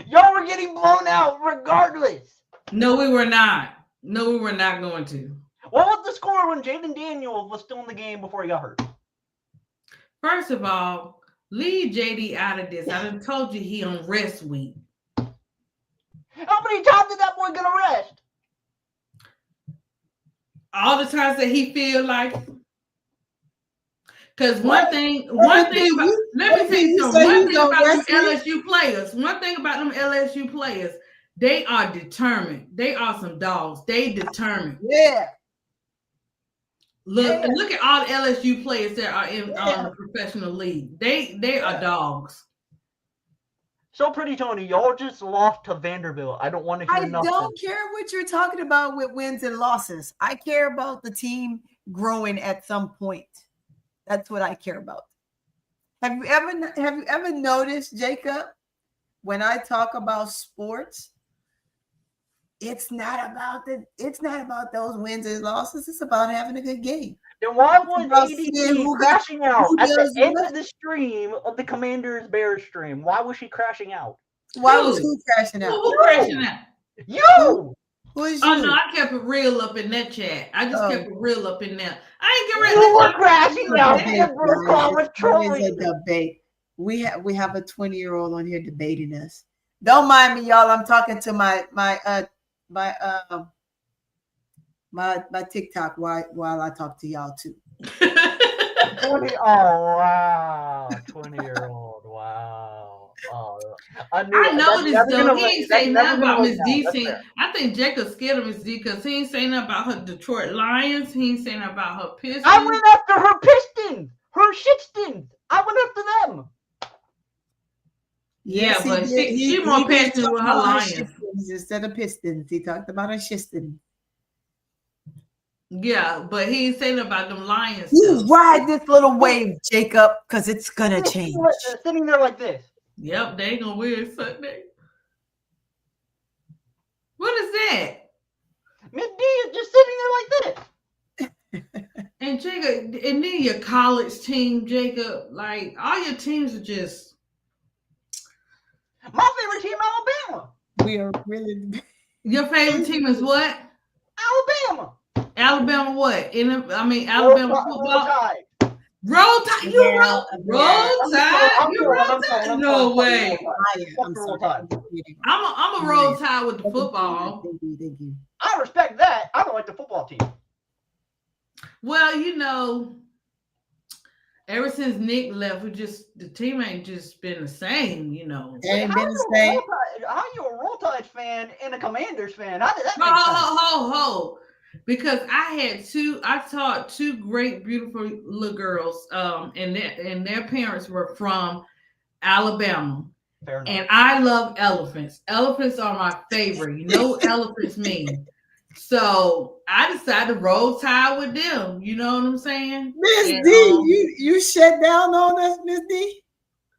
Y'all were getting blown out regardless. No, we were not. No, we were not going to. What was the score when Jaden Daniels was still in the game before he got hurt? First of all, leave JD out of this. I done told you he on rest week. How many times did that boy get a rest? All the times that he feel like. Because one thing about, let me tell you something. One thing about them LSU players, they are determined. They are some dogs. They determined. Yeah. Look at all the LSU players that are in the professional league. They are dogs. So Pretty Tony, y'all just lost to Vanderbilt. I don't want to hear I nothing. don't care what you're talking about with wins and losses. I care about the team growing at some point. That's what I care about. Have you ever noticed, Jacob, when I talk about sports, it's not about those wins and losses. It's about having a good game. Then why was ADP crashing out at the end of the stream of the Commanders Bears stream? Why was she crashing out? Why was who crashing out? Who crashing out? You! Who is Oh you? no, I kept it real up in that chat. I just kept it real up in there. I ain't get ready You to were crashing out. It's a debate. We have a 20-year-old on here debating us. Don't mind me, y'all. I'm talking to my TikTok while I talk to y'all too. 20, oh wow, 20-year-old, wow. Oh, I know this though. He ain't say nothing about Miss D. I think Jacob scared of Miss D because he ain't say nothing about her Detroit Lions. He ain't say nothing about her Pistons. I went after her Pistons, her Shitstons. I went after them. Yeah, but she more passionate with her Lions instead of Pistons. He talked about her Shistons. Yeah, but he ain't saying about them Lions. You ride this little wave, Jacob, because it's gonna change. Sitting there like this. Yep, they ain't gonna wear it Sunday. What is that? Miss D is just sitting there like this. And Jacob, and then your college team, Jacob, like all your teams are just. My favorite team, Alabama. We are really. Your favorite team is what? Alabama. Alabama what? Alabama football. Roll Tide. You roll Tide. You roll Tide. No way. I'm a roll Tide with the football. Thank you. I respect that. I don't like the football team. Well, ever since Nick left, the team ain't just been the same, It ain't been the same. How you a Roll Tide fan and a Commanders fan? How did that make sense? Because I taught two great, beautiful little girls, and their parents were from Alabama. And I love elephants. Elephants are my favorite. You know what elephants mean. So I decided to roll Tide with them. You know what I'm saying? Miss D, you shut down on us, Miss D?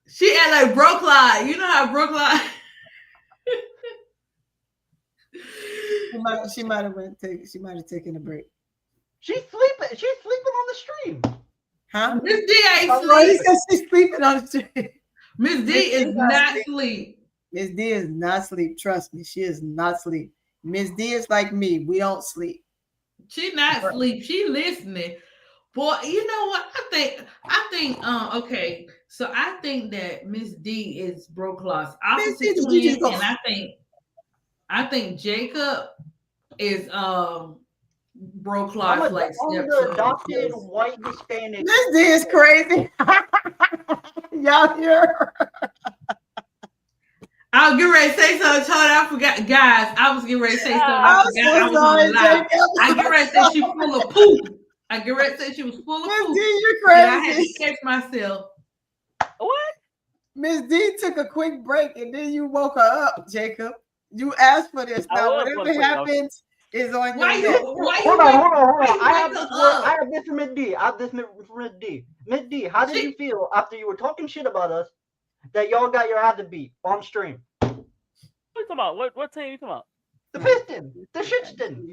She act like Brookline. You know how Brookline. She might have taken a break. She's sleeping. She's sleeping on the stream. Huh? Miss D ain't He said she's sleeping on the stream. Miss D is not asleep. Miss D is not asleep. Trust me, she is not asleep. Miss D is like me. We don't sleep. She not asleep. She listening. Boy, you know what? Okay. So I think that Miss D is Brookline's opposite twin, and I think Jacob is Brookline's like the adopted white Hispanic. Miss D is crazy. Y'all hear? I was getting ready to say something, Tony. I forgot. Guys, I was getting ready to say something. I get ready to say she full of poop. I Garrett said she was full of Miss poop. D, you And I had crazy. to catch myself. What? Miss D took a quick break and then you woke her up, Jacob. You asked for this. I Now, was whatever gonna say, happens is on Why your you? neck. Why you? Hold on. why you I have wake this her word. up? I have this from Miss D. I have this from Miss D. Miss D, how did you feel after you were talking shit about us that y'all got your ass beat on stream? What you talking about? What team you talking about? The Pistons, the Shitston.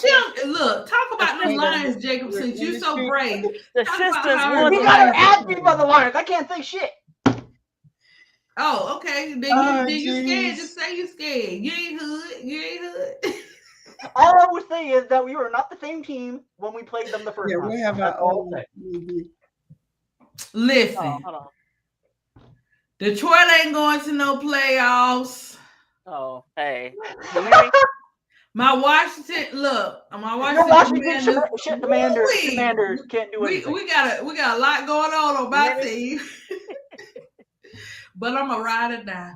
She don't look. Talk about the Lions, Jacob. Since you so brave, The talk about Shistons how won You the gotta Lions- ask me about the Lions. I can't say shit. Oh, okay. Then you, Oh, then you scared. jeez. Just say you scared. You ain't hood. You ain't hood. All I would say is that we were not the same team when we played them the first Yeah, time. we have That's our all own. I'll say. Listen, Hold on. Detroit ain't going to no playoffs. Oh, hey. Can you hear me? My Washington, look, my Your Washington Washington Commanders. Commanders can't do anything. We got a lot going on my team. But I'm a ride or die.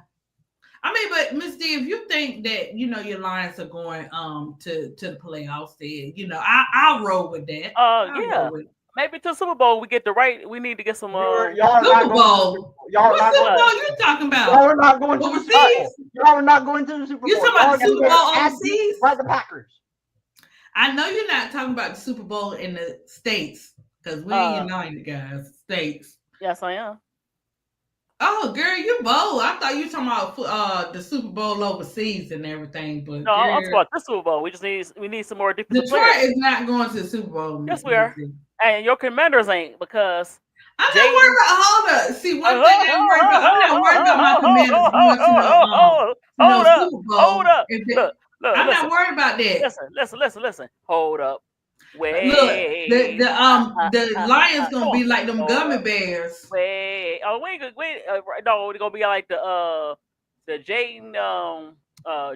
I mean, but Miss D, if you think that your Lions are going to the playoffs, then I'll roll with that. I'll Yeah. roll with it. Maybe to Super Bowl we get the right. We need to get some. Y'all are Super not going to Bowl. y'all are What not Super going. Bowl you talking about? Y'all are not going to the Super Overseas? Bowl. Y'all are not going to the Super Bowl. You talking about Y'all the are gonna Super get Bowl your ass beat overseas? by the Packers. I know you're not talking about the Super Bowl in the States because we ain't united, guys. States. Yes, I am. Oh, girl, you bold. I thought you were talking about the Super Bowl overseas and everything, but No, I'm talking girl, about this Super Bowl. We need some more defensive Detroit players. is not going to the Super Bowl. Yes, we are. And your Commanders ain't because I'm not worried about. Hold up. See, one thing I'm worried about. I'm not worried about my Commanders going to the Super Bowl. Hold up. If they- Look, I'm listen. not worried about that. Listen. Hold up. Wait. Look, the Lions gonna be like them gummy bears. Wait. Oh, wait. No, they're gonna be like the Jaden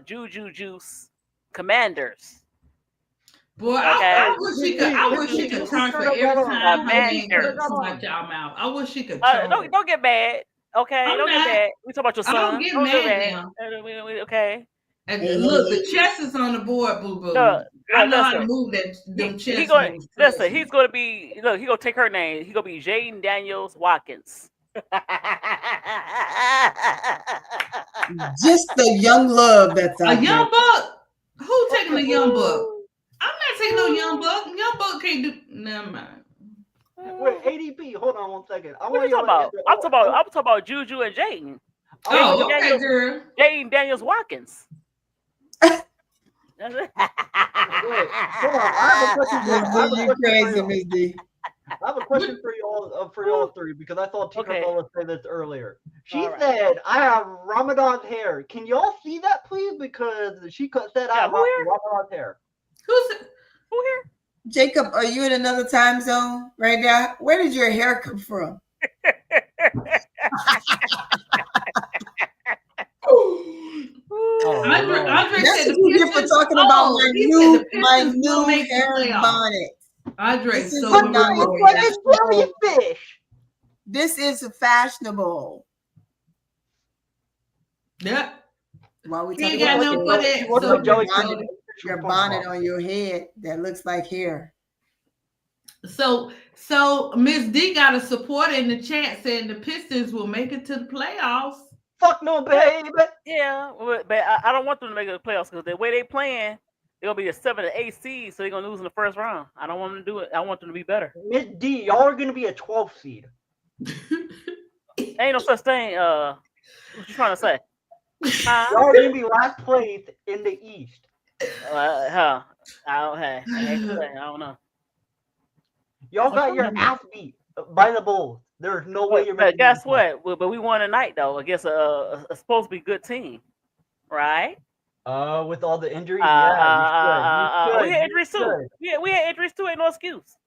Juju Juice Commanders. Boy, Okay. I wish she could transfer every time her name comes out y'all mouth. I wish she could. Don't get mad. Okay, I'm don't not. get mad. We talk about your son. I don't get mad now. Okay. And look, the chess is on the board, boo boo. I know how to move them chess He's gonna moves. listen. He's gonna be look. He's gonna take her name. He's gonna be Jaden Daniels Watkins. Just the young love that's A out young there. buck. Who taking a young buck? I'm not taking no young buck. Young buck can't do. Never mind. Wait, ADP. Hold on 1 second. What are you talking about? I'm talking about Juju and Jaden. Oh, okay, girl. Jaden Daniels Watkins. Hold on. I have a question for y'all three because I saw Tika Lola say this earlier. She said, "I have Ramadan's hair." Can y'all see that, please? Because she said I have Ramadan's hair. Who here? Jacob, are you in another time zone right now? Where did your hair come from? Andre That's said what you get for talking about my new hair bonnet. Andre, This is so not fashionable. This is fashionable. Yep. While we He ain't talking got about no for that. your bonnet on your head that looks like hair. So Miss D got a support in the chat saying the Pistons will make it to the playoffs. Fuck no, baby. Yeah, but I don't want them to make it to the playoffs because the way they playing, they're gonna be a 7 to 8 seed, so they're gonna lose in the first round. I don't want them to do it. I want them to be better. Miss D, y'all are gonna be a 12th seed. Ain't no such thing. What you trying to say? Y'all are gonna be last place in the East. I don't know. Y'all got your ass beat by the Bulls. There's no way you're. But guess what? But we won tonight though against a supposed to be good team, right? With all the injuries, we had injuries too. We had injuries too. Ain't no excuse.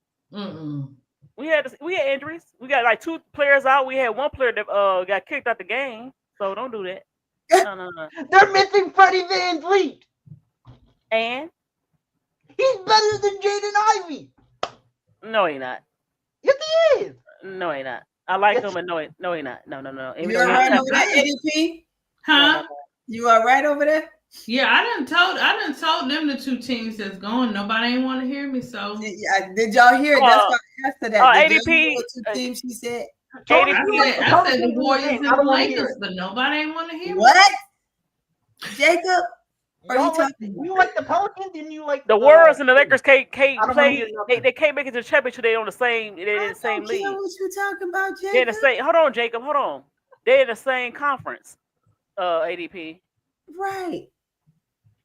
We had injuries. We got like 2 players out. We had 1 player that got kicked out the game. So don't do that. No. They're missing Freddie Van Vliet. And he's better than Jaden Ivey. No, he not. Yes, he is. No, he not. I like him, but no, he not. No. You all right over there, ADP? Huh? You all right over there? Yeah, I done told them the 2 teams that's going. Nobody ain't want to hear me. So Did y'all hear it? That's why I asked her that. Did y'all hear ADP, what 2 teams she said? I said the Warriors and I the don't want to hear Lakers, it. but nobody ain't want to hear me. What? Jacob? Are you Y'all like, talking you like the Pelicans? Didn't you like the Warriors and the Lakers can't I don't wanna play. hear nothing. They can't make it to the championship. They on the same. They're in the same I don't care league. what you talking about, They're in the Jacob. same. Hold on, Jacob. Hold on. They're in the same conference. ADP. Right.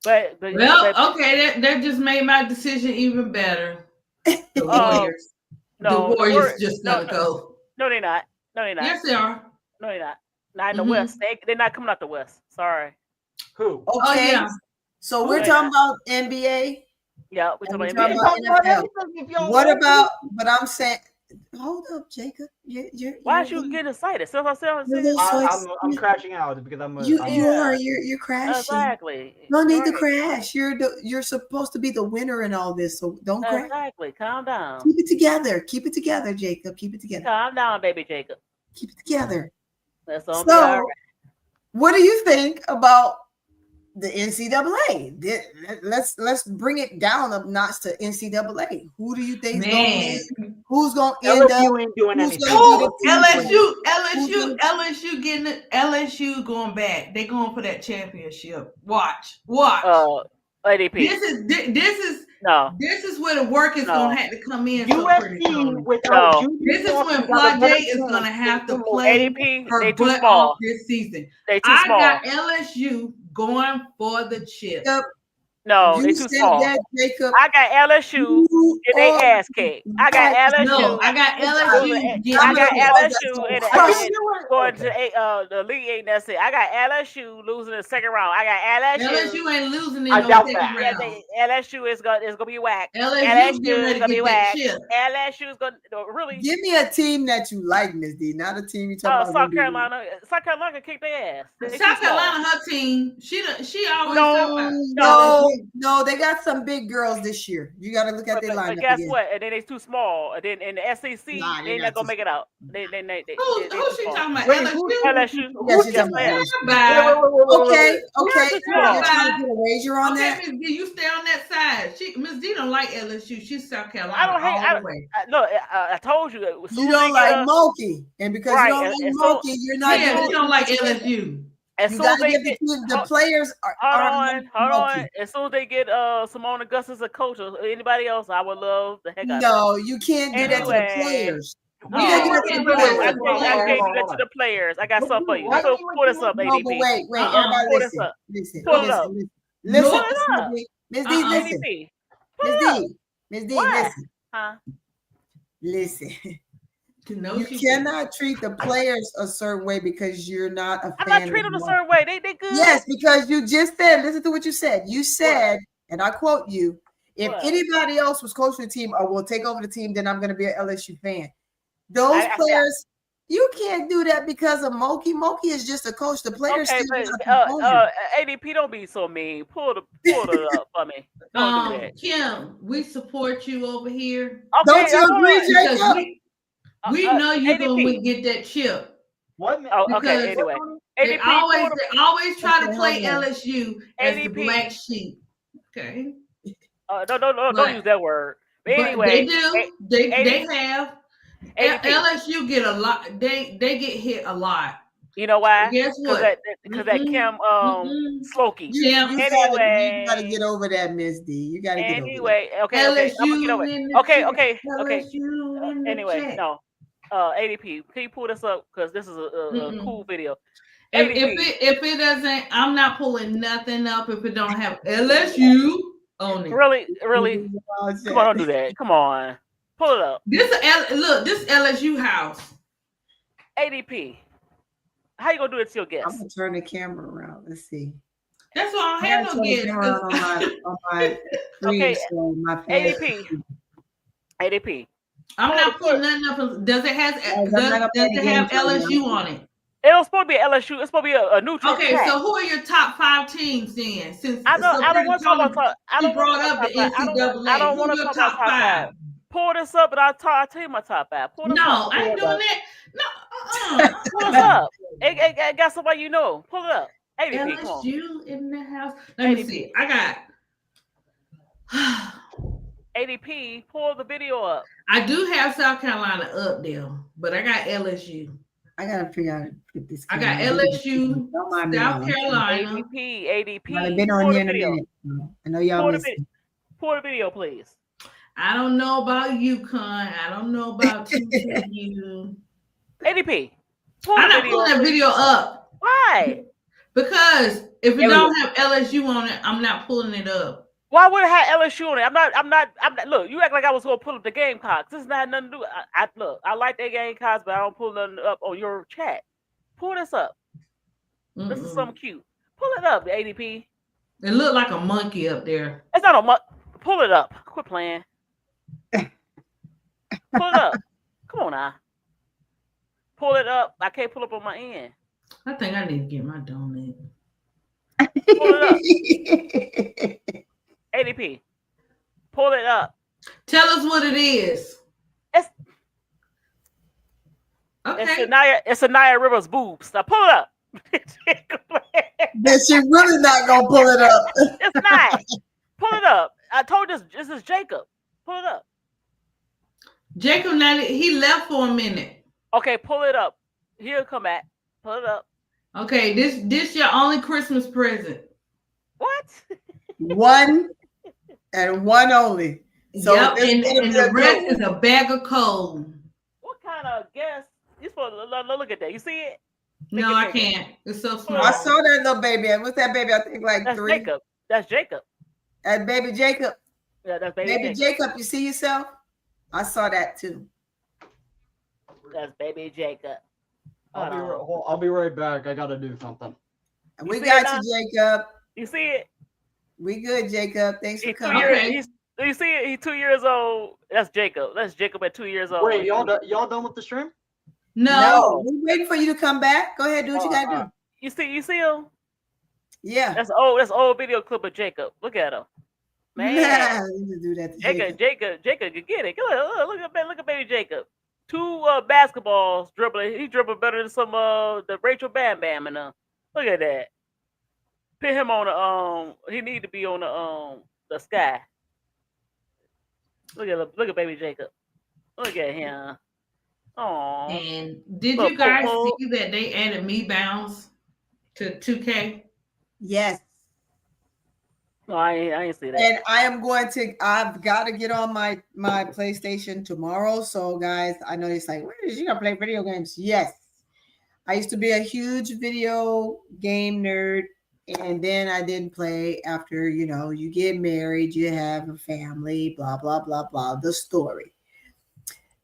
But Well, okay, that just made my decision even better. The Warriors. no, the Warriors just gonna go. No, they're not. No, they're not. Yes, they are. No, they're not. Not in the Mhm. West. They're not coming out the West. Sorry. Who? Okay. Oh yeah. So we're talking about NBA. Yeah, we're and talking we're about talking NBA. about NFL. What about? But I'm saying, hold up, Jacob. Why are you getting excited? I'm crashing out because I'm. You're crashing. Exactly. No need to crash. You're supposed to be the winner in all this, so don't crash. Exactly. Calm down. Keep it together. Keep it together, Jacob. Keep it together. Calm down, baby Jacob. Keep it together. That's all. Be all So, right. what do you think about the NCAA? Let's bring it down a notch to NCAA. Who do you think who's going to end up? LSU ain't doing anything. LSU getting it. LSU going back. They going for that championship. Watch. ADP. This is where the work is going to have to come in. USC without This is when Flajay is going to have to play ADP, her they too butt small. off this season. They too I small. got LSU going for the chip. No, they too small. I got LSU and they ass kicked. I got LSU. No, I got LSU. I got LSU and going to the league ain't that's it. I got LSU losing the second round. I got LSU. LSU ain't losing in no second round. LSU is gonna be whack. LSU getting ready is gonna to be get whack. that chip. LSU is gonna really. Give me a team that you like, Miss D. Not a team you talk about. South Carolina. South Carolina kicked their ass. South Carolina, her team. She always No, they got some big girls this year. You got to look at their lineup. But guess again. what? And then they too small. And then in the SEC, they're not gonna make it out. Who's she talking about? LSU. Yeah, she's talking about LSU. Okay. You get a wager on that? Miss D, you stay on that side. Miss D don't like LSU. She's South Carolina. I don't hate. Look, I told you. You don't like Moki, and because you don't like Moki, you're not. Yeah, you don't like LSU. As soon as they get the players hold on. As soon as they get Simone Augustus a coach or anybody else, I would love the heck out of it. No, you can't do that to the players. I can't do that to the players. I got something for you. So pull this up, ADP. Wait, everybody pull this up. Pull it up. Listen, Miss D, listen. Miss D, listen. Huh? Listen. You cannot treat the players a certain way because you're not a fan. I'm not treating them a certain way. They good. Yes, because you just said, listen to what you said. You said, and I quote you, if anybody else was coaching the team or will take over the team, then I'm going to be an LSU fan. Those players, you can't do that because of Moki. Moki is just a coach. The players okay, still but, ADP, don't be so mean. Pull it up for me. Don't do that. Kim, we support you over here. Okay, don't you agree, Jacob? We know you're gonna get that chip. What? Oh, okay. Anyway, they always try to play LSU as the black sheep. Okay. Don't use that word. But anyway, they do. They have. LSU get a lot. They get hit a lot. You know why? Guess what? Because that Kim Slokey. You gotta get over that, Miss D. You gotta get over that. Okay. I'm gonna get over it. Okay. Anyway, no. ADP, can you pull this up? Because this is a cool video. If it doesn't, I'm not pulling nothing up if it don't have LSU on it. Really? Come on, don't do that. Come on. Pull it up. This LSU house. ADP. How you gonna do it to your guest? I'm gonna turn the camera around. Let's see. That's why I don't have no guests. On my okay. So my ADP. I'm not putting nothing up. Does it have LSU on it? It was supposed to be LSU. It's supposed to be a neutral. Okay, so who are your top 5 teams then? Since I don't want to talk about. I don't brought up the NCAA. I don't want to talk about top 5. Pull this up, and I'll tell you my top 5. Pull this up. I ain't doing that. No. Pull it up. I got somebody you know. Pull it up. ADP, come on. LSU in the house. Let me see. I got. ADP, pull the video up. I do have South Carolina up there, but I got LSU. I gotta figure out how to put this. I got camera. LSU, Don't mind me, South y'all. Carolina. ADP. I've been Pull on the here in a video. minute. I know y'all Pull the, missed. pull the video, please. I don't know about UConn. I don't know about TCU. ADP. Pull I'm the not video, pulling that please. video up. Why? Because if it There we don't have LSU on it, I'm not pulling it up. Why would it have LSU on it? I'm not. Look, you act like I was gonna pull up the Gamecocks. This is not nothing to do. Look, I like their Gamecocks, but I don't pull nothing up on your chat. Pull this up. This is something cute. Pull it up, ADP. It looked like a monkey up there. It's not a monkey. Pull it up. Quit playing. Pull it up. Come on now. Pull it up. I can't pull up on my end. I think I need to get my donut. Pull it up. ADP. Pull it up. Tell us what it is. It's okay. It's Anaya Rivers' boobs. Now pull it up. Then she really not gonna pull it up. It's not. Pull it up. I told you this is Jacob. Pull it up. Jacob, he left for a minute. Okay, pull it up. He'll come back. Pull it up. Okay, this your only Christmas present. What? One and one only. So yep, and the rest good. is a bag of coal. What kind of guess? You supposed to look at that. You see it? No, I can't. It's so small. I saw that little baby. What's that baby? I think like That's 3. Jacob. That's Jacob. That baby Jacob. Yeah, that's baby Jacob. Jacob. You see yourself? I saw that too. That's baby Jacob. I'll be right back. I gotta do something. We got you, Jacob. You see it? We good, Jacob. Thanks for He's coming. you see it? He's 2 years old. That's Jacob. That's Jacob at 2 years old. Wait, y'all done with the stream? No, we're waiting for you to come back. Go ahead, do what you gotta do. You see him? Yeah. That's old video clip of Jacob. Look at him. Man. Do that to Jacob could get it. Look at baby Jacob. 2 basketballs dribbling. He dribbled better than some the Rachel Bam Bam and look at that. Put him on the he need to be on the sky. Look at baby Jacob. Look at him. Oh. And did you guys see that they added Me Bounce to 2K? Yes. No, I ain't see that. And I've got to get on my PlayStation tomorrow. So guys, I know it's like, where is you gonna play video games? Yes. I used to be a huge video game nerd, and then I didn't play after, you get married, you have a family, blah, blah, blah, blah, the story.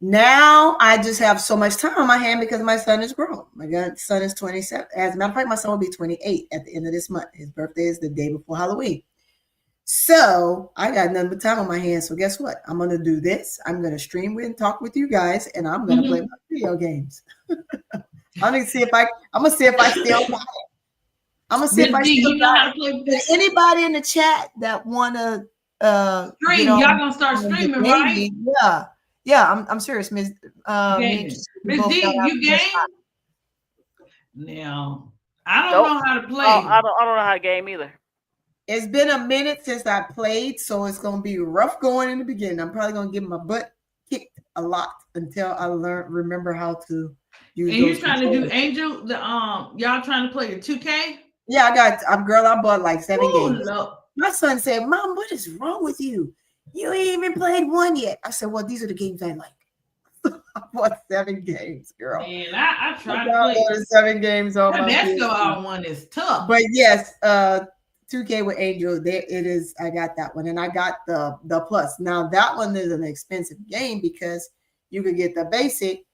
Now I just have so much time on my hand because my son is grown. My son is 27. As a matter of fact, my son will be 28 at the end of this month. His birthday is the day before Halloween. So I got nothing but time on my hands. So guess what? I'm going to do this. I'm going to stream with and talk with you guys, and I'm going to play my video games. I'm going to see if I still got it. I'm going to see if I still got it. Anybody in the chat that want to stream, y'all going to start streaming, right? Yeah. Yeah, I'm serious, Ms. Miss D, you game? Now, I don't know how to play. I don't know how to game either. It's been a minute since I played, so it's gonna be rough going in the beginning. I'm probably gonna get my butt kicked a lot until I remember how to use. And you're trying to do Angel? Y'all trying to play the 2K? Yeah, I bought like 7 games. No. My son said, "Mom, what is wrong with you? You ain't even played one yet." I said, "Well, these are the games I like." I bought 7 games, girl. And I tried to play 7 games on my basketball one is tough. But yes, 2K with Angel, there it is. I got that one, and I got the plus. Now that one is an expensive game because you could get the basic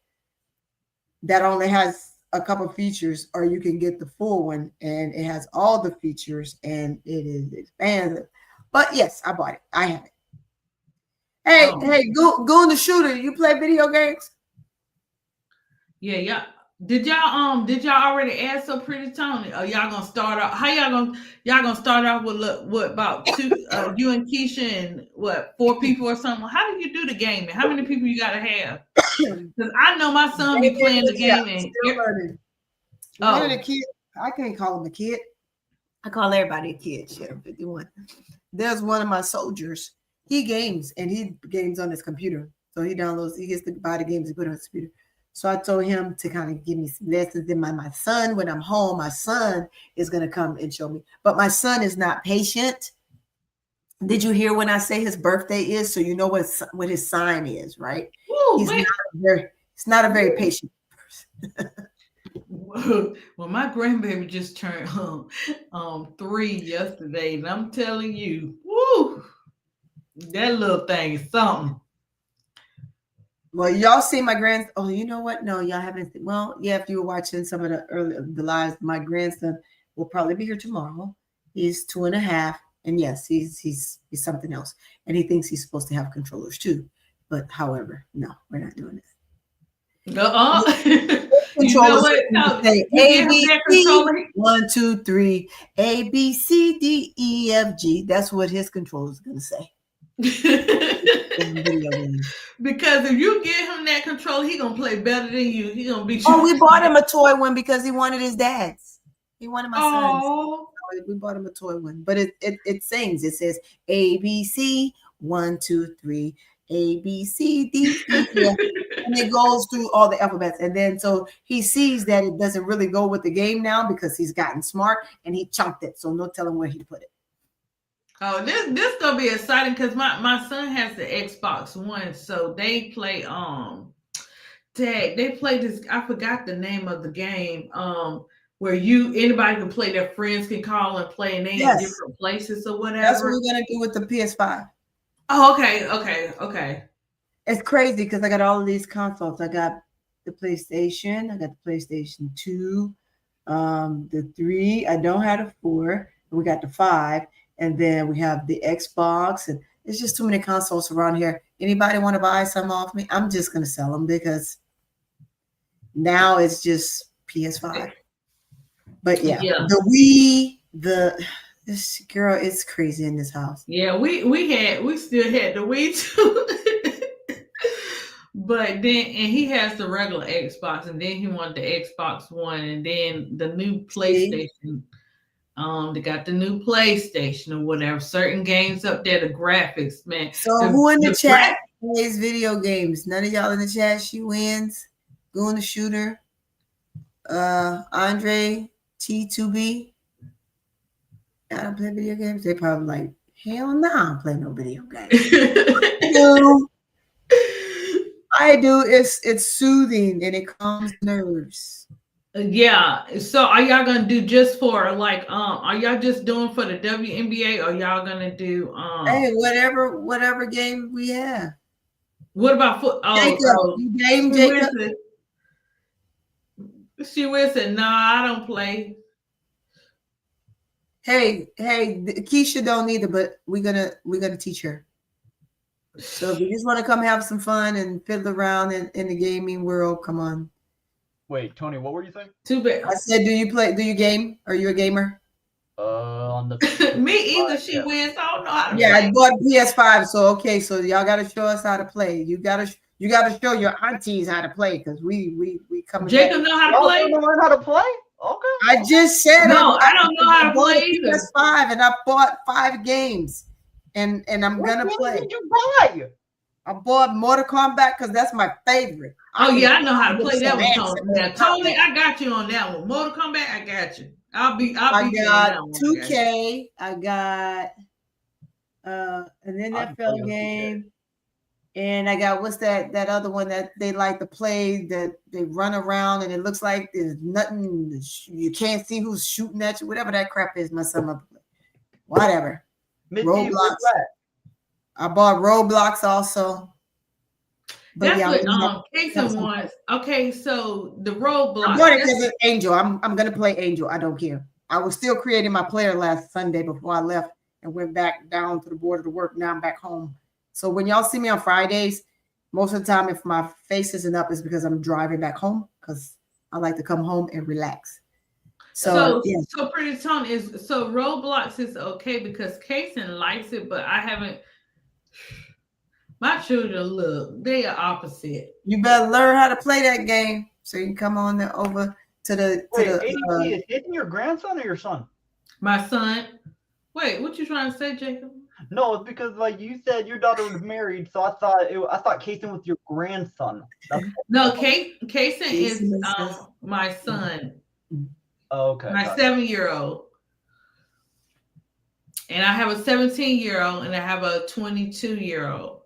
that only has a couple features, or you can get the full one and it has all the features and it is expansive. But yes, I bought it. I have it. Hey, Goon the Shooter, you play video games? Yeah. Did y'all already add So Pretty Tony? Or y'all gonna start off? How y'all gonna start off with what about 2 you and Keisha and what 4 people or something? How do you do the game? How many people you gotta have? Because I know my son be playing the game and still learning. One of the kids, I can't call him a kid. I call everybody a kid. Sheriff 51. There's one of my soldiers. He games and he games on his computer. So he downloads. He gets to buy the games and put it on his computer. So I told him to kind of give me some lessons. Then my son, when I'm home, my son is gonna come and show me. But my son is not patient. Did you hear when I say his birthday is? So you know what his sign is, right? Ooh, He's not a very patient person. Well, my grandbaby just turned 3 yesterday, and I'm telling you, woo, that little thing is something. Well, y'all see my grandson. Oh, you know what? No, y'all haven't. Well, yeah, if you were watching some of the lives, my grandson will probably be here tomorrow. He's 2.5, and yes, he's something else, and he thinks he's supposed to have controllers too. But however, no, we're not doing this. You know what? No, say you A, give him B, that C, controller. 1, 2, 3, A, B, C, D, E, F, G. That's what his controller is going to say. Because if you give him that controller, he gonna play better than you. He gonna beat you. Oh, we bought him a toy one because he wanted his dad's. He wanted my son's. Oh, We bought him a toy one, but it sings. It says A, B, C, 1, 2, 3, A, B, C, D, E, F. And it goes through all the alphabets. And then so he sees that it doesn't really go with the game now because he's gotten smart and he chunked it. So no telling where he put it. oh, this gonna be exciting because my son has the Xbox One, so they play tag. They play this. I forgot the name of the game. Where anybody can play. Their friends can call and play, and they in different places or whatever. That's what we're gonna do with the PS5. Oh, okay. It's crazy because I got all of these consoles. I got the PlayStation. I got the PlayStation 2, the 3. I don't have the 4. We got the 5, and then we have the Xbox. And it's just too many consoles around here. Anybody want to buy some off me? I'm just gonna sell them because now it's just PS5. But yeah. The Wii, this girl, it's crazy in this house. Yeah, we still had the Wii too. But then, and he has the regular Xbox, and then he wanted the Xbox One, and then the new PlayStation. They got the new PlayStation or whatever. Certain games up there, the graphics, man. So who in the chat plays video games? None of y'all in the chat. She wins. Go in the shooter. Andre T2B. I don't play video games. They probably like, hell no, I don't play no video games. I do. It's soothing and it calms nerves. Yeah. So are y'all gonna do just for like are y'all just doing for the WNBA or y'all gonna do hey, whatever game we have. What about Jacob? You game Jacob? She will say, "No, I don't play." Hey, Keisha don't either, but we're gonna teach her. So if you just want to come have some fun and fiddle around in the gaming world, come on. Wait, Tony, what were you saying? Too bad. I said, do you game? Are you a gamer? On the me either. She wins. I don't know how to play. I bought PS5, so okay. So y'all got to show us how to play. You got to show your aunties how to play because we come. Jacob know how to play. Learn how to play. Okay. I just said no. I don't know how to play either. PS5 and I bought 5 games, and I'm gonna play. What did you buy? I bought Mortal Kombat because that's my favorite. Oh yeah, I know how to play that one, Tony. Now, Tony, I got you on that one. Mortal Kombat, I got you. I got 2K. I got an NFL game. And I got what's that other one that they like to play that they run around and it looks like there's nothing, you can't see who's shooting at you, whatever that crap is, my son. Whatever. Roblox. I bought Roblox also. But that's what Jason wants. Okay, so the Roblox. I'm going to Angel. I'm gonna play Angel. I don't care. I was still creating my player last Sunday before I left and went back down to the border to work. Now I'm back home. So when y'all see me on Fridays, most of the time, if my face isn't up, it's because I'm driving back home because I like to come home and relax. So Pretty Tone is so Roblox is okay because Kason likes it, but I haven't. My children look, they are opposite. You better learn how to play that game so you can come on over to the. Wait, is it your grandson or your son? My son. Wait, what you trying to say, Jacob? No, it's because like you said your daughter was married, so I thought Kason was your grandson. No, Kason is my son. Okay. My 7-year-old. And I have a 17-year-old and I have a 22-year-old.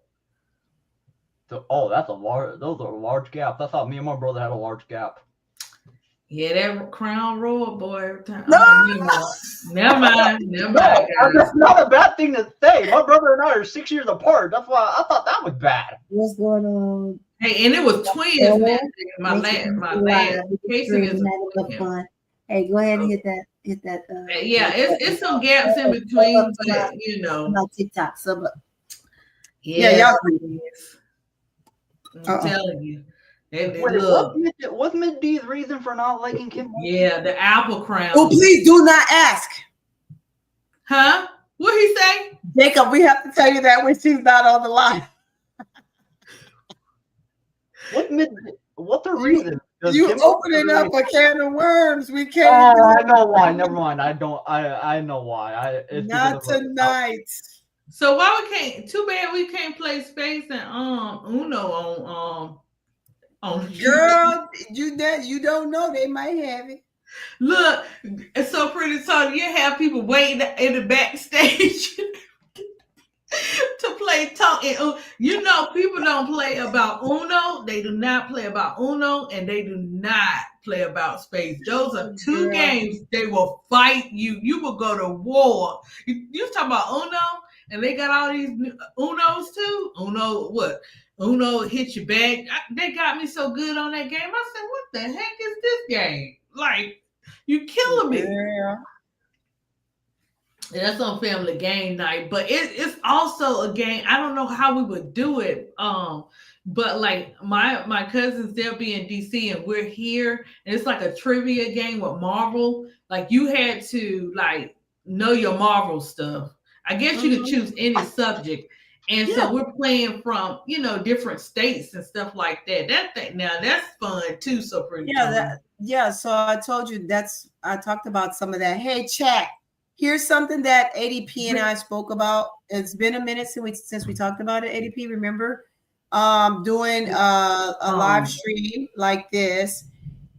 So, that's a large. Those are large gaps. I thought me and my brother had a large gap. Yeah, that Crown Royal boy every time. No! Never mind. No, that's not a bad thing to say. My brother and I are 6 years apart. That's why I thought that was bad. What's going on? Hey, and it was twins. My lad. Casey is fun. Hey, go ahead and hit that. Yeah, it's some gaps in between, but you know. My TikTok. So, yeah, y'all. I'm telling you. Wait, what's Miss D's reason for not liking Kim? Yeah, the apple crown. Oh, please do not ask. Huh? What he say? Jacob, we have to tell you that when she's not on the line. What's the reason? You opening up a can of worms. We can't. Oh, I know why. Never mind. I know why. It's not tonight. So why we can't? Too bad we can't play Space and Uno on. Girl, you don't know. They might have it. Look, it's so pretty. So you have people waiting in the backstage to play talking. You know, people don't play about Uno. They do not play about Uno, and they do not play about Space. Those are two games. They will fight you. You will go to war. You talking about Uno, and they got all these Unos too. Uno, what? Uno hit you back. They got me so good on that game. I said, what the heck is this game? Like, you killing me. Yeah. That's on family game night, but it's also a game. I don't know how we would do it. But like my cousins, they'll be in DC and we're here, and it's like a trivia game with Marvel. Like you had to like know your Marvel stuff. I guess you could choose any subject. And so we're playing from, different states and stuff like that. That's fun too. So pretty. Yeah. So I told you I talked about some of that. Hey, chat. Here's something that ADP and I spoke about. It's been a minute since we talked about it. ADP, remember? Doing a live stream like this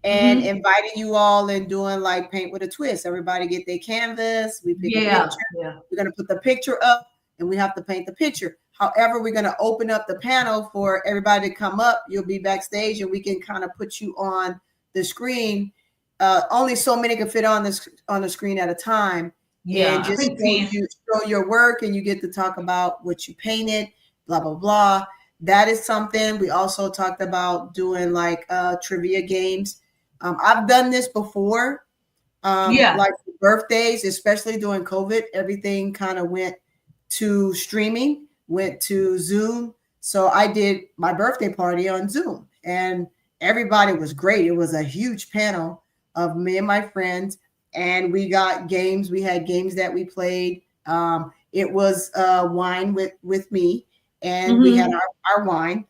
and inviting you all and doing like paint with a twist. Everybody get their canvas. We pick a picture. Yeah. We're gonna put the picture up. And we have to paint the picture. However, we're going to open up the panel for everybody to come up. You'll be backstage and we can kind of put you on the screen. Only so many can fit on the screen at a time. Yeah, and just show your work and you get to talk about what you painted, blah, blah, blah. That is something. We also talked about doing like trivia games. I've done this before. Like birthdays, especially during COVID, everything kind of went to streaming, went to Zoom. So I did my birthday party on Zoom and everybody was great. It was a huge panel of me and my friends and we got games. We had games that we played. It was wine with me and we had our wine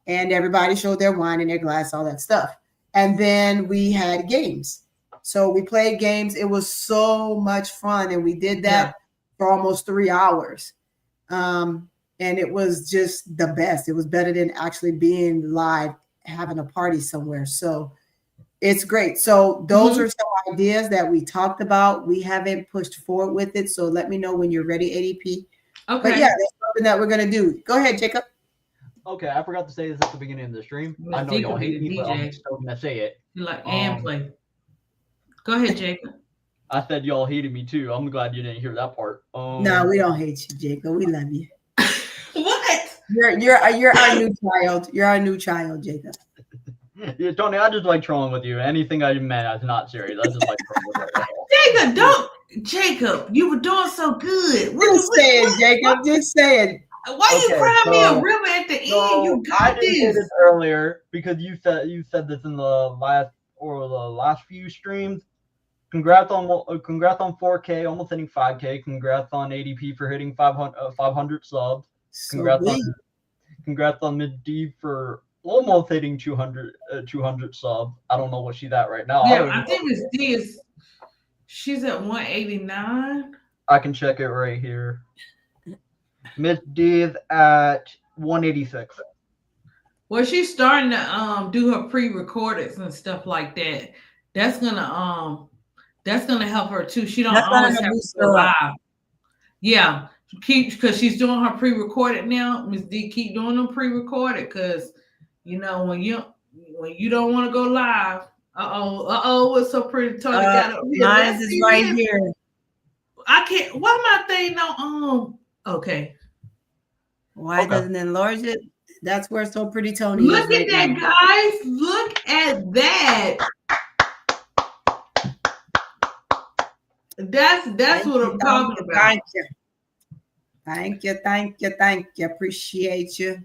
and everybody showed their wine in their glass, all that stuff. And then we had games. So we played games. It was so much fun. And we did that for almost 3 hours. And it was just the best. It was better than actually being live, having a party somewhere. So it's great. So those are some ideas that we talked about. We haven't pushed forward with it. So let me know when you're ready, ADP. Okay. But yeah, that's something that we're going to do. Go ahead, Jacob. Okay, I forgot to say this at the beginning of the stream. I know y'all hate me, but I'm still going to say it. You like and play. Go ahead, Jacob. I said y'all hated me too. I'm glad you didn't hear that part. No, we don't hate you, Jacob. We love you. What? You're our new child. You're our new child, Jacob. Yeah, Tony, I just like trolling with you. Anything I meant is not serious. I just like trolling with you. Jacob, you were doing so good. Just say it, Jacob. Just say it. Why you crying me a river at the end? You got I didn't say this earlier because you said this in the last few streams. Congrats on 4K, almost hitting 5K. Congrats on ADP for hitting 500 subs. Congrats on Mid D for almost hitting 200 subs. I don't know what she's at right now. Yeah, I think Miss D is. She's at 189. I can check it right here. Miss D is at 186. Well, she's starting to do her pre-recordeds and stuff like that. That's gonna help her too. She don't That's always gonna have to boost go her up. live. Yeah, because she's doing her pre-recorded now. Miss D, keep doing them pre-recorded because when you don't want to go live. What's so pretty? Tony got up here. Mine Let's is see right this. here. I can't. What am I thinking? No. Okay. Why doesn't it enlarge it? That's where So Pretty Tony Look is at right that, now. guys. Look at that. That's what I'm talking about. Thank you. Appreciate you.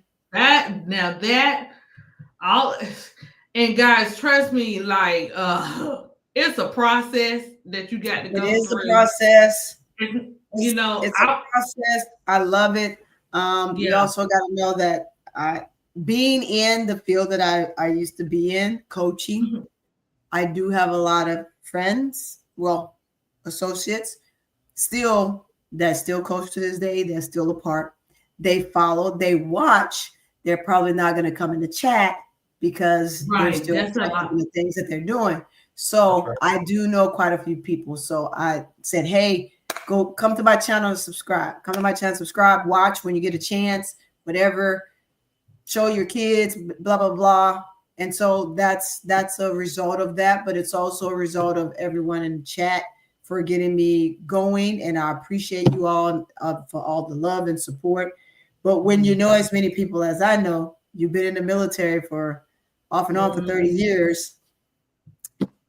And guys, trust me, like it's a process that you got to go through. It is a process. It's a process. I love it. You also got to know that being in the field that I used to be in, coaching, I do have a lot of friends, associates, that still coach to this day. They're still a part. They follow, they watch. They're probably not going to come in the chat because they're still doing the things that they're doing. So I do know quite a few people. So I said, hey, come to my channel and subscribe. Come to my channel, subscribe, watch when you get a chance, whatever. Show your kids, blah, blah, blah. And so that's a result of that, but it's also a result of everyone in the chat for getting me going. And I appreciate you all for all the love and support. But when you know as many people as I know, you've been in the military for off and on for 30 years,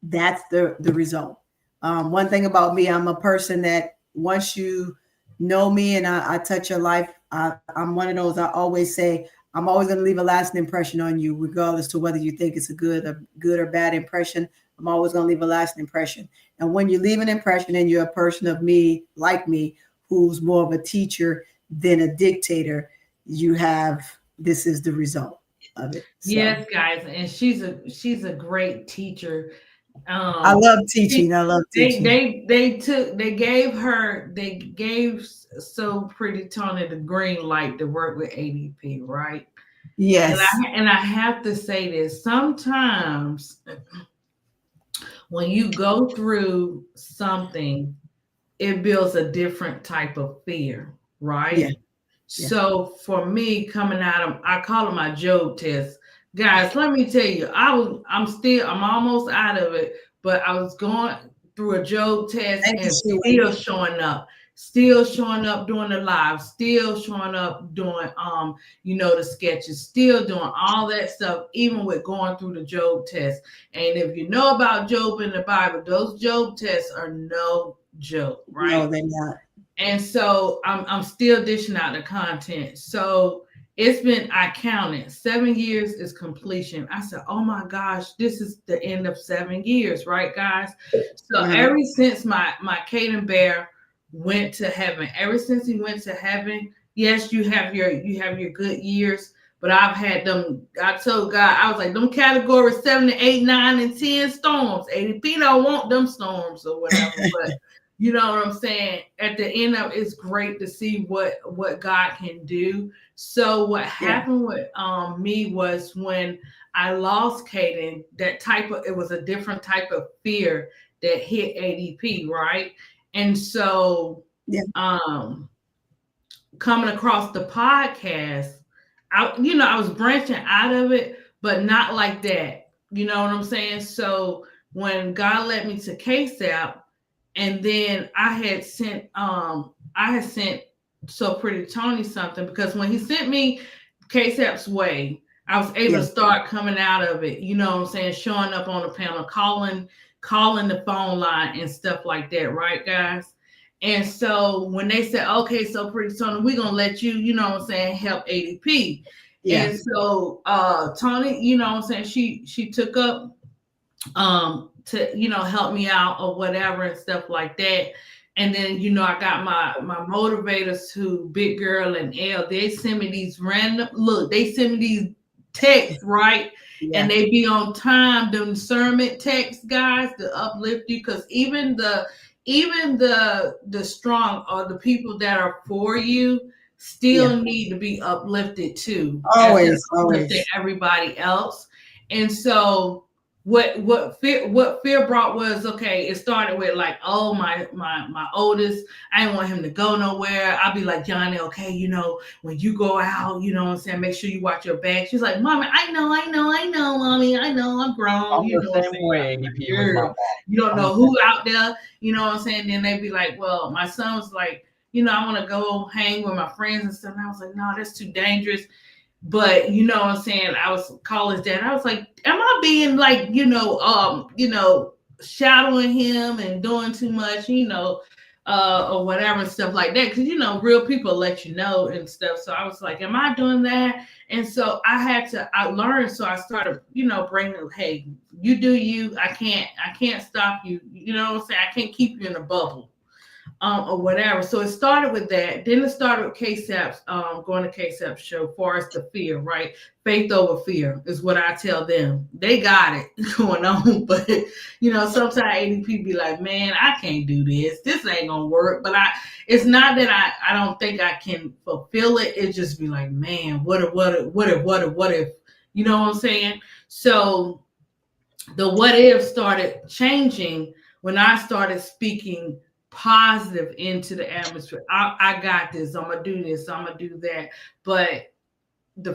that's the result. One thing about me, I'm a person that once you know me and I touch your life, I'm one of those, I always say, I'm always going to leave a lasting impression on you, regardless to whether you think it's a good or bad impression. I'm always going to leave a lasting impression. And when you leave an impression and you're a person of me, like me, who's more of a teacher than a dictator, this is the result of it. So. Yes, guys. And she's a great teacher. I love teaching. They gave So Pretty Tony the green light to work with ADP, right? Yes. And I have to say this. Sometimes when you go through something, it builds a different type of fear, right? Yeah. So for me, coming out of, I call it my Job test. Guys, let me tell you, I'm almost out of it, but I was going through a Job test and still showing up doing the live, still showing up doing, the sketches, still doing all that stuff, even with going through the Job test. And if you know about Job in the Bible, those Job tests are no joke, right? No, they're not. And so I'm still dishing out the content. So it's been, I counted, 7 years is completion. I said, oh my gosh, this is the end of 7 years, right, guys? So ever since my Caden Bear went to heaven, ever since he went to heaven, yes, you have your good years, but I've had them, I told God, I was like, them categories 7 to 8, 9, and 10 storms. ADP don't want them storms or whatever, but you know what I'm saying? At the end of it's great to see what God can do. So what happened with me was when I lost Caden, it was a different type of fear that hit ADP, right? And so coming across the podcast, I was branching out of it, but not like that. You know what I'm saying? So when God led me to KSAP, and then I had sent So Pretty Tony something, because when he sent me KSAP's way, I was able to start coming out of it, you know what I'm saying, showing up on the panel, calling the phone line and stuff like that, right, guys? And so when they said, okay, So Pretty Tony, we're gonna let you, you know what I'm saying, help ADP. Yeah. And so Tony, you know what I'm saying, she took up to help me out or whatever and stuff like that. And then I got my motivators who Big Girl and L, they send me these text, right? Yeah. And they be on time, the discernment text guys to uplift you, because even the strong or the people that are for you still need to be uplifted too. Always. Uplifting everybody else. And so what fear brought was, okay, it started with like, oh, my oldest, I didn't want him to go nowhere. I'll be like, Johnny, okay, you know, when you go out, you know what I'm saying, make sure you watch your back. She's like, Mommy, I know, Mommy, I know, I'm grown. I'm you the know same way, ADP, with my back. You don't know who out there, you know what I'm saying? Then they'd be like, well, my son was like, you know, I want to go hang with my friends and stuff. And I was like, no, that's too dangerous. But you know what I'm saying? I was calling his dad. I was like, am I being like, shadowing him and doing too much, or whatever and stuff like that? Because, real people let you know and stuff. So I was like, am I doing that? And so I learned. So I started, bringing, hey, you do you. I can't stop you. You know what I'm saying? I can't keep you in a bubble. Or whatever. So it started with that. Then it started with KSAP's, going to KSAP's show, Forest of Fear, right? Faith over fear is what I tell them. They got it going on. But, sometimes ADP be like, man, I can't do this. This ain't going to work. But it's not that I don't think I can fulfill it. It just be like, man, what if, you know what I'm saying? So the what if started changing when I started speaking positive into the atmosphere. I got this. I'm gonna do this. I'm gonna do that. But the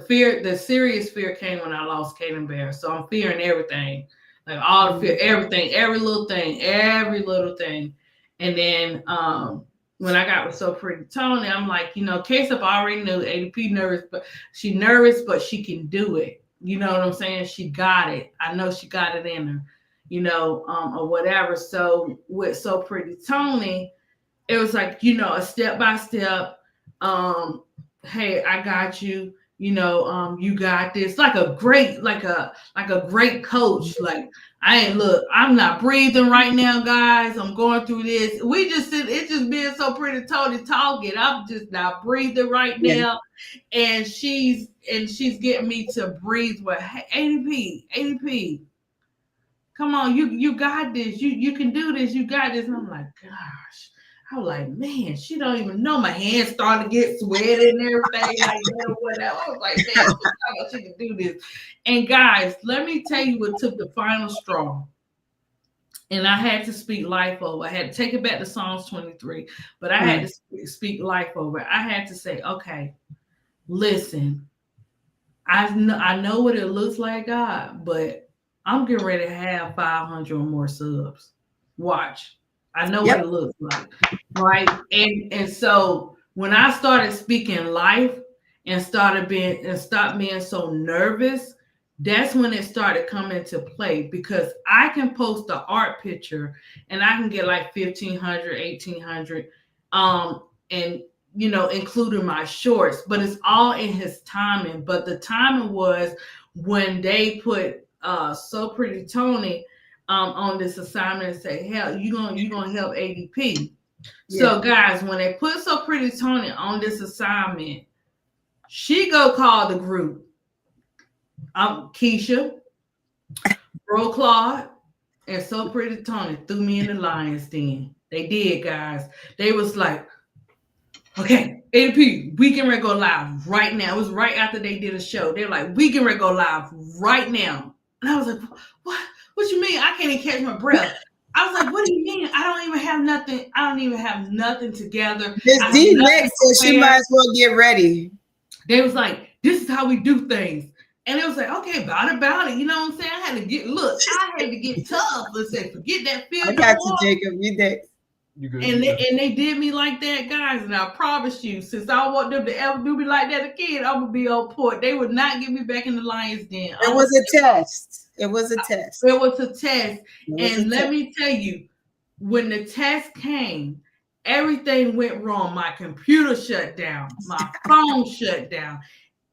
serious fear came when I lost Kaden Bear. So I'm fearing everything, like all the fear, everything, every little thing. And then when I got with So Pretty Tony, I'm like, K-Sub already knew ADP nervous, but she nervous, but she can do it. You know what I'm saying? She got it. I know she got it in her. Or whatever. So with So Pretty Tony, it was like, a step by step. Hey, I got you. You got this. Like a great coach. Like I'm not breathing right now, guys. I'm going through this. It's just being So Pretty Tony talking. I'm just not breathing right now. And she's getting me to breathe with, hey, ADP. Come on, you got this. You can do this. You got this. And I'm like, gosh. I was like, man, she don't even know. My hands started to get sweaty and everything. Whatever. I was like, man, she can do this. And guys, let me tell you what took the final straw. And I had to speak life over. I had to take it back to Psalms 23, but I had to speak life over. I had to say, okay, listen, I know what it looks like, God, but I'm getting ready to have 500 or more subs. Watch. I know what it looks like, right? And so when I started speaking life and stopped being so nervous, that's when it started coming into play, because I can post an art picture and I can get like 1,500, 1,800, and including my shorts, but it's all in his timing. But the timing was when they put So Pretty Tony on this assignment and say, hell, you gonna help ADP. So guys, when they put So Pretty Tony on this assignment, she go call the group. Keisha, Bro Claude, and So Pretty Tony threw me in the lion's den. They did, guys. They was like, okay, ADP, we can go live right now. It was right after they did a show. They're like, we can go live right now. And I was like, what? What you mean? I can't even catch my breath. I was like, what do you mean? I don't even have nothing together. Miss D next, so she might as well get ready. They was like, this is how we do things. And it was like, okay, about it. You know what I'm saying? I had to get tough. Let's say, forget that fear. I got you, Jacob. You next. And they did me like that, guys. And I promise you, since I don't want them to ever do me like that again, I'm gonna be on point. They would not get me back in the lion's den. It was a test. It was a test. And let me tell you, when the test came, everything went wrong. My computer shut down. My phone shut down.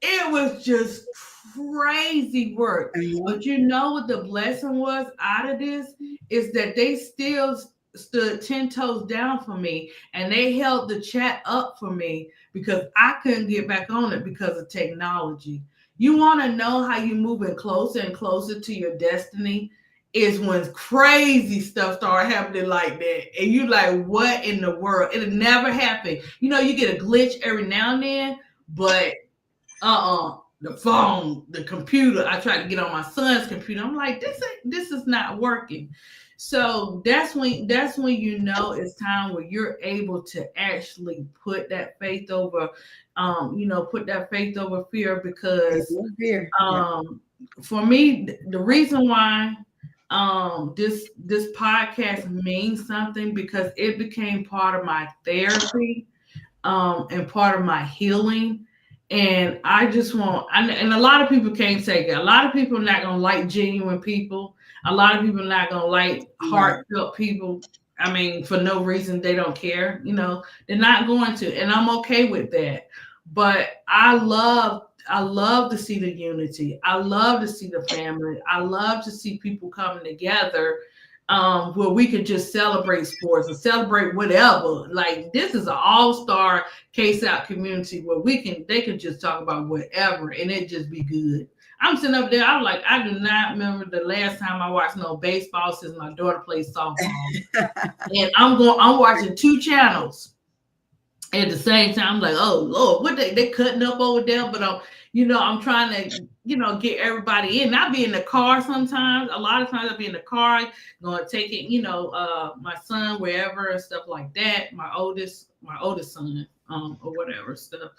It was just crazy work. But you know what the blessing was out of this? Is that they still stood 10 toes down for me, and they held the chat up for me, because I couldn't get back on it because of technology. You want to know how you moving closer and closer to your destiny is when crazy stuff start happening like that. And you like, what in the world? It'll never happen. You know, you get a glitch every now and then, but the phone, the computer, I tried to get on my son's computer. I'm like, this is not working. So that's when you know it's time where you're able to actually put that faith over, put that faith over fear, because for me, the reason why this podcast means something, because it became part of my therapy and part of my healing. And I just want, and a lot of people can't take it. A lot of people are not going to like genuine people. A lot of people are not going to like heartfelt people. I mean, for no reason, they don't care. You know, they're not going to, and I'm okay with that. But I love to see the unity. I love to see the family. I love to see people coming together where we could just celebrate sports and celebrate whatever. Like, this is an all-star K-South community where they can just talk about whatever and it just be good. I'm sitting up there, I'm like, I do not remember the last time I watched no baseball since my daughter plays softball. And I'm watching 2 channels at the same time. I'm like, oh Lord, what they cutting up over there? But I'm trying to, get everybody in. I'll be in the car sometimes. A lot of times I'll be in the car, going to take it, my son wherever and stuff like that. My oldest son, or whatever stuff.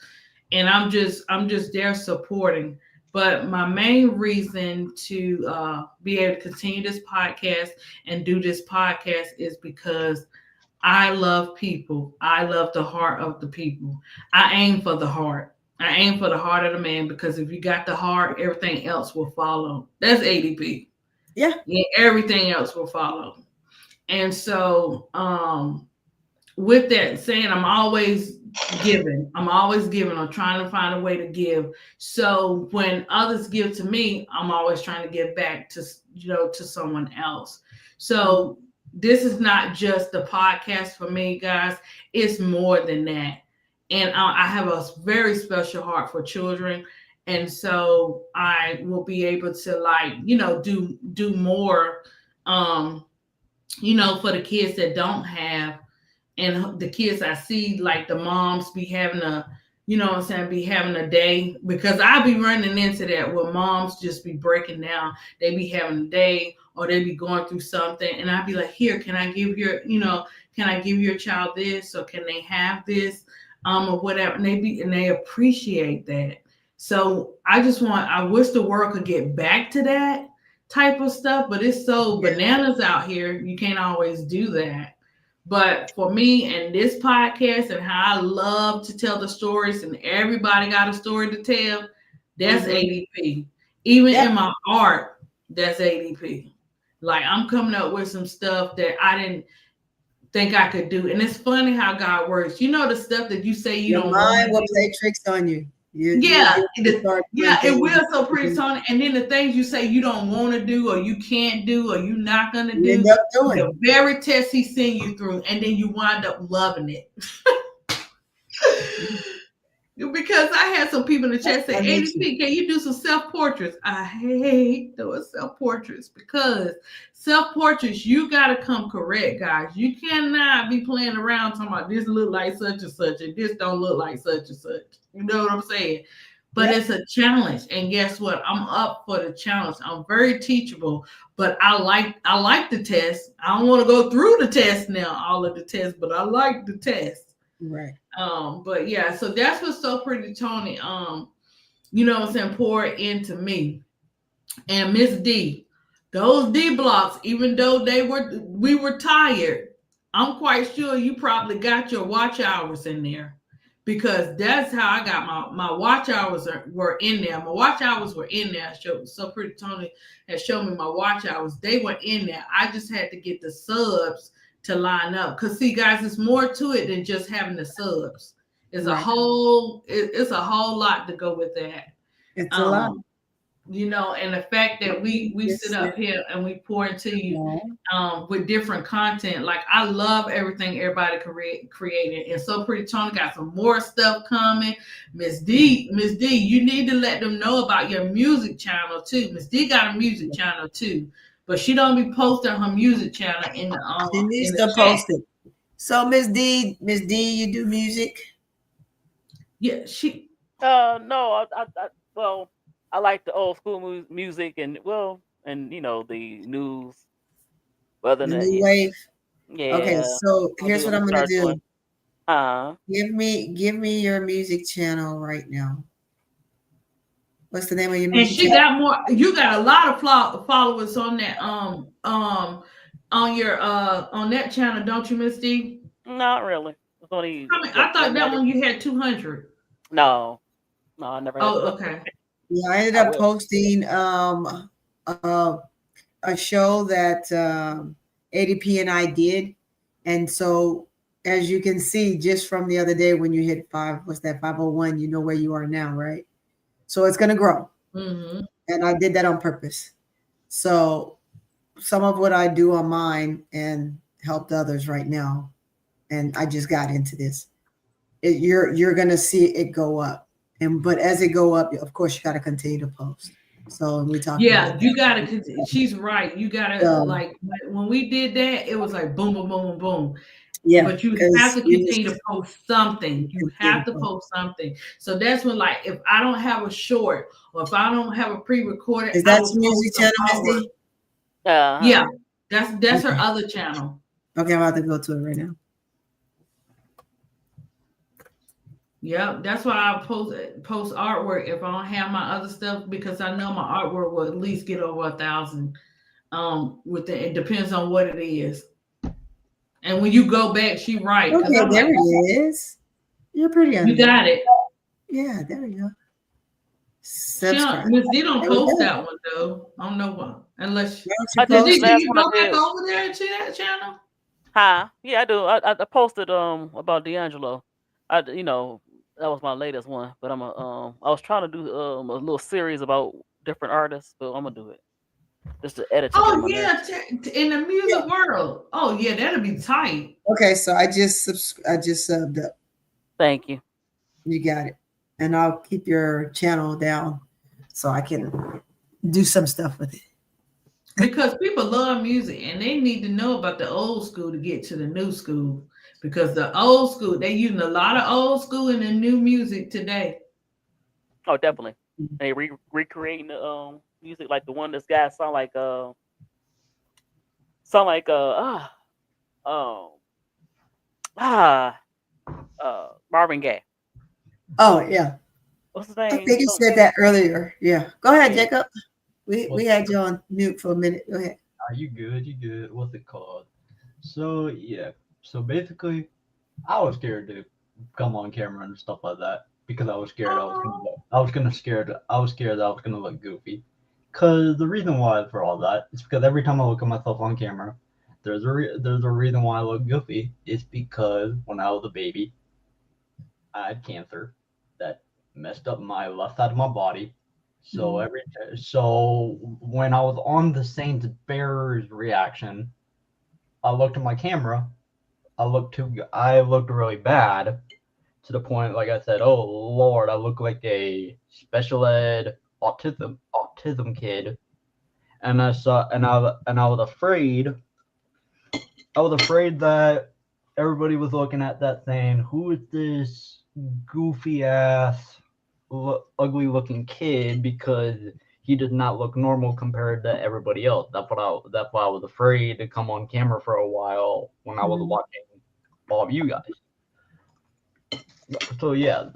And I'm just there supporting. But my main reason to be able to continue this podcast and do this podcast is because I love people. I love the heart of the people. I aim for the heart. I aim for the heart of the man, because if you got the heart, everything else will follow. That's ADP. Yeah. Everything else will follow. And so with that saying, I'm always giving. I'm trying to find a way to give. So when others give to me, I'm always trying to give back to someone else. So this is not just the podcast for me, guys. It's more than that. And I have a very special heart for children. And so I will be able to do more, for the kids that don't have, and the kids I see, like the moms be having be having a day, because I be running into that where moms just be breaking down. They be having a day, or they be going through something. And I'd be like, here, can I give your child this? Or can they have this? Or whatever, and they appreciate that. So I wish the world could get back to that type of stuff, but it's so bananas out here, you can't always do that. But for me and this podcast and how I love to tell the stories, and everybody got a story to tell, that's ADP. Even in my art, that's ADP. Like, I'm coming up with some stuff that I didn't think I could do. And it's funny how God works. The stuff that you say you don't mind will play tricks on you. It will. So pretty, Tony. And then the things you say you don't want to do, or you can't do, or you're not gonna do, end up doing the very test he sent you through, and then you wind up loving it. Because I had some people in the chat say, ADP, can you do some self-portraits? I hate doing self-portraits, because self-portraits, you got to come correct, guys. You cannot be playing around talking about this look like such and such, and this don't look like such and such. You know what I'm saying? But it's a challenge. And guess what? I'm up for the challenge. I'm very teachable, but I like the test. I don't want to go through the test now, all of the tests, but I like the test. Right. But yeah, so that's what's so pretty, Tony. Pour into me. And Miss D, those D blocks, even though we were tired, I'm quite sure you probably got your watch hours in there, because that's how I got my watch hours were in there. My watch hours were in there. So pretty Tony has shown me my watch hours. They were in there. I just had to get the subs to line up, because see, guys, it's more to it than just having the subs. It's a whole lot to go with that. It's a lot. and the fact that we sit up here and we pour into you with different content. Like, I love everything everybody created. And So Pretty Tony got some more stuff coming. Miss D, you need to let them know about your music channel too. Miss D got a music channel too, but she don't be posting her music channel in the She needs to post it. So Miss D, you do music? Yeah, she. No, well, I like the old school music and the news, The new wave. Yeah. Okay, so here's what I'm gonna do. Doing. Give me your music channel right now. What's the name of your And music she channel? got more. You got a lot of followers on that on that channel, don't you, Miss D? Not really. It's only, I thought that one you had 200. No, I never had. Oh, okay. Yeah, I ended up posting a show that ADP and I did, and so as you can see, just from the other day when you hit 501, you know where you are now, right? So it's gonna grow, and I did that on purpose. So some of what I do on mine and helped others right now, and I just got into this. You're gonna see it go up, but as it go up, of course, you got to continue to post. So we talk. Yeah, you gotta. She's right. You gotta like when we did that, it was like boom, boom, boom, boom, boom. Yeah, but you have to continue to post something. You have to post something. So that's when, like, if I don't have a short or if I don't have a pre-recorded, is that your music channel, Miss D? Yeah, that's her other channel. Okay, I'm about to go to it right now. Yeah, that's why I post artwork if I don't have my other stuff, because I know my artwork will at least get over 1,000. It depends on what it is. And when you go back, she right. Okay, there it is. You're pretty. You got it. Yeah, there we go. Miss D don't post that one though. I don't know why, unless you go back over there to that channel. Huh? Yeah, I do. I posted about D'Angelo. That was my latest one, but I was trying to do a little series about different artists, but I'm gonna do it. Just to edit. Oh yeah, in the music world. Oh yeah, that'll be tight. Okay, so I just subbed up. Thank you. You got it, and I'll keep your channel down so I can do some stuff with it. Because people love music and they need to know about the old school to get to the new school. Because the old school, they using a lot of old school in the new music today. Oh, definitely. They recreating the music, like the one this guy sound like Marvin Gaye. Oh yeah. What's his name? I think you said that earlier. Yeah. Go ahead, Jacob. We had you on mute for a minute. Go ahead. Are you good? You good? What's it called? So yeah. So basically, I was scared to come on camera and stuff like that because I was scared I was scared that I was gonna look goofy. Cause the reason why for all that is because every time I look at myself on camera, there's a reason why I look goofy. It's because when I was a baby, I had cancer that messed up my left side of my body. So so when I was on the Saints Bears reaction, I looked at my camera. I looked really bad to the point, like I said, oh Lord, I look like a special ed autism kid, and I was afraid. I was afraid that everybody was looking at that saying, "Who is this goofy ass, ugly looking kid?" Because he does not look normal compared to everybody else. That's why I was afraid to come on camera for a while when I was watching all of you guys. So yeah,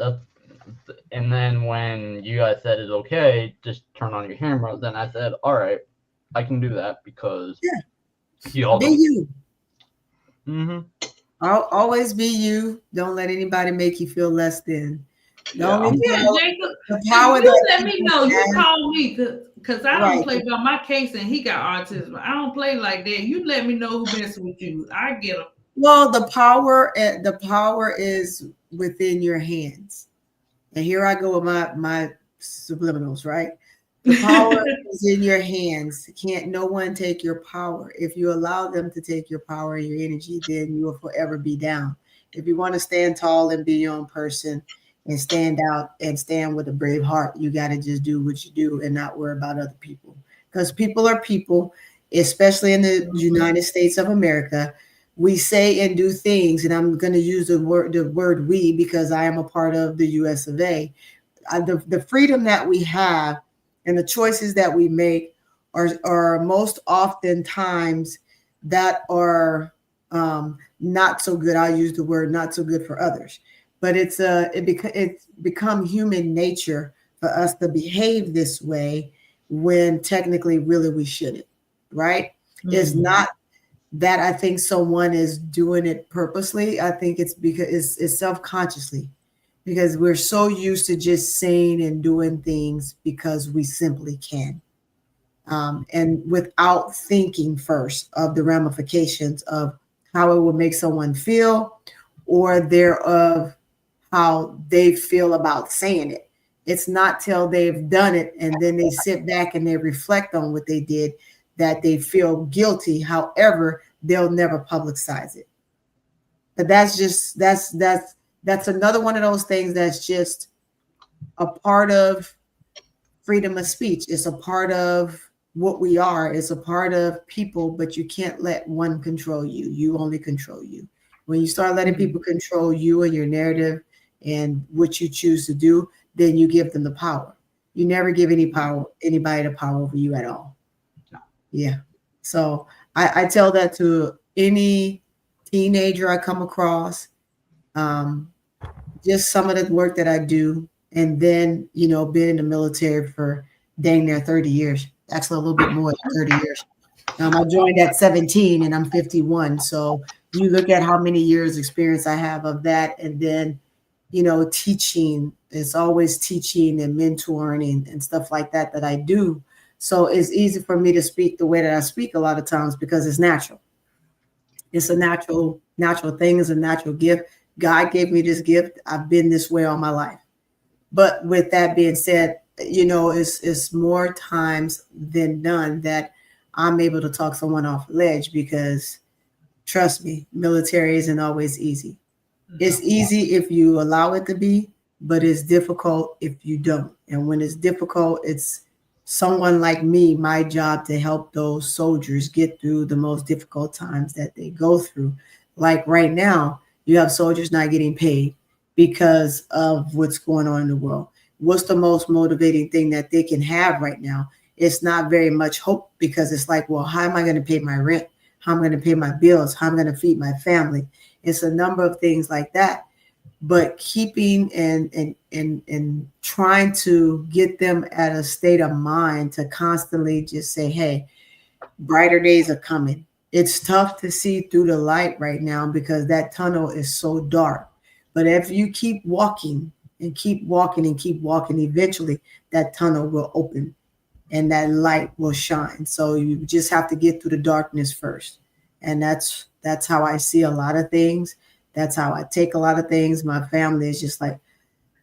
and then when you guys said it's okay, just turn on your camera, then I said, all right, I can do that because y'all be you. I'll always be you. Don't let anybody make you feel less than. Jacob, you let me know. You call me because I don't play by my case and he got autism. I don't play like that. You let me know who messing with you. I get them. Well, the power is within your hands. And here I go with my subliminals, right? The power is in your hands. Can't no one take your power. If you allow them to take your power and your energy, then you will forever be down. If you want to stand tall and be your own person and stand out and stand with a brave heart, you got to just do what you do and not worry about other people. Because people are people, especially in the United States of America. We say and do things, and I'm going to use the word we because I am a part of the US of A. The freedom that we have and the choices that we make are most often times that are not so good. I'll use the word not so good for others, but it's become human nature for us to behave this way when technically really we shouldn't, right? It's not that I think someone is doing it purposely. I think it's because it's self-consciously, because we're so used to just saying and doing things because we simply can. And without thinking first of the ramifications of how it would make someone feel or thereof how they feel about saying it. It's not till they've done it and then they sit back and they reflect on what they did that they feel guilty. However, they'll never publicize it. But that's another one of those things that's just a part of freedom of speech. It's a part of what we are. It's a part of people, but you can't let one control you. You only control you. When you start letting people control you and your narrative and what you choose to do, then you give them the power. You never give anybody the power over you at all. Yeah. So I tell that to any teenager I come across. Just some of the work that I do, and then being in the military for dang near 30 years. Actually, a little bit more than 30 years. I joined at 17 and I'm 51. So you look at how many years experience I have of that, and then teaching. It's always teaching and mentoring and stuff like that I do. So it's easy for me to speak the way that I speak a lot of times because it's natural. It's a natural thing. It's a natural gift. God gave me this gift. I've been this way all my life. But with that being said, it's more times than none that I'm able to talk someone off the ledge because, trust me, military isn't always easy. It's easy if you allow it to be, but it's difficult if you don't. And when it's difficult, it's someone like me, my job to help those soldiers get through the most difficult times that they go through. Like right now, you have soldiers not getting paid because of what's going on in the world. What's the most motivating thing that they can have right now? It's not very much hope because it's like, well, how am I going to pay my rent? How am I going to pay my bills? How am I going to feed my family? It's a number of things like that. But keeping and trying to get them at a state of mind to constantly just say, hey, brighter days are coming. It's tough to see through the light right now because that tunnel is so dark. But if you keep walking and keep walking and keep walking, eventually that tunnel will open and that light will shine. So you just have to get through the darkness first. And that's how I see a lot of things. That's how I take a lot of things. My family is just like,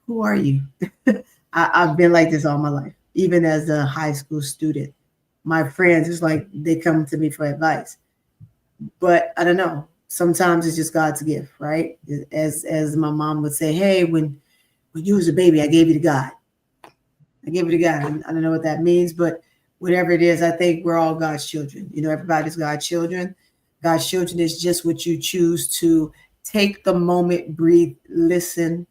who are you? I've been like this all my life, even as a high school student. My friends, it's like they come to me for advice. But I don't know. Sometimes it's just God's gift, right? As my mom would say, hey, when you was a baby, I gave you to God. I gave you to God. I don't know what that means, but whatever it is, I think we're all God's children. Everybody's God's children. God's children is just what you choose to take the moment, breathe, listen.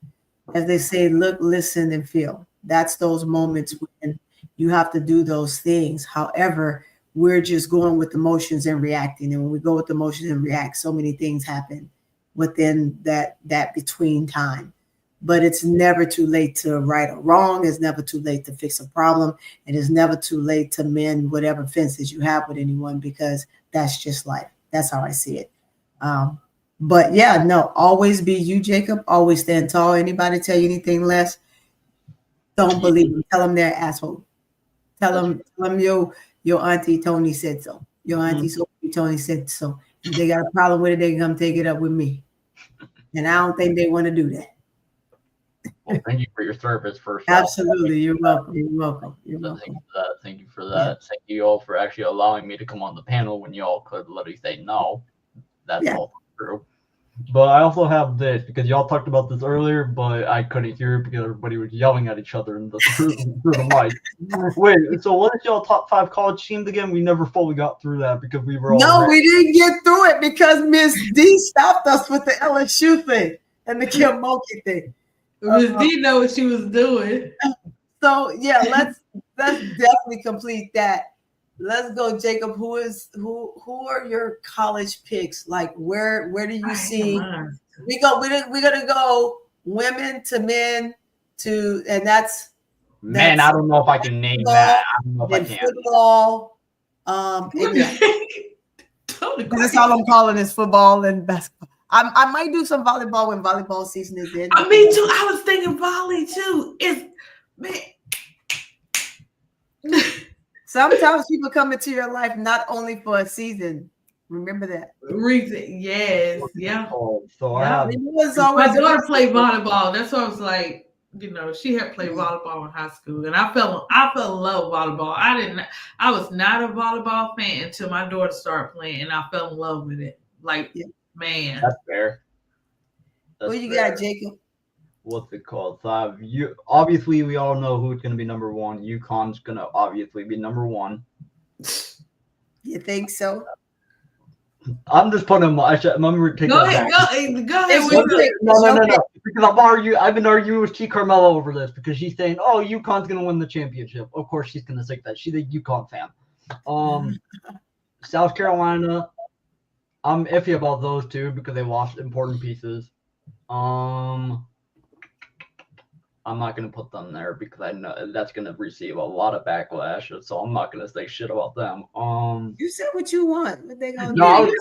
As they say, look, listen, and feel. That's those moments when you have to do those things. However, we're just going with emotions and reacting. And when we go with emotions and react, so many things happen within that between time. But it's never too late to right or wrong. It's never too late to fix a problem. And it's never too late to mend whatever fences you have with anyone, because that's just life. That's how I see it. But yeah, no, always be you, Jacob. Always stand tall. Anybody tell you anything less, don't believe them. Tell them they're an asshole. Tell them your auntie Tony said so. Your auntie Tony said so. If they got a problem with it, they can come take it up with me. And I don't think they want to do that. Well, thank you for your service, first off. Absolutely. You're welcome. You're welcome. You're So welcome. thank you for that. Thank you for that. Thank you all for actually allowing me to come on the panel when you all could literally say no. That's Yeah. all true. But I also have this because y'all talked about this earlier, but I couldn't hear it because everybody was yelling at each other through the mic. Wait, so what is y'all top 5 college teams again? We never fully got through that because we were all No, we didn't get through it because Miss D stopped us with the LSU thing and the Kim Mulkey thing. Miss D know what she was doing. So yeah, let's definitely complete that. Let's go, Jacob. Who are your college picks? Like where do you see? We're gonna go women to men to, and that's Man, I don't know if I can name that. I don't know if I and can. football. And yeah. That's all I'm calling is football and basketball. I might do some volleyball when volleyball season is in. Me too. I was thinking volley too. Sometimes people come into your life not only for a season. Remember that. Yes. Yeah. So Yeah. My daughter played volleyball. That's why I was like, she had played volleyball in high school, and I fell in love with volleyball. I was not a volleyball fan until my daughter started playing, and I fell in love with it. Like, man. That's fair. What you got, Jacob? What's it called? So obviously we all know who's going to be number 1. UConn's going to obviously be number 1. You think so? I'm just putting them. I'm going to take Go that ahead. back. Go ahead. No. Because I've been arguing with T. Carmelo over this because she's saying, "Oh, UConn's going to win the championship." Of course, she's going to say that. She's a UConn fan. South Carolina, I'm iffy about those two because they lost important pieces. I'm not going to put them there because I know that's going to receive a lot of backlash, so I'm not going to say shit about them. You said what you want. What they gonna No, I was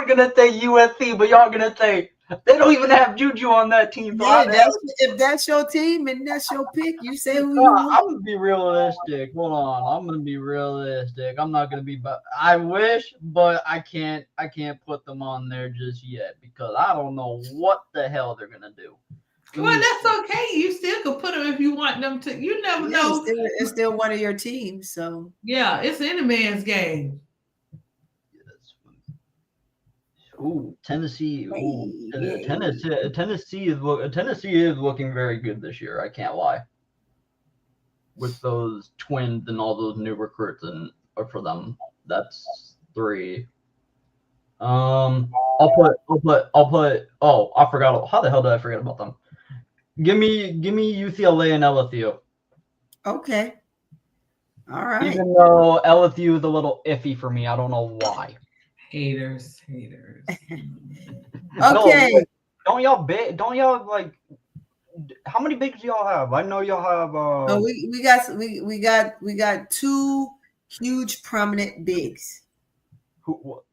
gonna say USC, but y'all gonna say they don't even have Juju on that team. So Yeah, if that's your team and that's your pick, you say who you want. I'm gonna be realistic. Hold on, I'm gonna be realistic. I'm not gonna be, but I wish, but I can't put them on there just yet because I don't know what the hell they're gonna do. Well, that's okay. You still can put them if you want them to. You never know. It's still one of your teams, so yeah, it's any man's game. Ooh, Tennessee. Ooh, Tennessee is looking very good this year. I can't lie. With those twins and all those new recruits and for them, that's 3. I'll put. Oh, I forgot. How the hell did I forget about them? Give me UCLA and LSU. Okay. All right. Even though LSU is a little iffy for me, I don't know why. Haters. Okay. No, don't y'all like? How many bigs do y'all have? I know y'all have. We got 2 huge prominent bigs.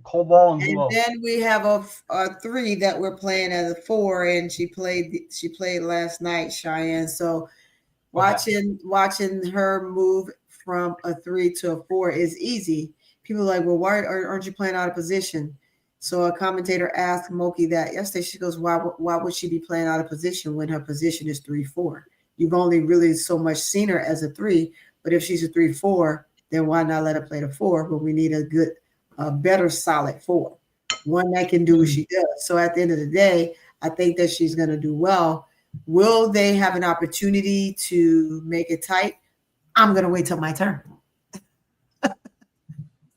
Cole Ball and And then we have a 3 that we're playing as a 4, and she played last night, Cheyenne. So watching her move from a 3 to a 4 is easy. People are like, well, why aren't you playing out of position? So a commentator asked Moki that yesterday. She goes, why would she be playing out of position when her position is 3-4? You've only really so much seen her as a 3, but if she's a 3-4, then why not let her play the 4? But we need a better solid 4, one that can do what she does. So at the end of the day, I think that she's going to do well. Will they have an opportunity to make it tight? I'm going to wait till my turn.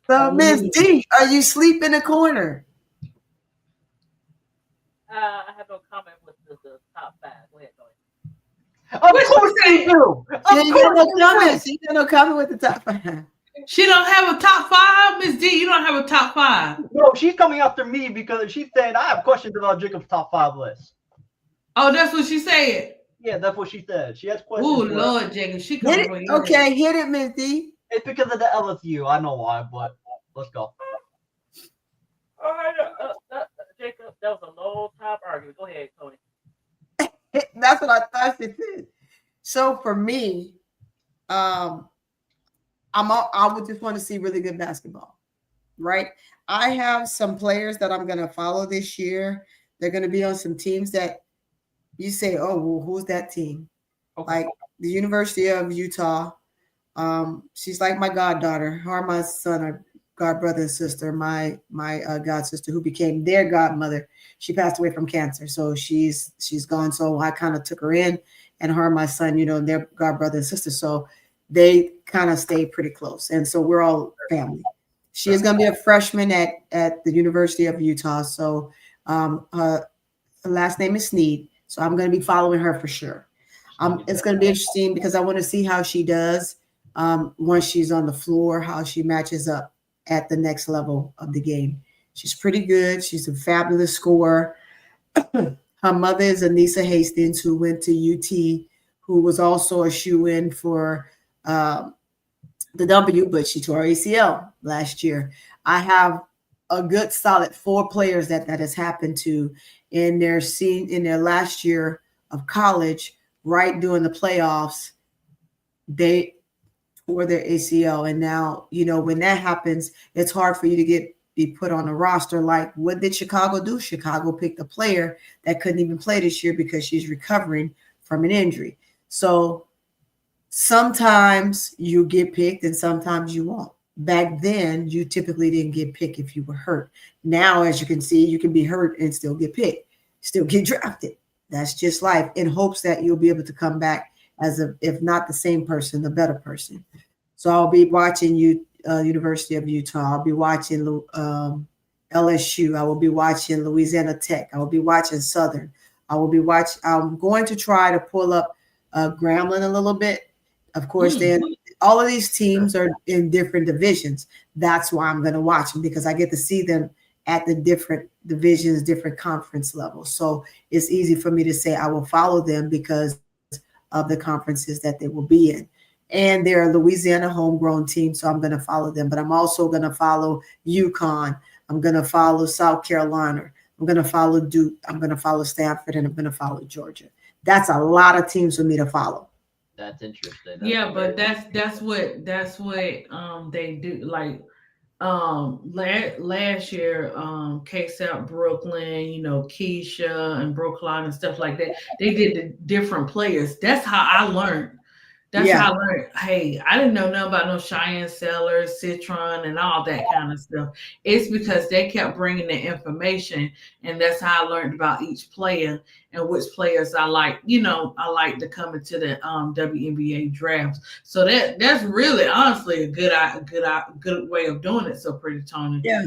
So Miss D, are you asleep in the corner? I have no comment with the top 5. Go ahead, Of course they do. She got no comment. She got no comment with the top 5. She don't have a top 5, Miss D. You don't have a top 5. No, she's coming after me because she's saying I have questions about Jacob's top 5 list. Oh, that's what she said. Yeah, that's what she said. She has questions. Oh Lord, Jacob, she coming for you. Okay, hit it, Miss D. It's because of the LSU. I know why, but let's go. All right, Jacob, that was a low top argument. Go ahead, Tony. That's what I thought she said. So for me, I would just want to see really good basketball, right? I have some players that I'm going to follow this year. They're going to be on some teams that, you say, oh, well, who's that team? Okay. Like the University of Utah. She's like my goddaughter. Her and my son are god brother and sister. My god sister, who became their godmother, she passed away from cancer, so she's gone. So I kind of took her in, and her and my son, you know, they're god brother and sister. So they kind of stayed pretty close, and so we're all family. She is going to be a freshman at the University of Utah. So her last name is Sneed. So I'm going to be following her for sure. It's going to be interesting because I want to see how she does once she's on the floor, how she matches up at the next level of the game. She's pretty good. She's a fabulous scorer. Her mother is Anissa Hastings, who went to UT, who was also a shoe-in for the W, but she tore ACL last year. I have a good solid 4 players that has happened to in their last year of college, right during the playoffs. They tore their ACL, and now, you know, when that happens, it's hard for you to be put on a roster. Like, what did Chicago do? Chicago picked a player that couldn't even play this year because she's recovering from an injury. So sometimes you get picked and sometimes you won't. Back then, you typically didn't get picked if you were hurt. Now, as you can see, you can be hurt and still get picked, still get drafted. That's just life, in hopes that you'll be able to come back as if not the same person, the better person. So I'll be watching University of Utah. I'll be watching LSU. I will be watching Louisiana Tech. I will be watching Southern. I'm going to try to pull up Grambling a little bit. Of course, then all of these teams are in different divisions. That's why I'm going to watch them, because I get to see them at the different divisions, different conference levels. So it's easy for me to say I will follow them because of the conferences that they will be in. And they're a Louisiana homegrown team, so I'm going to follow them. But I'm also going to follow UConn. I'm going to follow South Carolina. I'm going to follow Duke. I'm going to follow Stanford, and I'm going to follow Georgia. That's a lot of teams for me to follow. That's interesting. Yeah, but that's what they do. Like last year, K-South Brooklyn, you know, Keisha and Brookline and stuff like that. They did the different players. That's how I learned. How I learned. Hey, I didn't know nothing about no Cheyenne Sellers, Citron, and all that kind of stuff. It's because they kept bringing the information, and that's how I learned about each player and which players I like. You know, I like to come into the WNBA drafts. So that's really, honestly, a good way of doing it. So, Pretty Tony. Yeah.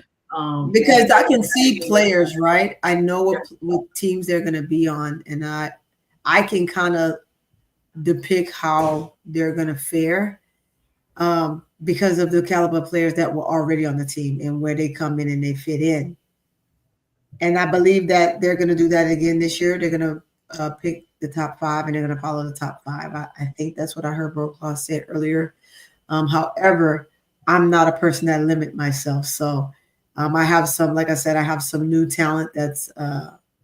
Because I can see players, right? I know what teams they're going to be on, and I can kind of depict how they're going to fare because of the caliber of players that were already on the team and where they come in and they fit in. And I believe that they're going to do that again this year. They're going to pick the top 5 and they're going to follow the top 5. I think that's what I heard Broclaw said earlier. However, I'm not a person that limit myself. So I have some, like I said, I have some new talent that's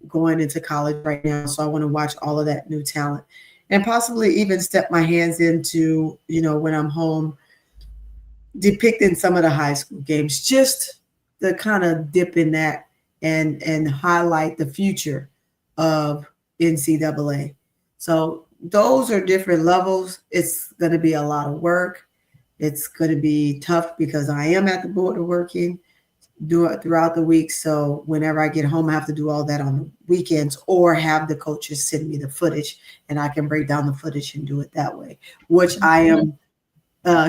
going into college right now. So I want to watch all of that new talent and possibly even step my hands into, you know, when I'm home, depicting some of the high school games, just to kind of dip in that and highlight the future of NCAA. So those are different levels. It's going to be a lot of work. It's going to be tough because I am at the border working throughout the week. So whenever I get home, I have to do all that on the weekends or have the coaches send me the footage and I can break down the footage and do it that way, which I am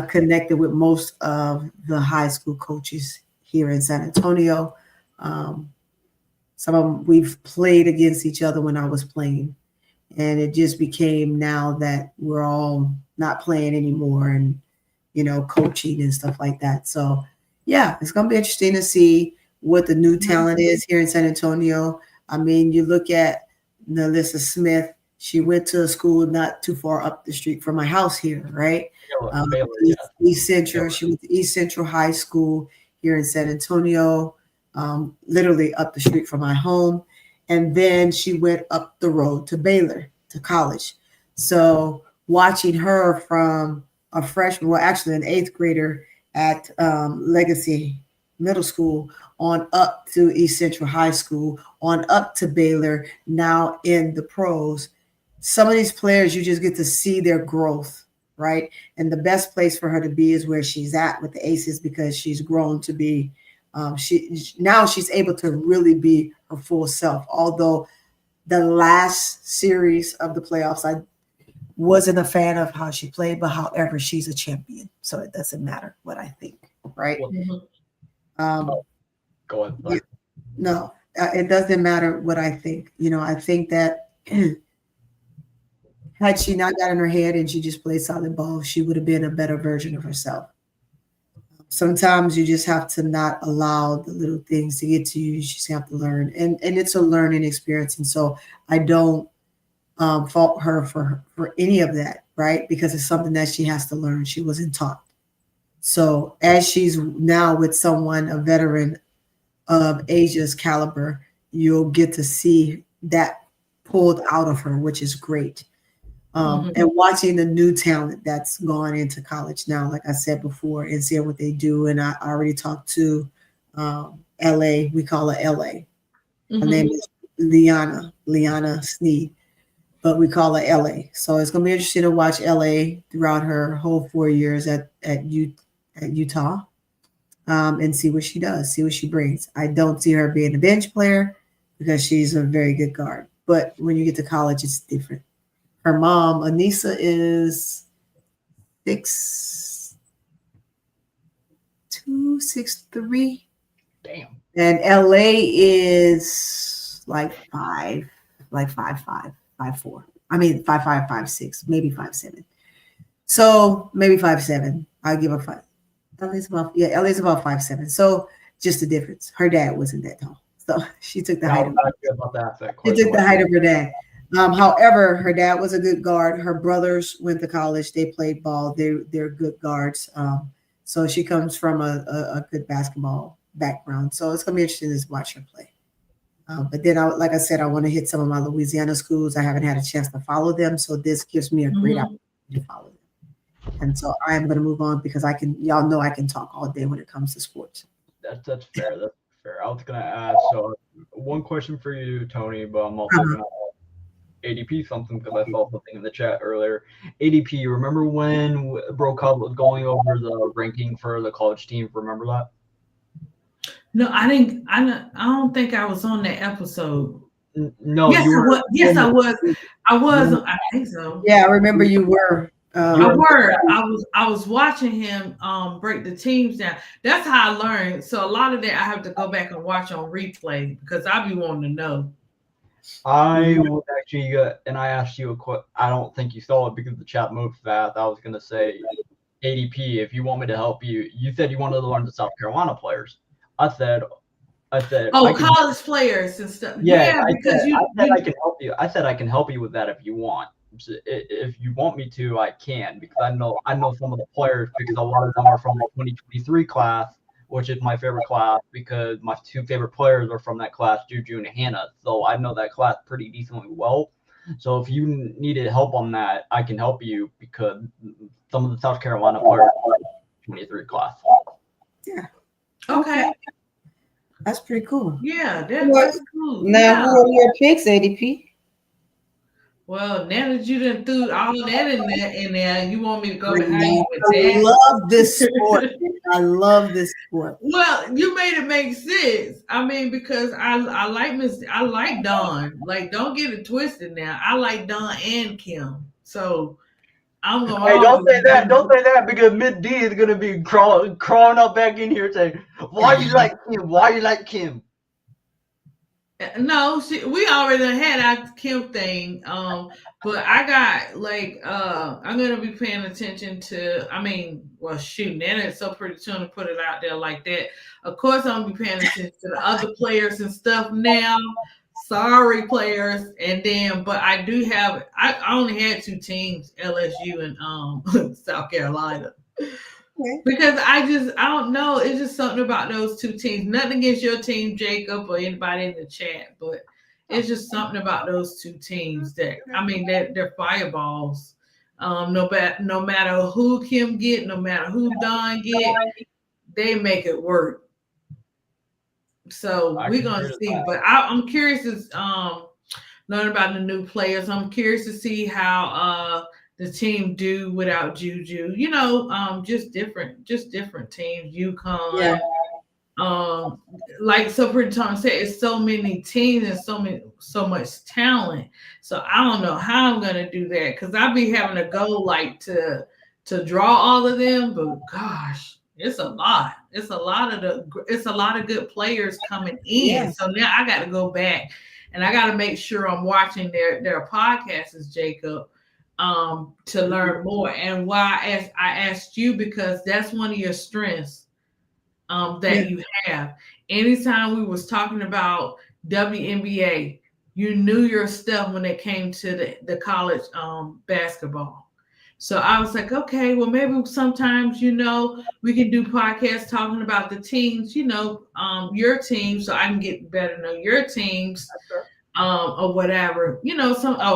connected with most of the high school coaches here in San Antonio. Some of them we've played against each other when I was playing, and it just became now that we're all not playing anymore and, you know, coaching and stuff like that. So yeah, it's going to be interesting to see what the new talent is here in San Antonio. I mean, you look at Nalissa Smith. She went to a school not too far up the street from my house here, right? East Central. She went to East Central High School here in San Antonio, literally up the street from my home. And then she went up the road to Baylor, to college. So watching her from a freshman, well, actually an 8th grader at Legacy Middle School, on up to East Central High School, on up to Baylor, now in the pros. Some of these players, you just get to see their growth, right? And the best place for her to be is where she's at with the Aces, because she's grown to be, she's able to really be her full self. Although the last series of the playoffs, I wasn't a fan of how she played, but however, she's a champion, so it doesn't matter what I think, right? Go ahead. Sorry. No, it doesn't matter what I think. I think that had she not got in her head and she just played solid ball, she would have been a better version of herself. Sometimes you just have to not allow the little things to get to you. You just have to learn, and it's a learning experience. And so I don't fault her for any of that, right? Because it's something that she has to learn. She wasn't taught. So as she's now with someone, a veteran of Asia's caliber, you'll get to see that pulled out of her, which is great. And watching the new talent that's gone into college now, like I said before, and seeing what they do. And I already talked to LA. We call her LA. Her name is Liana Sneed, but we call her LA. So it's going to be interesting to watch LA throughout her whole 4 years at Utah, and see what she does, see what she brings. I don't see her being a bench player because she's a very good guard. But when you get to college, it's different. Her mom, Anissa, is 6'2", 6'3". Damn. And LA is like 5'5", 5'4". I mean 5'5", 5'6", maybe 5'7". So maybe 5'7". I'll give her 5. LA's about 5'7". So just the difference. Her dad wasn't that tall, so she took the height of her dad. However, her dad was a good guard. Her brothers went to college. They played ball. They're good guards. So she comes from a good basketball background. So it's going to be interesting to watch her play. But then, like I said, I want to hit some of my Louisiana schools. I haven't had a chance to follow them. So this gives me a great opportunity to follow them. And so I am going to move on because y'all know I can talk all day when it comes to sports. That's fair. That's fair. I was going to ask, so one question for you, Tony, but I'm also going to ADP something because I saw something in the chat earlier. ADP, remember when Bro Cub was going over the ranking for the college team? Remember that? No, I didn't. I don't think I was on that episode. No, yes, you were. Yes, I was. I was. I think so. Yeah, I remember you were. I was watching him break the teams down. That's how I learned. So a lot of that I have to go back and watch on replay because I be wanting to know. I was actually, and I asked you a question. I don't think you saw it because the chat moved fast. I was gonna say, ADP, if you want me to help you, you said you wanted to learn the South Carolina players. I said, oh, college players and stuff. Yeah, because I said I can help you. I said I can help you with that if you want. So if you want me to, I can, because I know some of the players because a lot of them are from the 2023 class, which is my favorite class because my two favorite players are from that class, Juju and Hannah. So I know that class pretty decently well. So if you needed help on that, I can help you because some of the South Carolina players are 23 class. Yeah. Okay. That's pretty cool. Yeah, that's cool. Now, who are your picks, ADP? Well, now that you done threw all that in there, you want me to go behind you with I that? love this sport. I love this sport. Well, you made it make sense. I mean, because I like Dawn. Like, don't get it twisted now. I like Dawn and Kim. So I'm gonna. Hey, don't say that. Don't say that because Mid D is gonna be crawling up back in here saying, "Why you like Kim? Why you like Kim?" No, we already had our Kim thing. But I got I'm gonna be paying attention to. I mean, well, shoot, that is so pretty soon to put it out there like that. Of course, I'm gonna be paying attention to the other players and stuff now. Sorry, players, and then, but I do have. I only had 2 teams, LSU and South Carolina. Because I don't know. It's just something about those 2 teams. Nothing against your team, Jacob, or anybody in the chat, but it's just something about those 2 teams that they're fireballs. No matter who Kim get, no matter who Don get, they make it work. So I we're can gonna agree with see. that. But I'm curious to learn about the new players. I'm curious to see how the team do without Juju. You know, just different teams. Yeah. UConn. Like so pretty Tom said, it's so many teams and so much talent. So I don't know how I'm gonna do that because I'll be having to go like to draw all of them, but gosh, it's a lot. It's a lot of good players coming in. Yeah. So now I got to go back and I got to make sure I'm watching their podcasts, Jacob, to learn more. And why I asked you because that's one of your strengths that you have. Anytime we was talking about WNBA, you knew your stuff when it came to the college basketball. So I was like, okay, well, maybe sometimes, you know, we can do podcasts talking about the teams, you know, your team, so I can get better to know your teams, or whatever, you know,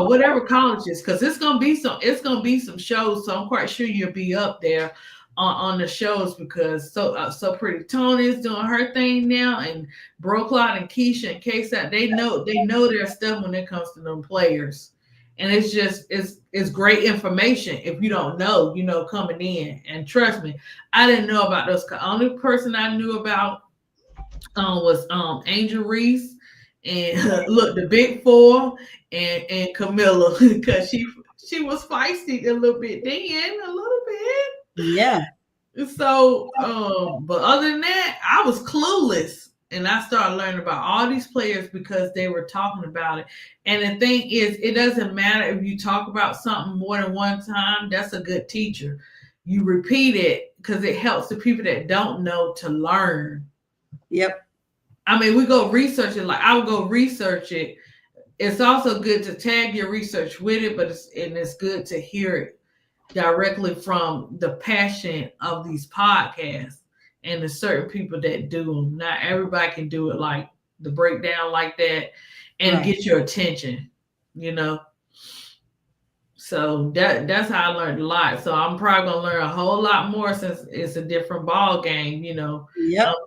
whatever colleges, because it's gonna be some shows. So I'm quite sure you'll be up there on the shows because so Pretty Tony is doing her thing now, and Bro Cloud and Keisha and K-Sat, they know their stuff when it comes to them players. And it's just it's great information if you don't know, you know, coming in. And trust me, I didn't know about those. The only person I knew about was Angel Reese and look, the Big Four and Camilla because she was feisty a little bit. Yeah. So but other than that, I was clueless. And I started learning about all these players because they were talking about it. And the thing is, it doesn't matter if you talk about something more than one time. That's a good teacher. You repeat it because it helps the people that don't know to learn. Yep. I mean, we go research it. Like I would go research it. It's also good to tag your research with it, but it's good to hear it directly from the passion of these podcasts. And the certain people that do them. Not everybody can do it like the breakdown like that and get your attention, you know. So that's how I learned a lot. So I'm probably gonna learn a whole lot more since it's a different ball game, you know.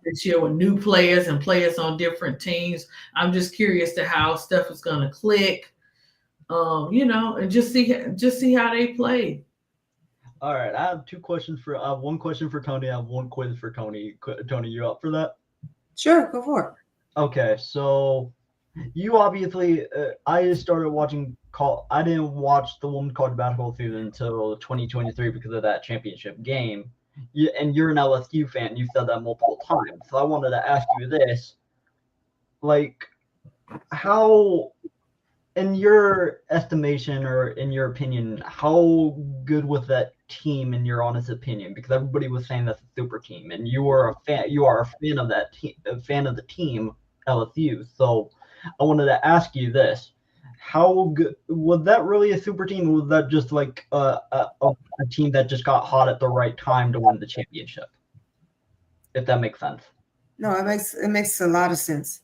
This year with new players and players on different teams. I'm just curious to how stuff is gonna click, you know, and just see how they play. All right, I have one question for Tony. I have one quiz for Tony. Tony, you up for that? Sure, go for it. Okay, so you obviously, I started watching. I didn't watch the Women's College Basketball season until 2023 because of that championship game. And you're an LSU fan. You've said that multiple times. So I wanted to ask you this: like, how, in your estimation or in your opinion, how good was that team in your honest opinion? Because everybody was saying that's a super team, and you are a fan of that team, a fan of the team LSU. So I wanted to ask you this: how good was that? Really a super team? Or was that just like a team that just got hot at the right time to win the championship? If that makes sense. No, it makes a lot of sense.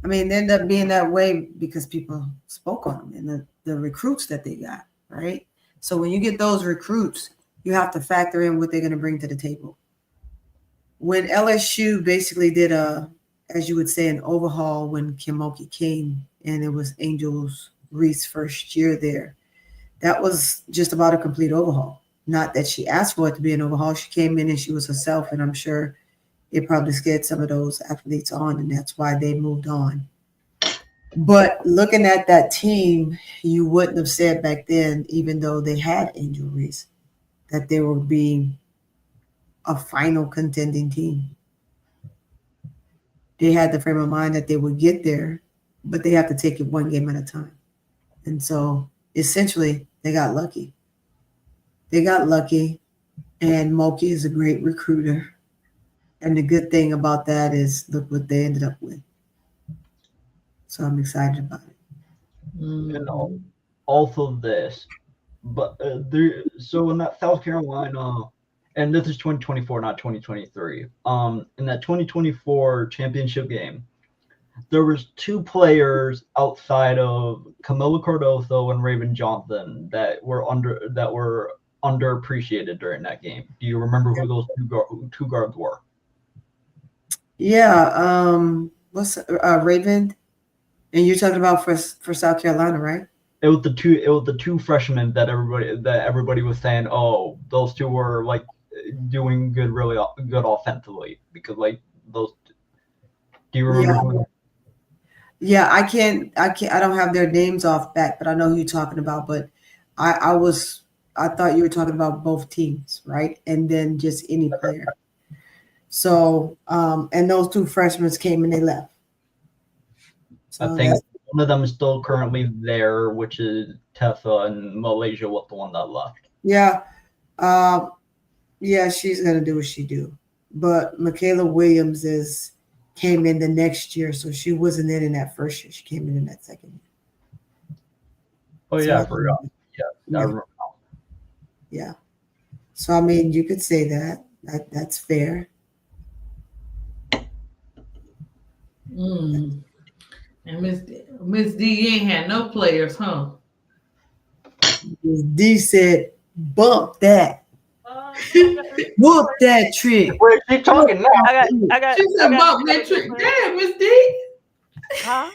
I mean, it ended up being that way because people spoke on them and the recruits that they got, right? So when you get those recruits, you have to factor in what they're going to bring to the table. When LSU basically did as you would say, an overhaul when Kim Mulkey came, and it was Angel Reese's first year there, that was just about a complete overhaul. Not that she asked for it to be an overhaul. She came in and she was herself, and I'm sure it probably scared some of those athletes on, and that's why they moved on. But looking at that team, you wouldn't have said back then, even though they had Angel Reese, that they would be a final contending team. They had the frame of mind that they would get there, but they have to take it one game at a time. And so essentially they got lucky. And Mulkey is a great recruiter. And the good thing about that is look what they ended up with. So I'm excited about it. And also this, but so in that South Carolina, and this is 2024, not 2023. In that 2024 championship game, there was two players outside of Camila Cardoso and Raven Johnson that were underappreciated during that game. Do you remember who those two guards were? Yeah, what's Raven? And you're talking about for South Carolina, right? It was the two freshmen that everybody was saying, oh, those two were like doing really good offensively because like those. Do you remember? Yeah. Yeah, I don't have their names off back, but I know who you're talking about. But I thought you were talking about both teams, right? And then just any player. So and those two freshmen came and they left. So I think one of them is still currently there, which is Tessa, and Malaysia was the one that left. Yeah. Yeah, she's gonna do what she do. But Michaela Williams came in the next year, so she wasn't in that first year. She came in that second year. Oh yeah, I forgot. Yeah, I remember. Yeah. So I mean, you could say that's fair. And Miss D, you ain't had no players, huh? Miss D said, "Bump that, whoop that trick." Wait, keep talking now. I got. She said, "Bump that trick." Damn, Miss D. Huh?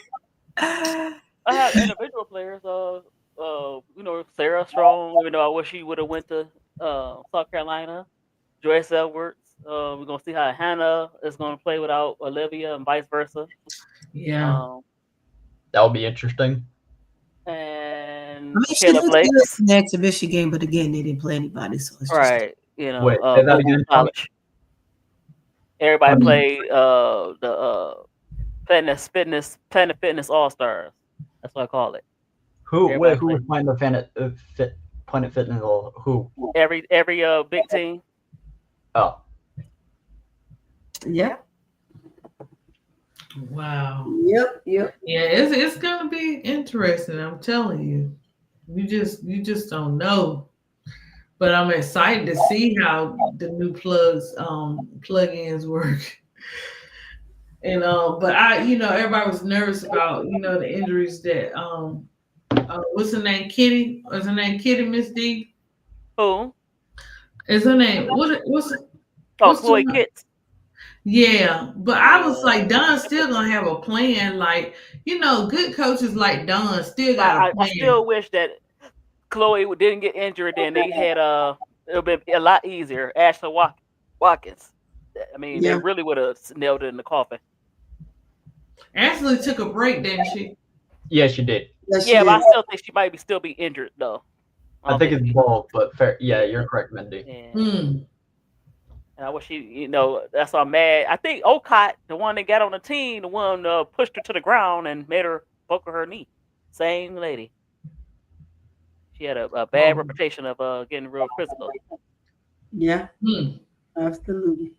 I have individual players. Sarah Strong. Even though I wish she would have went to South Carolina. Joyce Edwards. We're gonna see how Hannah is gonna play without Olivia and vice versa. Yeah. That would be interesting. And I mean, she Kayla looked Blake. good in the exhibition game, but again, they didn't play anybody, so it's just Right. Wait, say that again. College. Everybody played the Planet Fitness All Stars. That's what I call it. Who Everybody was playing the Planet Fitness? Who? Every big team. Oh. Yeah. Wow. Yep. Yeah, it's gonna be interesting. I'm telling you. You just don't know. But I'm excited to see how the new plugins work. And but everybody was nervous about the injuries that what's her name? Kitty? What's her name? Kitty, Miss D? Who? Is her name? What's Chloe Kitts. Yeah, but I was like, Don's still gonna have a plan. Like, good coaches like Don still got a plan. I still wish that Chloe didn't get injured, and they had it would be a lot easier. Ashley Watkins. I mean, they really would have nailed it in the coffin. Ashley took a break, didn't she? Yeah, she did. Yeah, but I still think she might still be injured though. I think it's both, but fair. Yeah, you're correct, Mindy. Yeah. And I wish that's why I'm mad. I think Ocott, the one that got on the team, the one pushed her to the ground and made her buckle her knee. Same lady. She had a bad reputation of getting real physical. Yeah. Absolutely.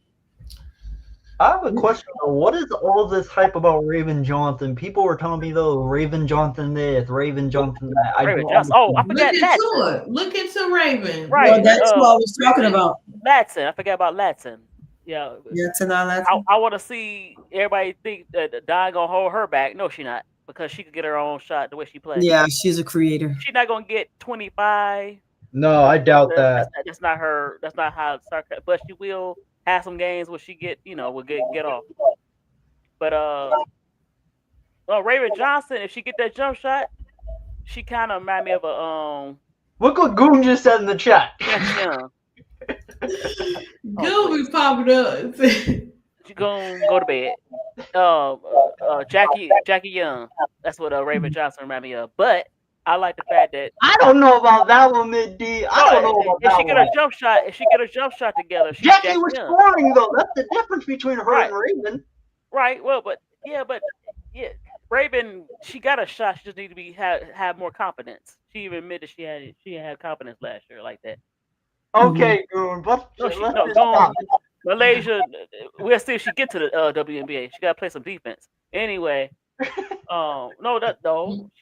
I have a question though. What is all this hype about Raven Johnson? People were telling me though, Raven Johnson this, Raven Johnson that. I forgot Latson. Look into Raven. Right. Well, that's what I was talking about. Latson. I forgot about Latson. Yeah. I want to see everybody think that Don gonna hold her back. No, she not, because she could get her own shot the way she plays. Yeah, she's a creator. She's not gonna get 25. No, I doubt that. That's not her. That's not how. But she will have some games where she will get off. But Raven Johnson, if she get that jump shot, she kind of remind me of a Look what Goon just said in the chat. Yeah. Goon be popping up. She gonna go to bed. Jackie Young. That's what Raven Johnson remind me of. But I like the fact that I don't know about that one, Mid D. I don't know about that if she get a jump shot together, Jackie was scoring though. That's the difference between her and Raven. Right. Well, but Raven, she got a shot. She just need to have more confidence. She even admitted she had confidence last year like that. Okay, Goon. Malaysia. We'll see if she get to the WNBA. She gotta play some defense. Anyway, she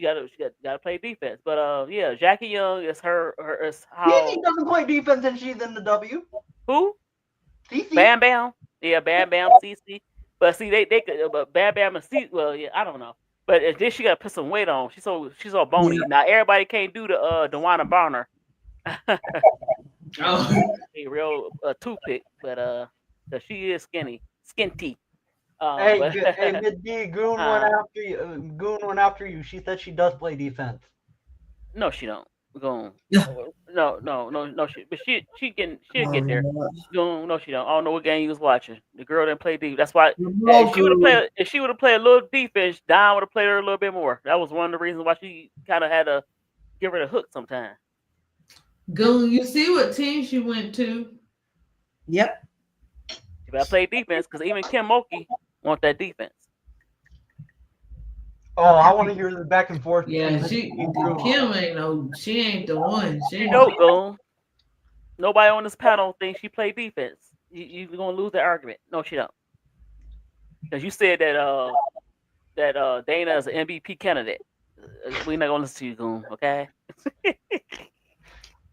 gotta play defense. But Jackie Young is her is how. Cece doesn't play defense and she's in the W. Who? Cece. Bam Bam. Yeah, Bam Bam, Cece. But see, they could, but Bam Bam and Cece. Well, yeah, I don't know. But then she gotta put some weight on. She's so bony. Yeah. Now everybody can't do the Dewana Barner. A real toothpick, but she is skinty. Hey, But hey, Miss D, Goon went after you. Goon went after you. She said she does play defense. no, she don't. Go Yeah. no. But she'll get there. Oh, Go no, she don't. I don't know what game you was watching. The girl didn't play defense. That's why Lord. if she would have played a little defense, Don would have played her a little bit more. That was one of the reasons why she kind of had to give her the hook sometime. Goon, you see what team she went to? Yep. She better play defense because even Kim Mulkey want that defense. Oh, I want to hear the back and forth. Yeah, between Kim she ain't the one. She ain't No, Goon. Nobody on this panel thinks she played defense. You're gonna lose the argument. No, she don't. Because you said that Dana is an MVP candidate. We're not gonna listen to you, Goon. Okay.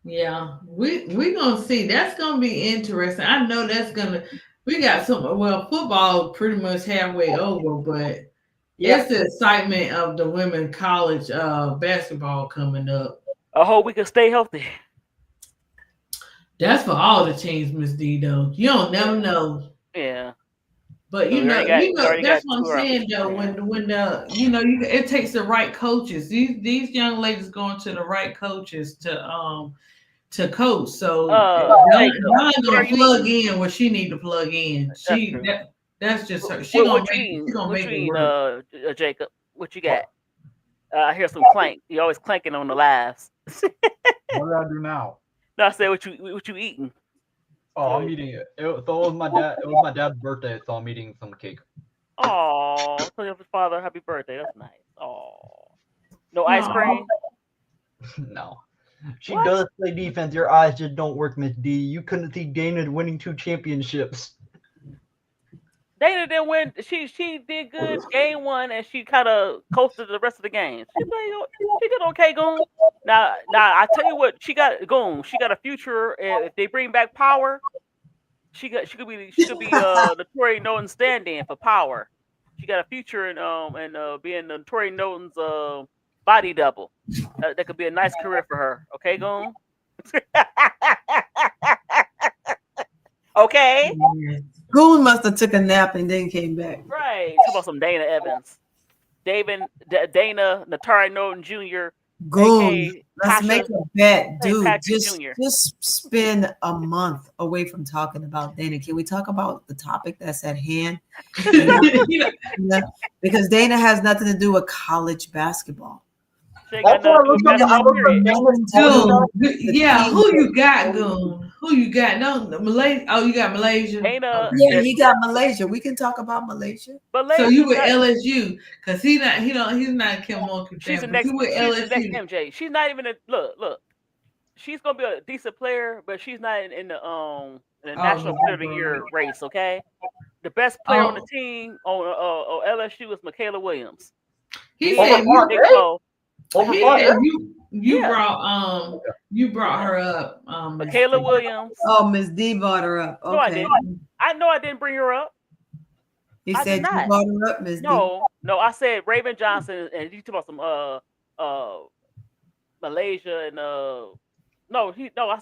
Yeah, we gonna see. That's gonna be interesting. I know that's gonna. We got some. Well, football pretty much halfway over, but it's the excitement of the women college basketball coming up. I hope we can stay healthy. That's for all the teams, Miss D. Though you don't never know. Yeah. But We already got that's what I'm 2 hours. saying though. When the it takes the right coaches. These young ladies going to the right coaches to coach. So Hey, Dawn what are gonna you plug in where she need to plug in. That's just her. She What gonna make it work. Jacob? What you got? I hear some clank. You always clanking on the lives. What do I do now? No, I said what you eating. Oh, I'm eating it. It was my dad's birthday, so I'm eating some cake. Oh, tell your father happy birthday. That's nice. Oh, no ice cream. No. She does play defense. Your eyes just don't work, Miss D. You couldn't see Dana winning 2 championships. Dana didn't win. She did good game 1, and she kind of coasted the rest of the game. She did okay, Goon. Now I tell you what, she got Goon. She got a future. If they bring back Power, she could be the Tori Nolan stand-in for Power. She got a future in being the Tori Nolan's body double. That could be a nice career for her. Okay, Goon. Okay. Goon must have took a nap and then came back. Right. Talk about some Dana Evans. Dana, Natari Norton Jr. Goon, let's make a bet, dude. Patrick Just spend a month away from talking about Dana. Can we talk about the topic that's at hand? Because Dana has nothing to do with college basketball. Dude, yeah, who you got, Goon? Who you got? No, Malaysia. Oh, you got Malaysia. Yeah, he got Malaysia. We can talk about Malaysia. So you with LSU? Because he's not a Kim Mulkey. She's the fan, but next. you with She's the LSU. next MJ. She's not even a look. She's gonna be a decent player, but she's not in the national player of the year race. Okay, the best player on the team on LSU is Michaela Williams. He said you brought her up. Michaela Williams. Oh, Miss D brought her up. Okay. No, I didn't. I know I didn't bring her up. He I said did you not. brought her up, Miss D. No, I said Raven Johnson, and you talk about some Malaysia and I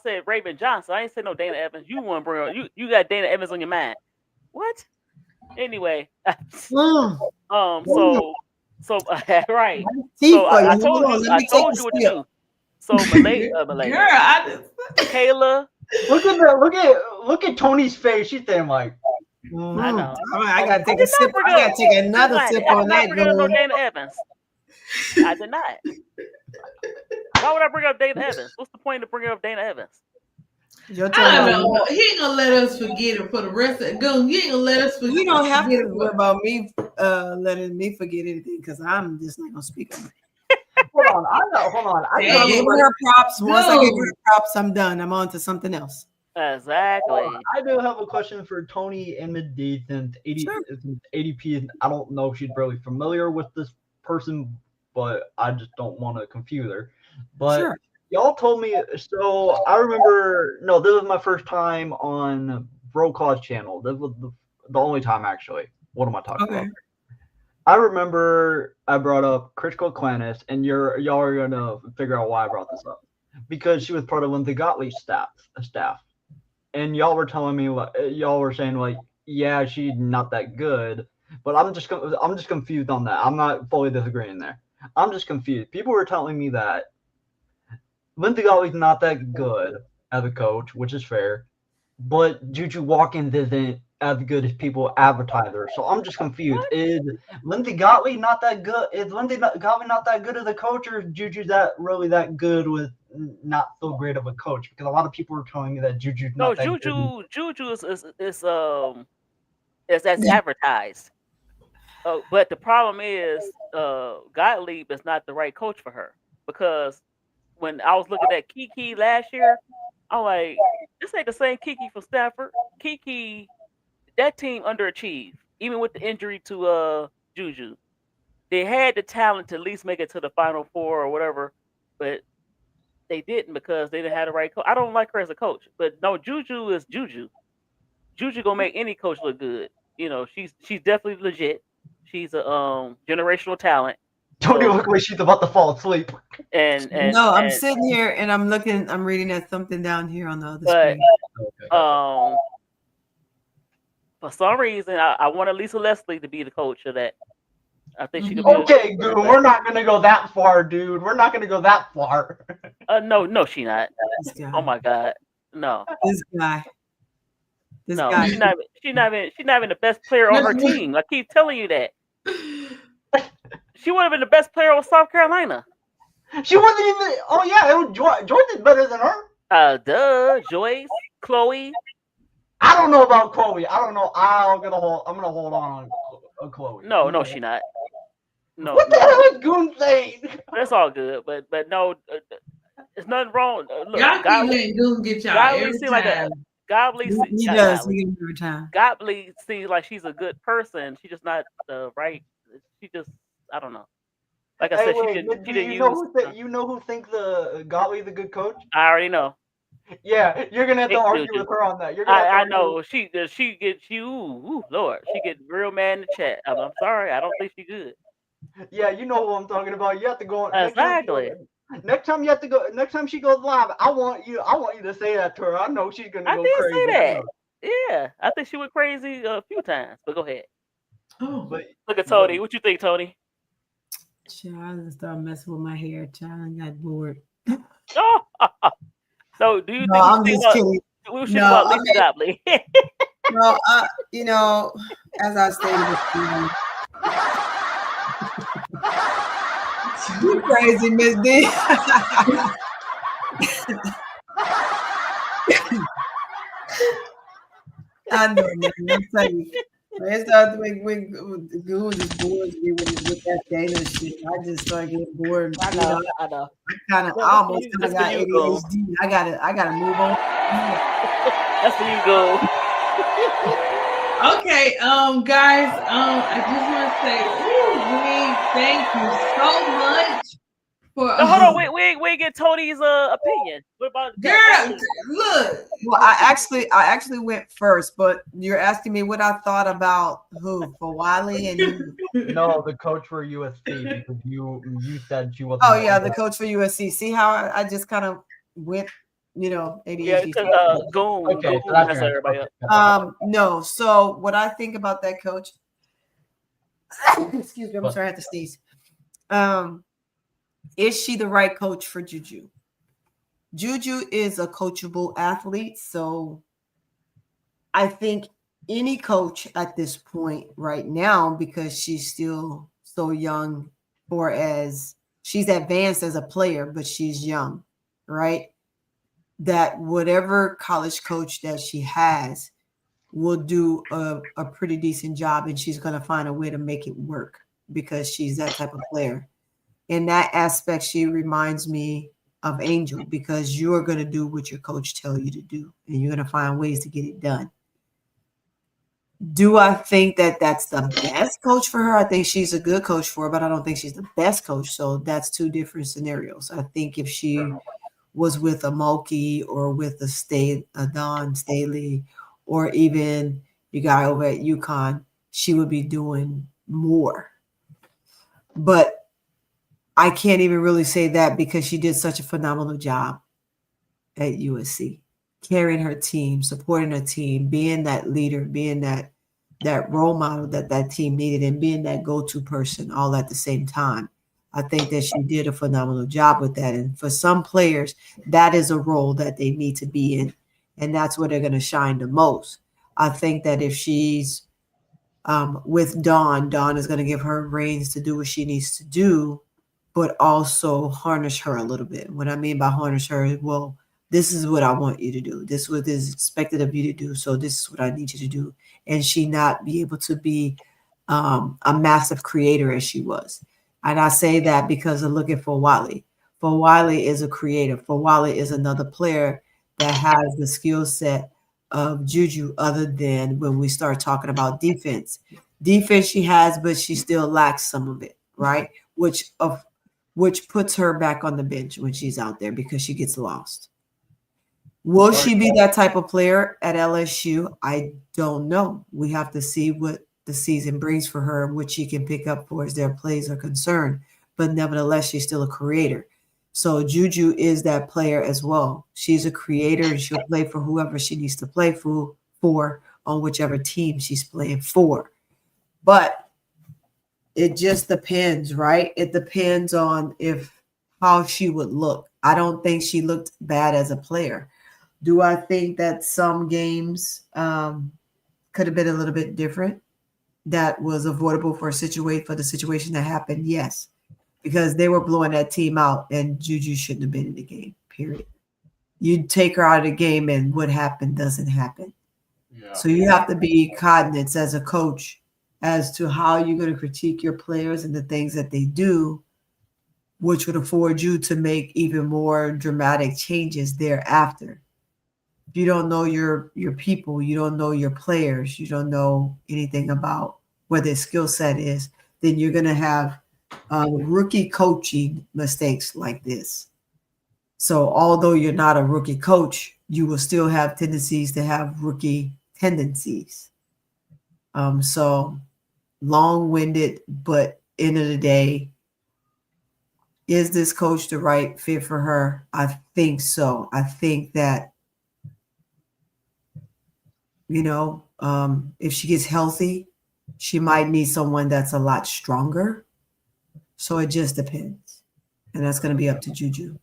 said Raven Johnson. I ain't say no Dana Evans. You want to bring up you got Dana Evans on your mind. What? Anyway. So right. So I told you what to do. So Malaysia. Girl, Kayla. Look at Tony's face. She's saying like, I know. I gotta take a sip. I gotta take another sip on that. No Dana Evans. I did not. Why would I bring up Dana Evans? What's the point of bringing up Dana Evans? I don't know. He ain't gonna let us forget it for the rest of it. Goon, you ain't gonna let us forget. You don't have to worry about me letting me forget anything because I'm just not gonna speak on it. Hold on. I give her props. Once I give her props, I'm done. I'm on to something else. Exactly. I do have a question for Tony and Mid D since ADP. I don't know if she's really familiar with this person, but I just don't want to confuse her. But y'all told me, so I remember, this was my first time on Brocaw's channel. This was the only time, actually. What am I talking about? I remember I brought up Chris Clanis, and y'all are going to figure out why I brought this up. Because she was part of Lindsay Gottlieb's staff. And y'all were telling me, y'all were saying, like, yeah, she's not that good. But I'm just confused on that. I'm not fully disagreeing there. I'm just confused. People were telling me that Lindsey Gottlieb's not that good as a coach, which is fair, but Juju Watkins isn't as good as people advertise her. So I'm just confused. Is Lindsey Gottlieb not that good? Is Lindsey Gottlieb not that good as a coach, or is Juju that good with not so great of a coach? Because a lot of people were telling me that Juju's No, not that good. Juju is as advertised. But the problem is, Gottlieb is not the right coach for her, because when I was looking at Kiki last year, I'm like, this ain't the same Kiki from Stanford. Kiki, that team underachieved, even with the injury to Juju. They had the talent to at least make it to the Final Four or whatever, but they didn't because they didn't have the right coach. I don't like her as a coach, but no, Juju is Juju. Juju gonna make any coach look good. You know, she's definitely legit. She's a generational talent. Don't you look like she's about to fall asleep? And no, I'm sitting here and I'm reading at something down here on the other screen. For some reason, I want Lisa Leslie to be the coach of that. I think she could be. Okay, Goon, we're not gonna go that far, dude. We're not gonna go that far. No, she not. Oh my God, no. This guy. No, she's not even the best player on her team. I keep telling you that. She would have been the best player on South Carolina. She wasn't even. Oh yeah, it was Jordan's better than her. Joyce, Chloe. I don't know about Chloe. I don't know. I'm gonna hold on Chloe. No, she not. No. What the hell is Goon saying? That's all good, but no, there's nothing wrong. Look, y'all keep Goon get y'all every time. Gottlieb seems like she's a good person. She's just not the right. She just, I don't know. Like I said, she didn't use. You know who thinks Gottlieb's a good coach? I already know. Yeah, you're gonna have to argue with her on that. I know she get you. Lord, she get real mad in the chat. I'm sorry, I don't think she's good. Yeah, you know what I'm talking about. You have to go. Exactly. Next time she goes live, I want you to say that to her. I know she's gonna go crazy. I did say that. Yeah, I think she went crazy a few times. But go ahead. Look at Tony. What you think, Tony? Child, I started messing with my hair. Child, I got bored. No, do you think? No, I'm just kidding. We should about Lisa Gottlieb. No, you know, as I stated, you crazy, Miss D. I know, man. I'm telling you. When Goon just bored me with that Dana shit, I just started getting bored. I know. I almost got ADHD. I gotta move on. That's where you go. Okay, guys, I just want to say, thank you so much for. Hold on, we get Tony's opinion. What about girl? Look. Well, I actually went first, but you're asking me what I thought about who for Wiley and you. No, the coach for USC, because you said she was. Oh yeah, the coach for USC. See how I just kind of went. You know, ADHD. Yeah, because Goon. Okay, so that's everybody up. No. So what I think about that coach, excuse me, I'm sorry, I have to sneeze. Is she the right coach for Juju? Juju is a coachable athlete, so I think any coach at this point right now, because she's still so young, or as she's advanced as a player, but she's young, right? That whatever college coach that she has will do a pretty decent job, and she's going to find a way to make it work because she's that type of player. In that aspect, she reminds me of Angel, because you're going to do what your coach tells you to do, and you're going to find ways to get it done. Do I think that that's the best coach for her? I think she's a good coach for her, but I don't think she's the best coach. So that's two different scenarios. I think if she was with a Mulkey or with a Don Staley, or even the guy over at UConn, she would be doing more. But I can't even really say that, because she did such a phenomenal job at USC, carrying her team, supporting her team, being that leader, being that that role model that team needed and being that go-to person all at the same time. I think that she did a phenomenal job with that. And for some players, that is a role that they need to be in. And that's where they're going to shine the most. I think that if she's with Dawn is going to give her reins to do what she needs to do, but also harness her a little bit. What I mean by harness her, well, this is what I want you to do. This is what is expected of you to do. So this is what I need you to do. And she not be able to be a massive creator as she was. And I say that because of looking for Wally. For Wiley is a creator. For Wally is another player that has the skill set of Juju, other than when we start talking about defense. Defense she has, but she still lacks some of it, right? Which puts her back on the bench when she's out there because she gets lost. Will she be that type of player at LSU? I don't know. We have to see what the season brings for her, what she can pick up for as their plays are concerned. But nevertheless, she's still a creator. So Juju is that player as well. She's a creator and she'll play for whoever she needs to play for on whichever team she's playing for. But it just depends, right? It depends on how she would look. I don't think she looked bad as a player. Do I think that some games could have been a little bit different? That was avoidable for the situation that happened? Yes. Because they were blowing that team out and Juju shouldn't have been in the game, period. You take her out of the game and what happened doesn't happen. Yeah. So you have to be cognizant as a coach as to how you're going to critique your players and the things that they do, which would afford you to make even more dramatic changes thereafter. If you don't know your people, you don't know your players, you don't know anything about what their skill set is, then you're going to have rookie coaching mistakes like this. So although you're not a rookie coach, you will still have tendencies to have rookie tendencies. So long-winded, but end of the day, is this coach the right fit for her? I think so. I think that, if she gets healthy, she might need someone that's a lot stronger. So it just depends. And that's going to be up to Juju.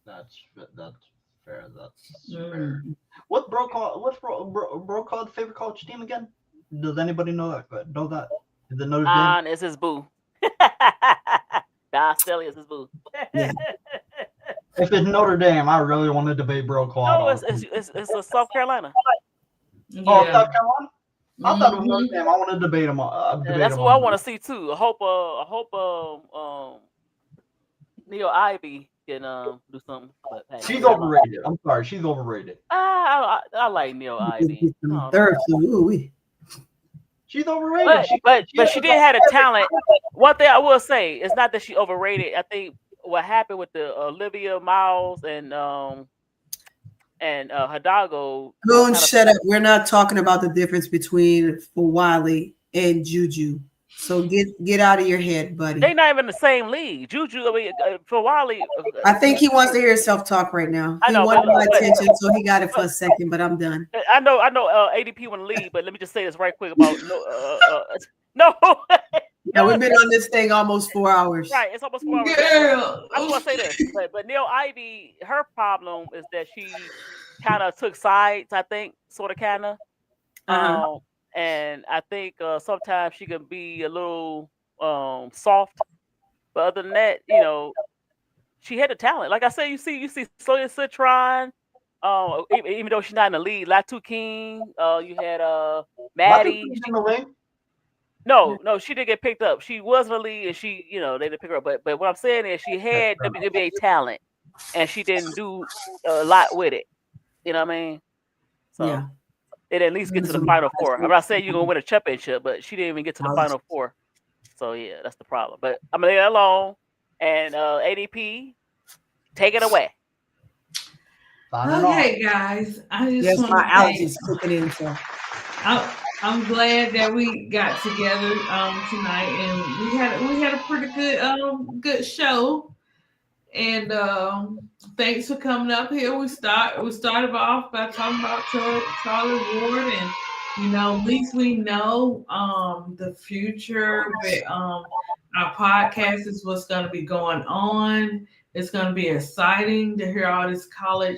That's fair. That's fair. What's Bro Call's favorite college team again? Does anybody know that? Is it Notre Dame? It's his boo. Don Staley is his boo. Yeah. If it's Notre Dame, I really want to debate Bro Call. No, it's South Carolina. Yeah. Oh, South Carolina? I thought it was Notre Dame. I want to debate him. That's what I want to see too. I hope Neil Ivy can do something. But, hey, she's overrated. I'm sorry, she's overrated. I like Neil Ivy. She's overrated. But she did have a talent. One thing I will say is not that she overrated. I think what happened with the Olivia Miles and Hidalgo. Don't shut up. We're not talking about the difference between Wiley and Juju. So get out of your head, buddy. They're not even the same league. Juju, for Wiley. I think he wants to hear self-talk right now. He wanted my attention, so he got it for a second, but I'm done. I know ADP want to leave, but let me just say this right quick about no. Yeah, we've been on this thing almost 4 hours. Right, it's almost 4 hours. Girl. I just want to say this, but Neil Ivy, her problem is that she kind of took sides. I think, sort of, kind of. And I think sometimes she can be a little soft, but other than that, she had the talent. Like I said, you see Sonia Citron, even though she's not in the league. Latu King, you had Maddie. No, she didn't get picked up. She was in the league, and she, they didn't pick her up. But what I'm saying is, she had WNBA talent, and she didn't do a lot with it. You know what I mean? So. Yeah. It at least get to the Final Four. I'm not saying you're gonna win a championship, but she didn't even get to the Final Four. So yeah, that's the problem. But I'm gonna leave it alone. And ADP, take it away. Okay, guys. I just yes, want my to allergies kicking in. So I'm glad that we got together tonight, and we had a pretty good show. And thanks for coming up here. We started off by talking about Charlie Ward you know, at least we know the future with our podcast is what's going to be going on. It's going to be exciting to hear all this college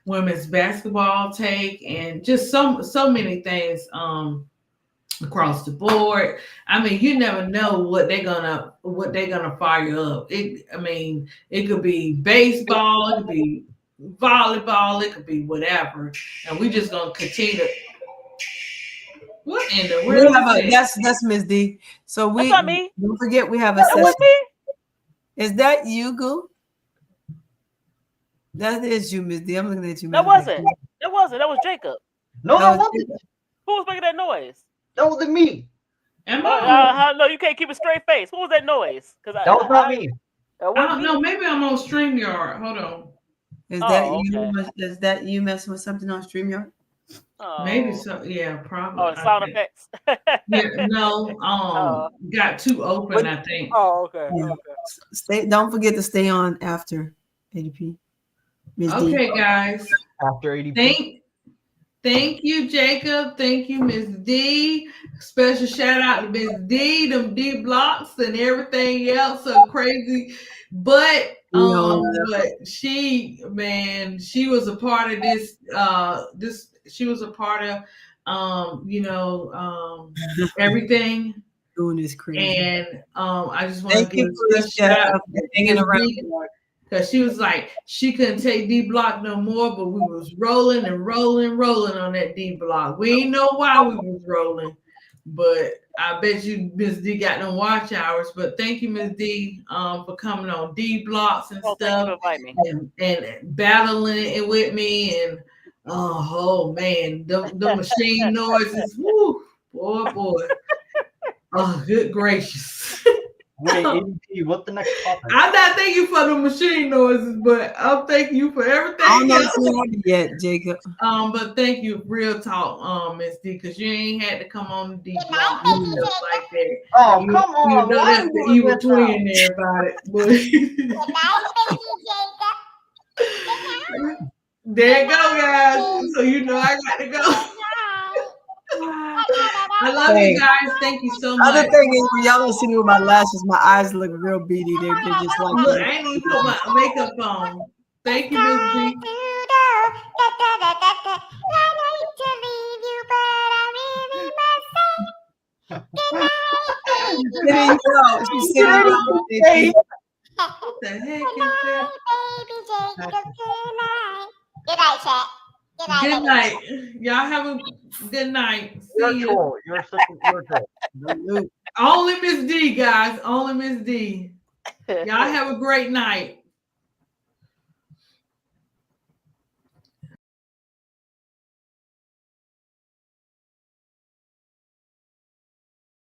women's basketball take and just so many things across the board. I mean, you never know what they're gonna fire up. It could be baseball, it could be volleyball, it could be whatever, and we just gonna continue to. What in the world? That's Miss D. So That's not me. don't forget we have a That was session. me. Is that you, Goo? That is you, Miss D. I'm looking at you. That Miss wasn't. D. That wasn't. That was Jacob. No, That that was wasn't. Who was making that noise? That wasn't me. Am I? No, you can't keep a straight face. What was that noise? That was not me. That I wasn't don't me. know. Maybe I'm on StreamYard. Hold on. Is Oh, that okay. you? Is that you messing with something on StreamYard? Oh. Maybe so. Yeah, probably. Oh, I sound think. effects. Yeah, no. Got two open. What- I think. Oh, okay. Yeah. Okay. Don't forget to stay on after ADP. Miss D. Okay, guys. After ADP. Thank you, Jacob. Thank you, Miss D. Special shout out to Miss D, them D blocks and everything else. So crazy. But but she was a part of this she was a part of everything. Doing this crazy. And I just want to Thank give you a for special shout out hanging around. because she was like she couldn't take D block no more, but we was rolling and rolling on that D block. We ain't know why we was rolling, but I bet you Miss D got them watch hours. But thank you, Miss D, for coming on D blocks and Oh, thank you for stuff inviting me. and battling it with me. And oh man, the machine noises, woo, boy. Oh, good gracious. Wait, ADP, what's the next topic? I'm not thanking you for the machine noises, but I'm thanking you for everything I don't know else. if you have it yet, Jacob. But thank you, real talk, Miss D, because you ain't had to come on the D block and stuff like that. Oh, You- come on. You know why that's are the you evil doing this twin there about it. But there you go, guys. So you know I got to go. I love Hey. you guys. Thank you so much. Other thing is, when y'all don't see me with my lashes, my eyes look real beady. They're just like. Look, I ain't even put my makeup on. Thank you, Miss D. There you go. She's sitting around. What the heck is that? Good night, chat. Good night. Good baby. night. Y'all have a good night. You're See a you. troll. You're such a troll. Only Miss D, guys. Only Miss D. Y'all have a great night.